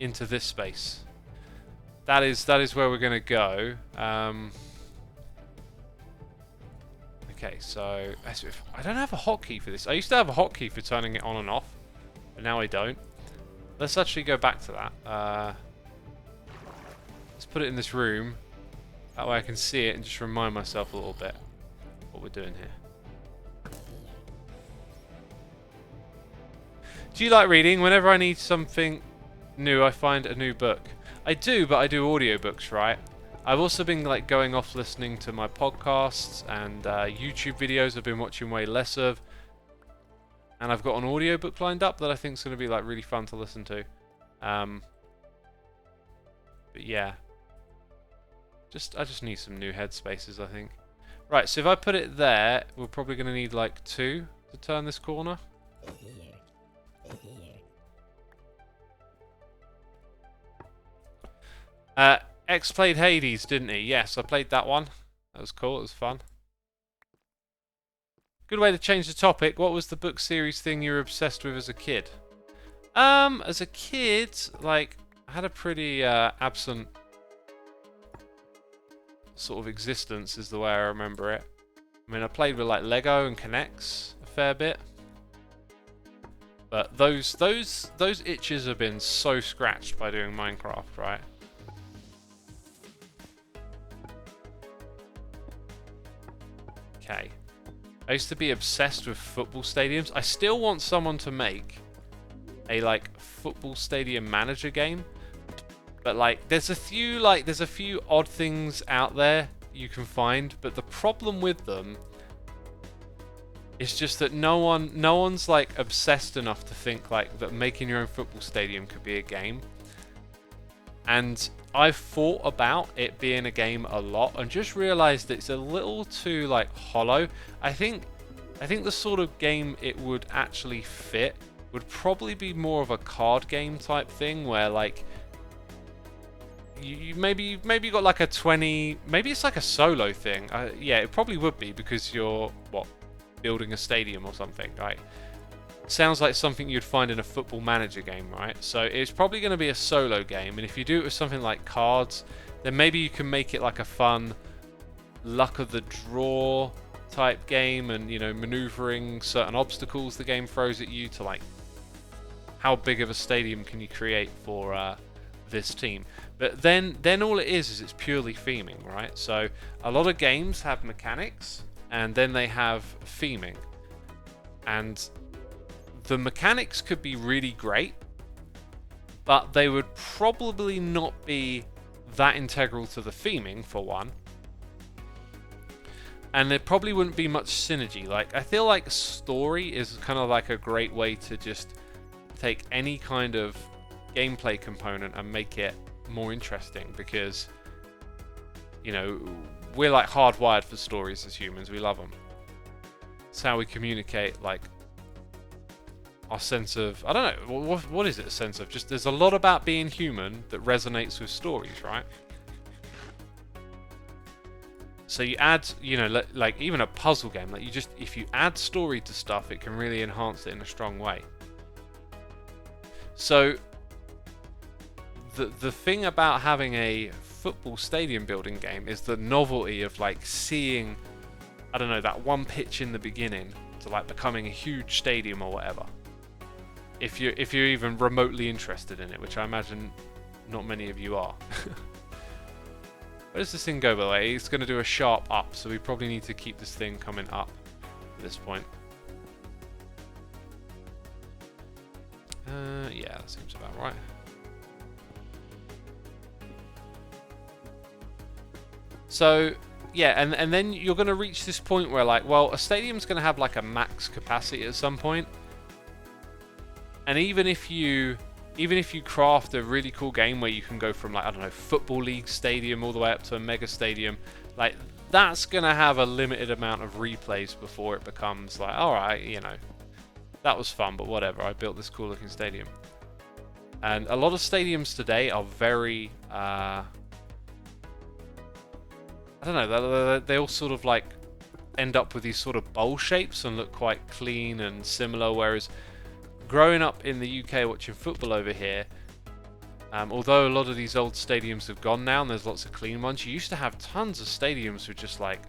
into this space. That is where we're going to go. Okay, so I don't have a hotkey for this. I used to have a hotkey for turning it on and off, but now I don't. Let's actually go back to that. Let's put it in this room. That way I can see it and just remind myself a little bit what we're doing here. Do you like reading? Whenever I need something new, I find a new book. I do, but I do audiobooks, right? I've also been like going off listening to my podcasts and YouTube videos I've been watching way less of. And I've got an audiobook lined up that I think is going to be like really fun to listen to. But yeah. I just need some new headspaces, I think. Right, so if I put it there, we're probably going to need like 2 to turn this corner. X played Hades, didn't he? Yes, I played that one. That was cool, it was fun. Good way to change the topic. What was the book series thing you were obsessed with as a kid? As a kid, like, I had a pretty absent sort of existence is the way I remember it. I mean, I played with like Lego and Connects a fair bit. But those itches have been so scratched by doing Minecraft, right? Okay. I used to be obsessed with football stadiums. I still want someone to make a like football stadium manager game. But like there's a few odd things out there you can find, but the problem with them is just that no one's like obsessed enough to think like that making your own football stadium could be a game. And I've thought about it being a game a lot and just realized it's a little too like hollow. I think the sort of game it would actually fit would probably be more of a card game type thing where like you maybe got like a 20, maybe it's like a solo thing. Yeah, it probably would be because you're building a stadium or something, right? Sounds like something you'd find in a football manager game, right? So it's probably going to be a solo game, and if you do it with something like cards, then maybe you can make it like a fun luck of the draw type game, and you know, maneuvering certain obstacles the game throws at you to like how big of a stadium can you create for this team. But then all it is it's purely theming, right? So a lot of games have mechanics and then they have theming, and the mechanics could be really great, but they would probably not be that integral to the theming, for one. And there probably wouldn't be much synergy. Like, I feel like story is kind of like a great way to just take any kind of gameplay component and make it more interesting, because, you know, we're like hardwired for stories as humans. We love them. It's how we communicate, like, our sense of, I don't know, what is it a sense of? Just, there's a lot about being human that resonates with stories, right? So you add, you know, like even a puzzle game, like you just, if you add story to stuff, it can really enhance it in a strong way. So the thing about having a football stadium building game is the novelty of like seeing, I don't know, that one pitch in the beginning to like becoming a huge stadium or whatever. If you're even remotely interested in it, which I imagine not many of you are. Where does this thing go, by the way? It's going to do a sharp up, so we probably need to keep this thing coming up at this point. Yeah, that seems about right. So, yeah, and then you're going to reach this point where, like, well, a stadium's going to have, like, a max capacity at some point. And even if you craft a really cool game where you can go from, like, I don't know, Football League stadium all the way up to a mega stadium, like, that's going to have a limited amount of replays before it becomes like, alright, you know, that was fun, but whatever, I built this cool looking stadium. And a lot of stadiums today are very, I don't know, they all sort of like end up with these sort of bowl shapes and look quite clean and similar, whereas growing up in the UK watching football over here, although a lot of these old stadiums have gone now and there's lots of clean ones, you used to have tons of stadiums with just like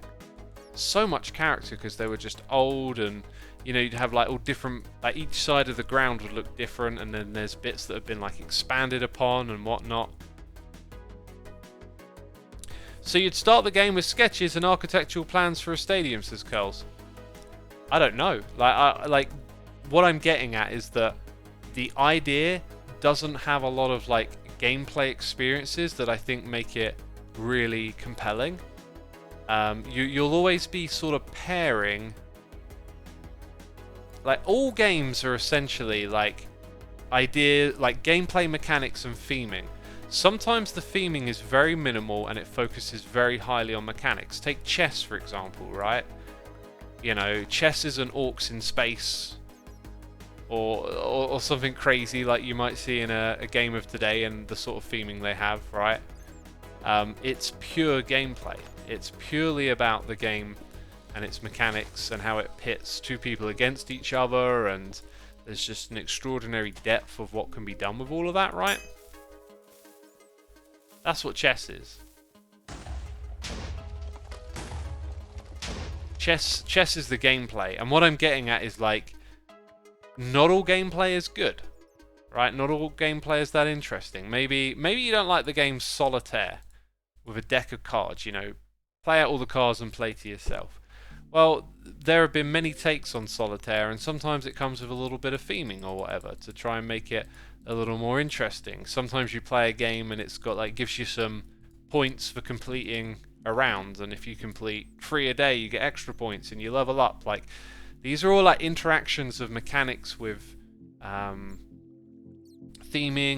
so much character because they were just old, and you know, you'd have like all different, like each side of the ground would look different, and then there's bits that have been like expanded upon and whatnot. So you'd start the game with sketches and architectural plans for a stadium, says Curls. I don't know. Like what I'm getting at is that the idea doesn't have a lot of like gameplay experiences that I think make it really compelling. You'll always be sort of pairing, like all games are essentially like gameplay mechanics and theming. Sometimes the theming is very minimal and it focuses very highly on mechanics. Take chess, for example, right? You know, chess is an orcs in space, or something crazy like you might see in a game of today and the sort of theming they have, right? It's pure gameplay. It's purely about the game and its mechanics and how it pits two people against each other, and there's just an extraordinary depth of what can be done with all of that, right? That's what chess is. Chess is the gameplay, and what I'm getting at is like, not all gameplay is good, right? Not all gameplay is that interesting. Maybe you don't like the game Solitaire with a deck of cards, you know, play out all the cards and play to yourself. Well, there have been many takes on Solitaire, and sometimes it comes with a little bit of theming or whatever to try and make it a little more interesting. Sometimes you play a game and it's got like, gives you some points for completing a round, and if you complete 3 a day you get extra points and you level up. Like, these are all like interactions of mechanics with theming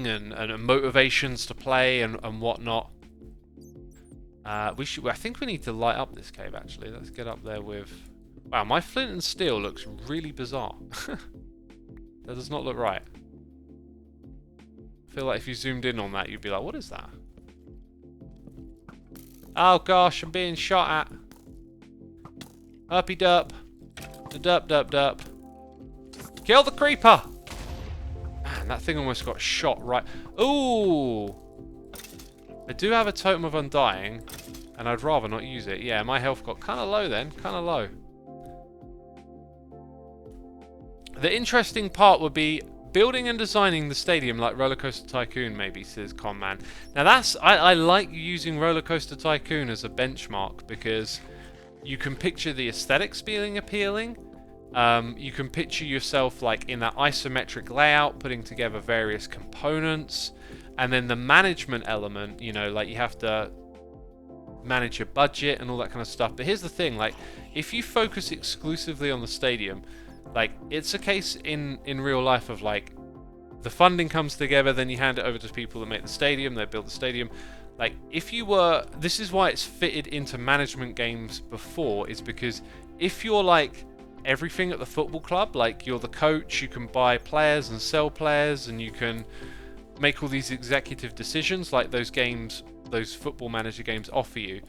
and motivations to play and whatnot. I think we need to light up this cave actually. Let's get up there with, wow, my flint and steel looks really bizarre. That does not look right. I feel like if you zoomed in on that you'd be like, what is that? Oh gosh, I'm being shot at. Uppy derp. Derp, derp, derp. Kill the creeper! Man, that thing almost got shot right... Ooh! I do have a Totem of Undying, and I'd rather not use it. Yeah, my health got kind of low then. Kind of low. The interesting part would be building and designing the stadium like Roller Coaster Tycoon, maybe, says Conman. Now that's... I like using Roller Coaster Tycoon as a benchmark, because you can picture the aesthetics being appealing. You can picture yourself like in that isometric layout, putting together various components, and then the management element, you know, like you have to manage your budget and all that kind of stuff. But here's the thing, like, if you focus exclusively on the stadium, like, it's a case in real life of like, the funding comes together, then you hand it over to people that make the stadium, they build the stadium. Like, if you were, this is why it's fitted into management games before, is because if you're like everything at the football club, like you're the coach, you can buy players and sell players, and you can make all these executive decisions like those games, those football manager games offer you.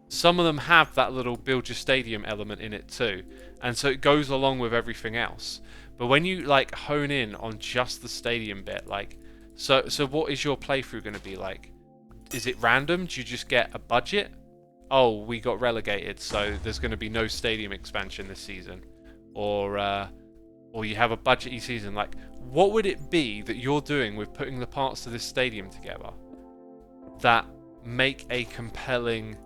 Some of them have that little build your stadium element in it too, and so it goes along with everything else. But when you like hone in on just the stadium bit, like, so what is your playthrough going to be like? Is it random? Do you just get a budget? Oh, we got relegated, so there's going to be no stadium expansion this season. Or you have a budgety season. Like, what would it be that you're doing with putting the parts of this stadium together that make a compelling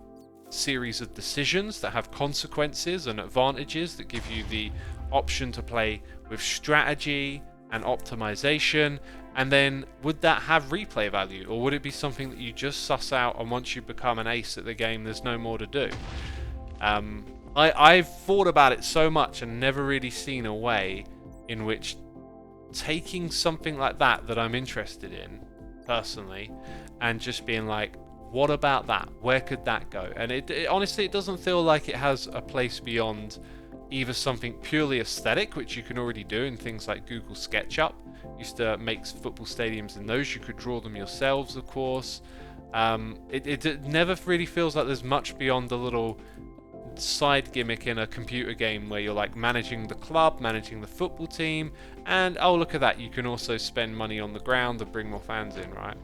series of decisions that have consequences and advantages, that give you the option to play with strategy and optimization? And then would that have replay value, or would it be something that you just suss out, and once you become an ace at the game there's no more to do? I've thought about it so much and never really seen a way in which taking something like that I'm interested in personally, and just being like, what about that? Where could that go? And it honestly, it doesn't feel like it has a place beyond either something purely aesthetic, which you can already do in things like Google SketchUp. Used to make football stadiums in those. You could draw them yourselves, of course. It never really feels like there's much beyond the little side gimmick in a computer game where you're like managing the club, managing the football team, and oh, look at that, you can also spend money on the ground and bring more fans in, right?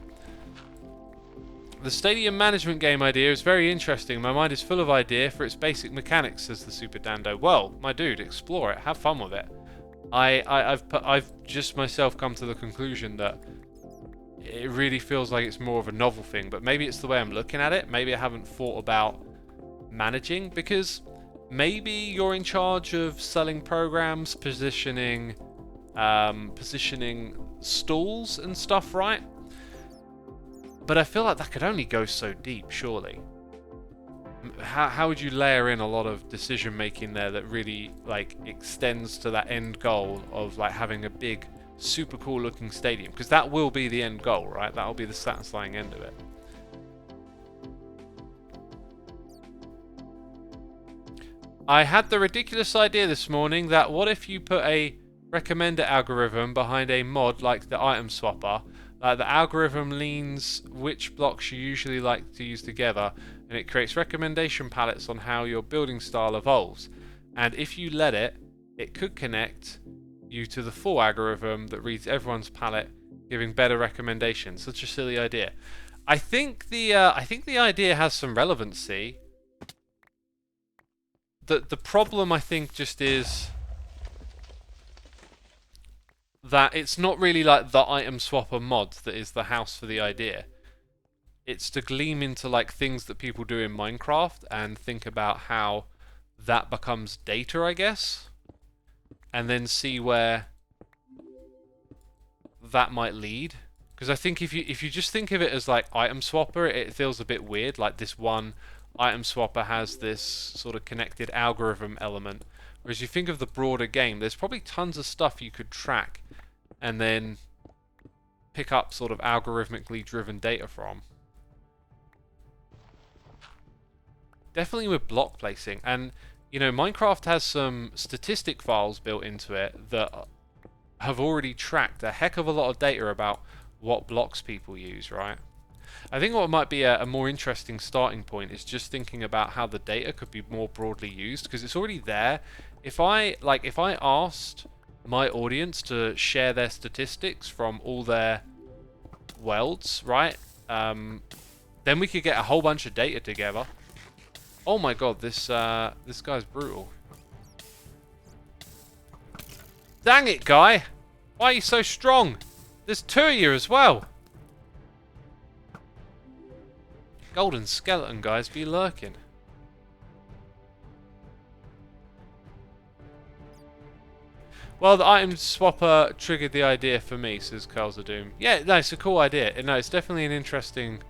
The stadium management game idea is very interesting. My mind is full of idea for its basic mechanics, says the Super Dando. Well, my dude, explore it, have fun with it. I've just myself come to the conclusion that it really feels like it's more of a novel thing, but maybe it's the way I'm looking at it. Maybe I haven't thought about managing, because maybe you're in charge of selling programs, positioning stalls and stuff, right? But I feel like that could only go so deep, surely. How would you layer in a lot of decision making there that really like extends to that end goal of like having a big, super cool looking stadium? Because that will be the end goal, right? That will be the satisfying end of it. I had the ridiculous idea this morning that what if you put a recommender algorithm behind a mod like the item swapper? Like the algorithm leans which blocks you usually like to use together, and it creates recommendation palettes on how your building style evolves. And if you let it, it could connect you to the full algorithm that reads everyone's palette, giving better recommendations. Such a silly idea. I think the idea has some relevancy. The problem, I think, just is that it's not really like the item swapper mod that is the house for the idea. It's to gleam into like things that people do in Minecraft and think about how that becomes data, I guess, and then see where that might lead. Because I think if you just think of it as like item swapper, it feels a bit weird. Like this one item swapper has this sort of connected algorithm element. Whereas you think of the broader game, there's probably tons of stuff you could track and then pick up sort of algorithmically driven data from. Definitely with block placing. And, you know, Minecraft has some statistic files built into it that have already tracked a heck of a lot of data about what blocks people use, right? I think what might be a more interesting starting point is just thinking about how the data could be more broadly used, because it's already there. if I asked my audience to share their statistics from all their worlds, right? Then we could get a whole bunch of data together. Oh my god, this guy's brutal. Dang it, guy! Why are you so strong? There's 2 of you as well. Golden skeleton guys be lurking. Well, the item swapper triggered the idea for me, says Carls of Doom. Yeah, no, it's a cool idea. No, it's definitely an interesting...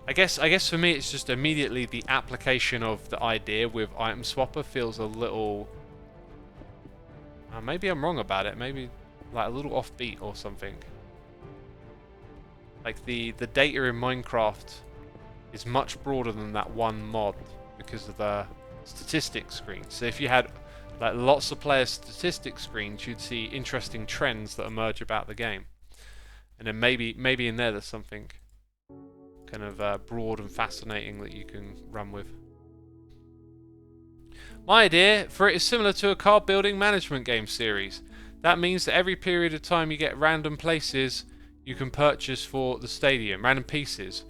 I guess for me it's just immediately the application of the idea with item swapper feels a little... maybe I'm wrong about it. Maybe like a little offbeat or something. Like the data in Minecraft is much broader than that one mod because of the statistics screen. So if you had like lots of player statistics screens, you'd see interesting trends that emerge about the game. And then maybe in there's something kind of broad and fascinating that you can run with. My idea for it is similar to a card building management game series. That means that every period of time you get random places you can purchase for the stadium, random pieces.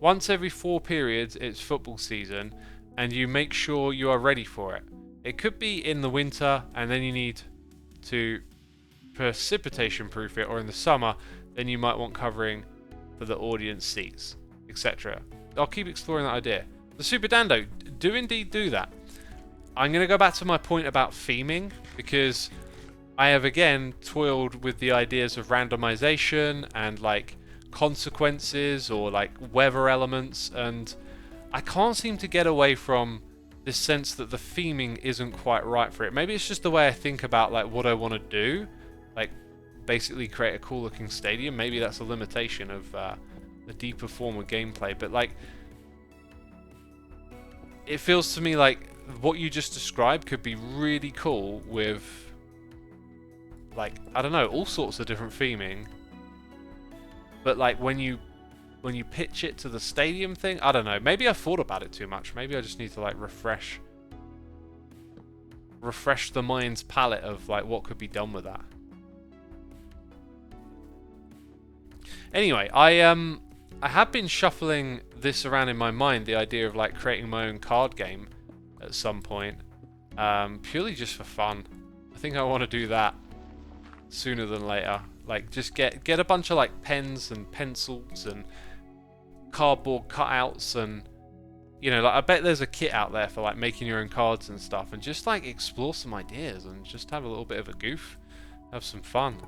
Once every 4 periods it's football season and you make sure you are ready for it. It could be in the winter and then you need to precipitation proof it, or in the summer then you might want covering for the audience seats, etc. I'll keep exploring that idea. The Super Dando do indeed do that. I'm going to go back to my point about theming, because I have again toiled with the ideas of randomization and like consequences or like weather elements, and I can't seem to get away from this sense that the theming isn't quite right for it. Maybe it's just the way I think about like what I want to do, like basically create a cool looking stadium. Maybe that's a limitation of a deeper form of gameplay, but like it feels to me like what you just described could be really cool with like, I don't know, all sorts of different theming. But like when you pitch it to the stadium thing, I don't know. Maybe I thought about it too much. Maybe I just need to like refresh the mind's palette of like what could be done with that. Anyway, I have been shuffling this around in my mind, the idea of like creating my own card game at some point, purely just for fun. I think I want to do that sooner than later. Like just get a bunch of like pens and pencils and cardboard cutouts, and you know, like I bet there's a kit out there for like making your own cards and stuff, and just like explore some ideas and just have a little bit of a goof, have some fun.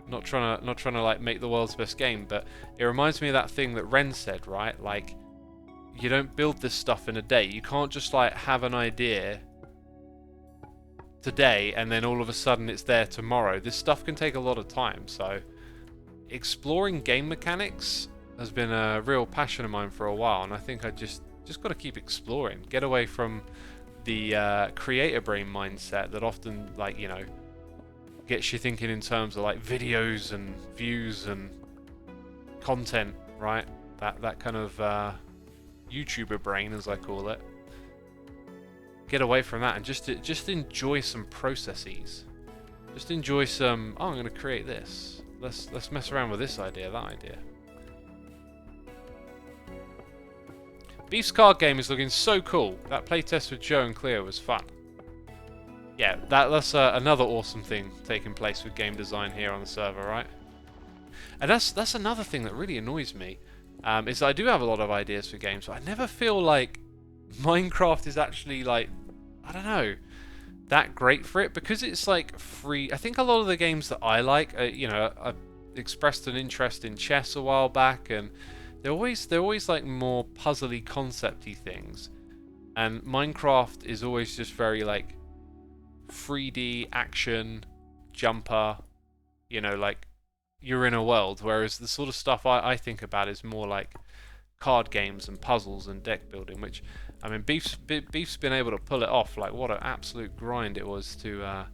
Not trying to like make the world's best game, but it reminds me of that thing that Ren said, right? Like you don't build this stuff in a day. You can't just like have an idea today and then all of a sudden it's there tomorrow. This stuff can take a lot of time, so exploring game mechanics has been a real passion of mine for a while, and I think I just got to keep exploring, get away from the creator brain mindset that often, like, you know, gets you thinking in terms of like videos and views and content, right? That kind of YouTuber brain, as I call it. Get away from that and just enjoy some processes. Just enjoy some, oh, I'm going to create this. Let's mess around with this idea, that idea. Beef's card game is looking so cool. That playtest with Joe and Cleo was fun. Yeah, that's another awesome thing taking place with game design here on the server, right? And that's another thing that really annoys me, is that I do have a lot of ideas for games, but I never feel like Minecraft is actually like, I don't know, that great for it, because it's like free. I think a lot of the games that I like, you know, I expressed an interest in chess a while back, and they're always like more puzzly, concepty things, and Minecraft is always just very like 3D action jumper, you know, like you're in a world, whereas the sort of stuff I think about is more like card games and puzzles and deck building, which, I mean, Beef's been able to pull it off. Like, what an absolute grind it was to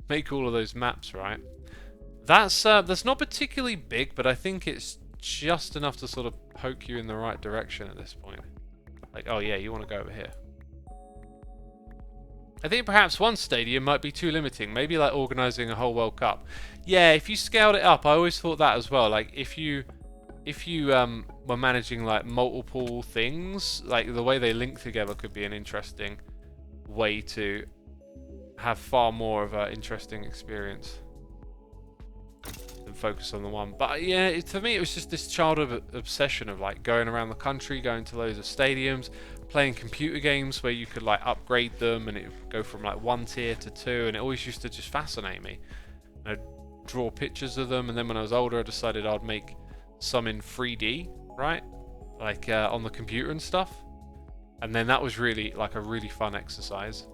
make all of those maps, right? That's not particularly big, but I think it's just enough to sort of poke you in the right direction at this point. Like, oh yeah, you want to go over here. I think perhaps one stadium might be too limiting. Maybe like organising a whole World Cup. Yeah, if you scaled it up, I always thought that as well. Like if you were managing like multiple things, like the way they link together could be an interesting way to have far more of an interesting experience than focus on the one. But yeah, for me it was just this childhood obsession of like going around the country, going to loads of stadiums, playing computer games where you could like upgrade them and it would go from like 1 tier to 2, and it always used to just fascinate me. I'd draw pictures of them, and then when I was older I decided I'd make some in 3D, right? Like on the computer and stuff. And then that was really like a really fun exercise.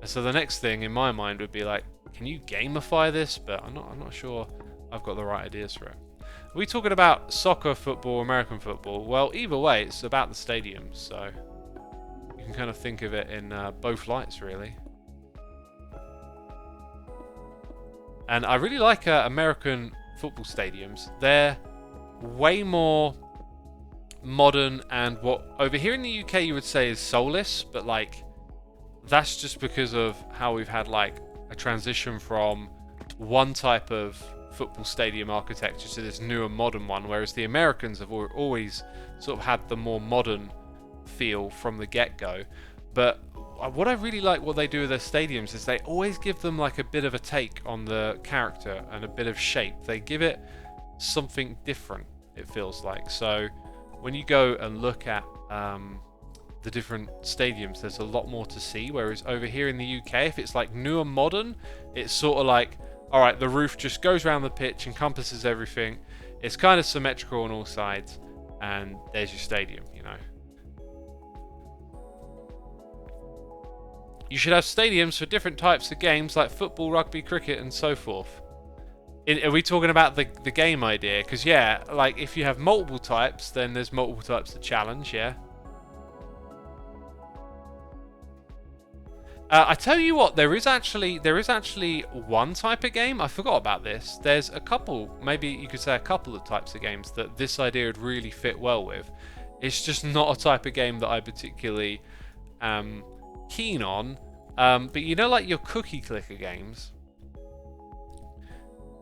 And so the next thing in my mind would be like, can you gamify this? But I'm not sure I've got the right ideas for it. Are we talking about soccer, football, American football? Well, either way, it's about the stadiums, so you can kind of think of it in both lights, really. And I really like American football stadiums. They're way more modern and what over here in the UK you would say is soulless, but like that's just because of how we've had like a transition from one type of football stadium architecture to this newer modern one, whereas the Americans have always sort of had the more modern feel from the get-go. But what I really like what they do with their stadiums is they always give them like a bit of a take on the character and a bit of shape. They give it something different, it feels like. So when you go and look at the different stadiums, there's a lot more to see, whereas over here in the UK, if it's like new and modern, it's sort of like, alright, the roof just goes around the pitch, encompasses everything, it's kind of symmetrical on all sides, and there's your stadium, you know. You should have stadiums for different types of games like football, rugby, cricket, and so forth. Are we talking about the game idea? Because yeah, like if you have multiple types, then there's multiple types of challenge, yeah. I tell you what, there is actually one type of game. I forgot about this. There's a couple, maybe you could say a couple of types of games that this idea would really fit well with. It's just not a type of game that I particularly am keen on. But you know, like your cookie clicker games.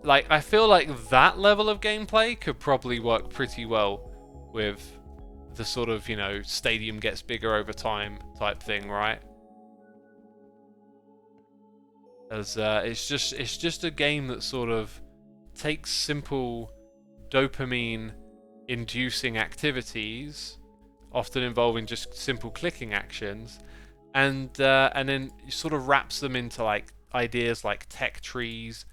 Like, I feel like that level of gameplay could probably work pretty well with the sort of, you know, stadium gets bigger over time type thing, right? As it's just a game that sort of takes simple dopamine-inducing activities, often involving just simple clicking actions, and then sort of wraps them into like ideas like tech trees.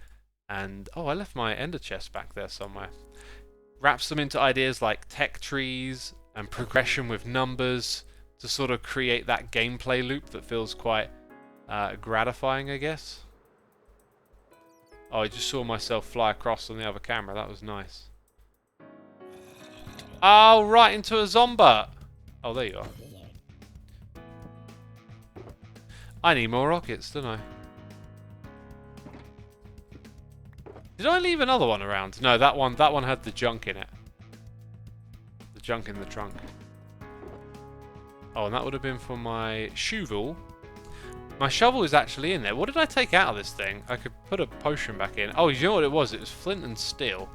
And oh, I left my ender chest back there somewhere. Wraps them into ideas like tech trees and progression with numbers to sort of create that gameplay loop that feels quite gratifying, I guess. Oh, I just saw myself fly across on the other camera. That was nice. Oh, right into a zomba. Oh, there you are. I need more rockets, don't I? Did I leave another one around? No, that one had the junk in it. The junk in the trunk. Oh, and that would have been for my shovel. My shovel is actually in there. What did I take out of this thing? I could put a potion back in. Oh, you know what it was? It was flint and steel.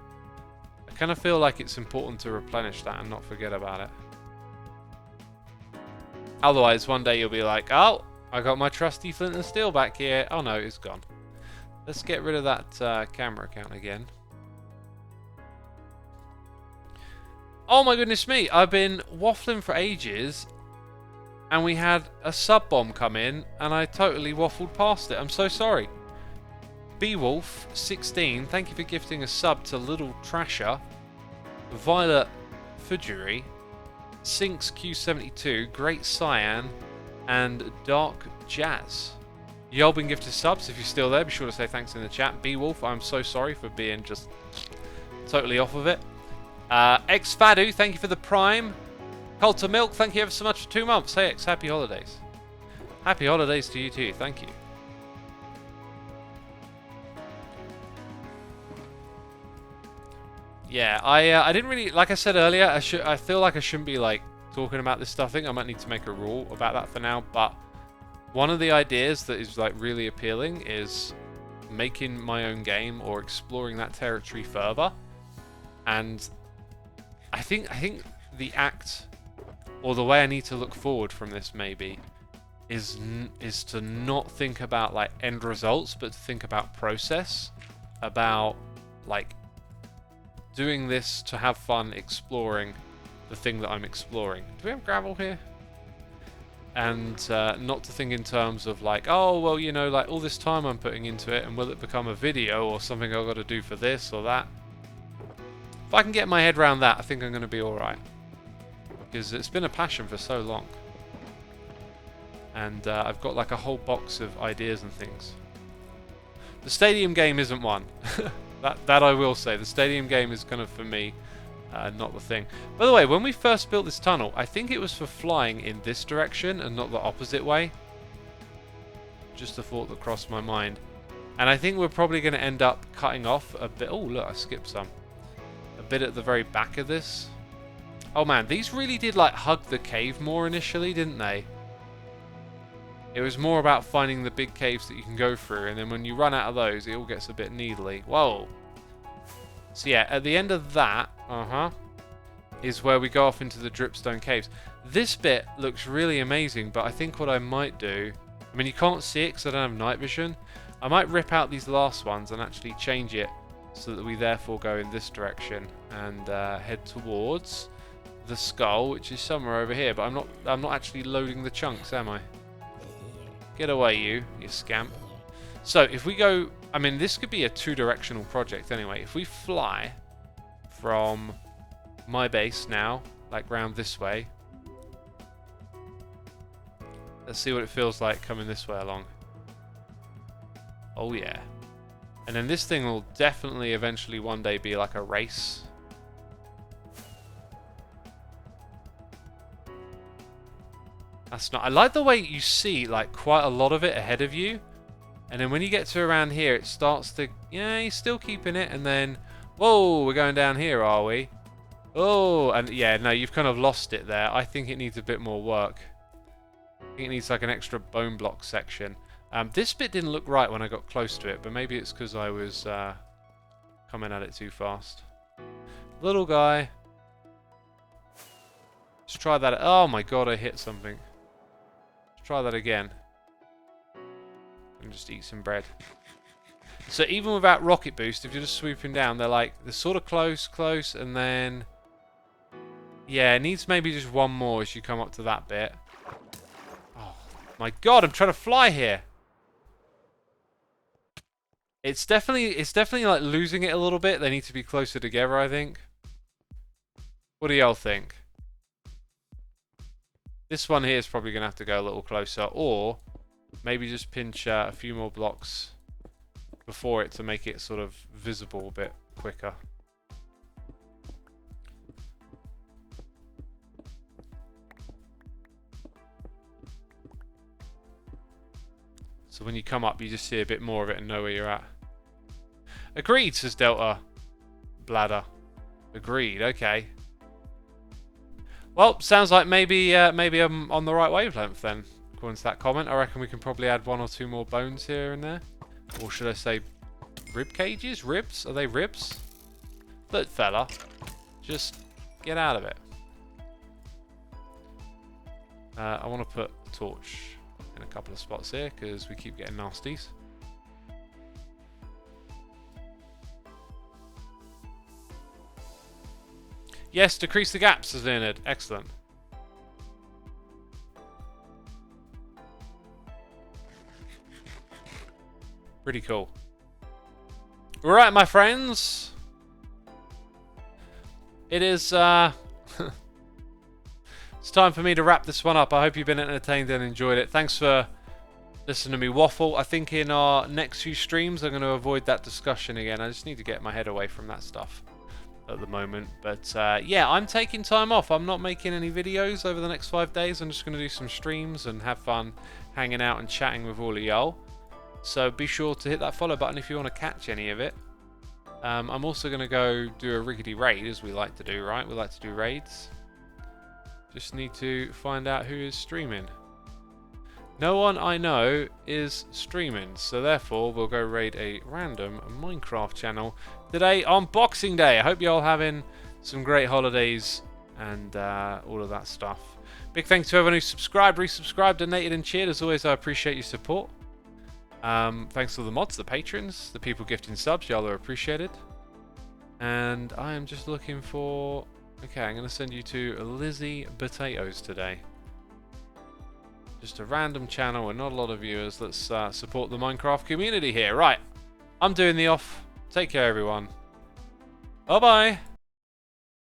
I kind of feel like it's important to replenish that and not forget about it. Otherwise, one day you'll be like, oh, I got my trusty flint and steel back here. Oh no, it's gone. Let's get rid of that camera account again. Oh my goodness me, I've been waffling for ages and we had a sub bomb come in and I totally waffled past it. I'm so sorry. Beewolf16, thank you for gifting a sub to Little Trasher. Violet Fujiri, Sinks Q72, Great Cyan, and Dark Jazz. Y'all been gifted subs. If you're still there, be sure to say thanks in the chat. Beewolf, I'm so sorry for being just totally off of it. Xfadu, thank you for the prime. Colter Milk, thank you ever so much for 2 months. Hey X, happy holidays. Happy holidays to you too, thank you. Yeah, I didn't really, like I said earlier, I feel like I shouldn't be like talking about this stuff. I think I might need to make a rule about that for now, but one of the ideas that is like really appealing is making my own game or exploring that territory further. And I think the act, or the way I need to look forward from this maybe, is to not think about like end results, but to think about process, about like doing this to have fun exploring the thing that I'm exploring. Do we have gravel here? And not to think in terms of like, oh well, you know, like all this time I'm putting into it, and will it become a video or something I've got to do for this or that? If I can get my head around that, I think I'm going to be alright. Because it's been a passion for so long. And I've got like a whole box of ideas and things. The stadium game isn't one. that I will say. The stadium game is kind of, for me, not the thing. By the way, when we first built this tunnel, I think it was for flying in this direction and not the opposite way. Just a thought that crossed my mind. And I think we're probably going to end up cutting off a bit. Oh, look, I skipped some. A bit at the very back of this. Oh man, these really did like hug the cave more initially, didn't they? It was more about finding the big caves that you can go through, and then when you run out of those, it all gets a bit needly. Whoa. So yeah, at the end of that, is where we go off into the dripstone caves. This bit looks really amazing, but I think what I might do, I mean you can't see it because I don't have night vision, I might rip out these last ones and actually change it so that we therefore go in this direction and head towards the skull, which is somewhere over here, but I'm not actually loading the chunks, am I? Get away, you scamp. So if we go, I mean this could be a two-directional project anyway. If we fly from my base now, like round this way, let's see what it feels like coming this way along. Oh yeah. And then this thing will definitely eventually one day be like a race. That's not... I like the way you see like quite a lot of it ahead of you. And then when you get to around here, it starts to... Yeah, you're still keeping it. And then... Whoa, we're going down here, are we? Oh, and yeah, no, you've kind of lost it there. I think it needs a bit more work. I think it needs like an extra bone block section. This bit didn't look right when I got close to it, but maybe it's because I was coming at it too fast. Little guy. Let's try that. Oh my god, I hit something. Let's try that again. And just eat some bread. So even without rocket boost, if you're just swooping down, they're sort of close, and then... Yeah, it needs maybe just one more as you come up to that bit. Oh my god, I'm trying to fly here! It's definitely like losing it a little bit. They need to be closer together, I think. What do y'all think? This one here is probably going to have to go a little closer, or maybe just pinch a few more blocks before it to make it sort of visible a bit quicker. So when you come up, you just see a bit more of it and know where you're at. Agreed, says Delta Bladder. Agreed, okay. Well, sounds like maybe I'm on the right wavelength then, according to that comment. I reckon we can probably add one or two more bones here and there. Or should I say rib cages? Ribs? Are they ribs? Look, fella, just get out of it. I want to put a torch in a couple of spots here because we keep getting nasties. Yes, decrease the gaps, says Leonard. Excellent. Pretty cool. Alright, my friends. It is, it's time for me to wrap this one up. I hope you've been entertained and enjoyed it. Thanks for listening to me waffle. I think in our next few streams, I'm going to avoid that discussion again. I just need to get my head away from that stuff at the moment. But yeah, I'm taking time off. I'm not making any videos over the next 5 days. I'm just going to do some streams and have fun hanging out and chatting with all of y'all. So be sure to hit that follow button if you want to catch any of it. I'm also going to go do a rickety raid, as we like to do, right? We like to do raids. Just need to find out who is streaming. No one I know is streaming, so therefore we'll go raid a random Minecraft channel today on Boxing Day. I hope you're all having some great holidays and all of that stuff. Big thanks to everyone who subscribed, resubscribed, donated and cheered. As always, I appreciate your support. Thanks to the mods, the patrons, the people gifting subs. Y'all are appreciated. And I am just looking for... Okay, I'm going to send you to Lizzie Potatoes today. Just a random channel with not a lot of viewers. Let's support the Minecraft community here. Right, I'm doing the off. Take care, everyone. Bye-bye.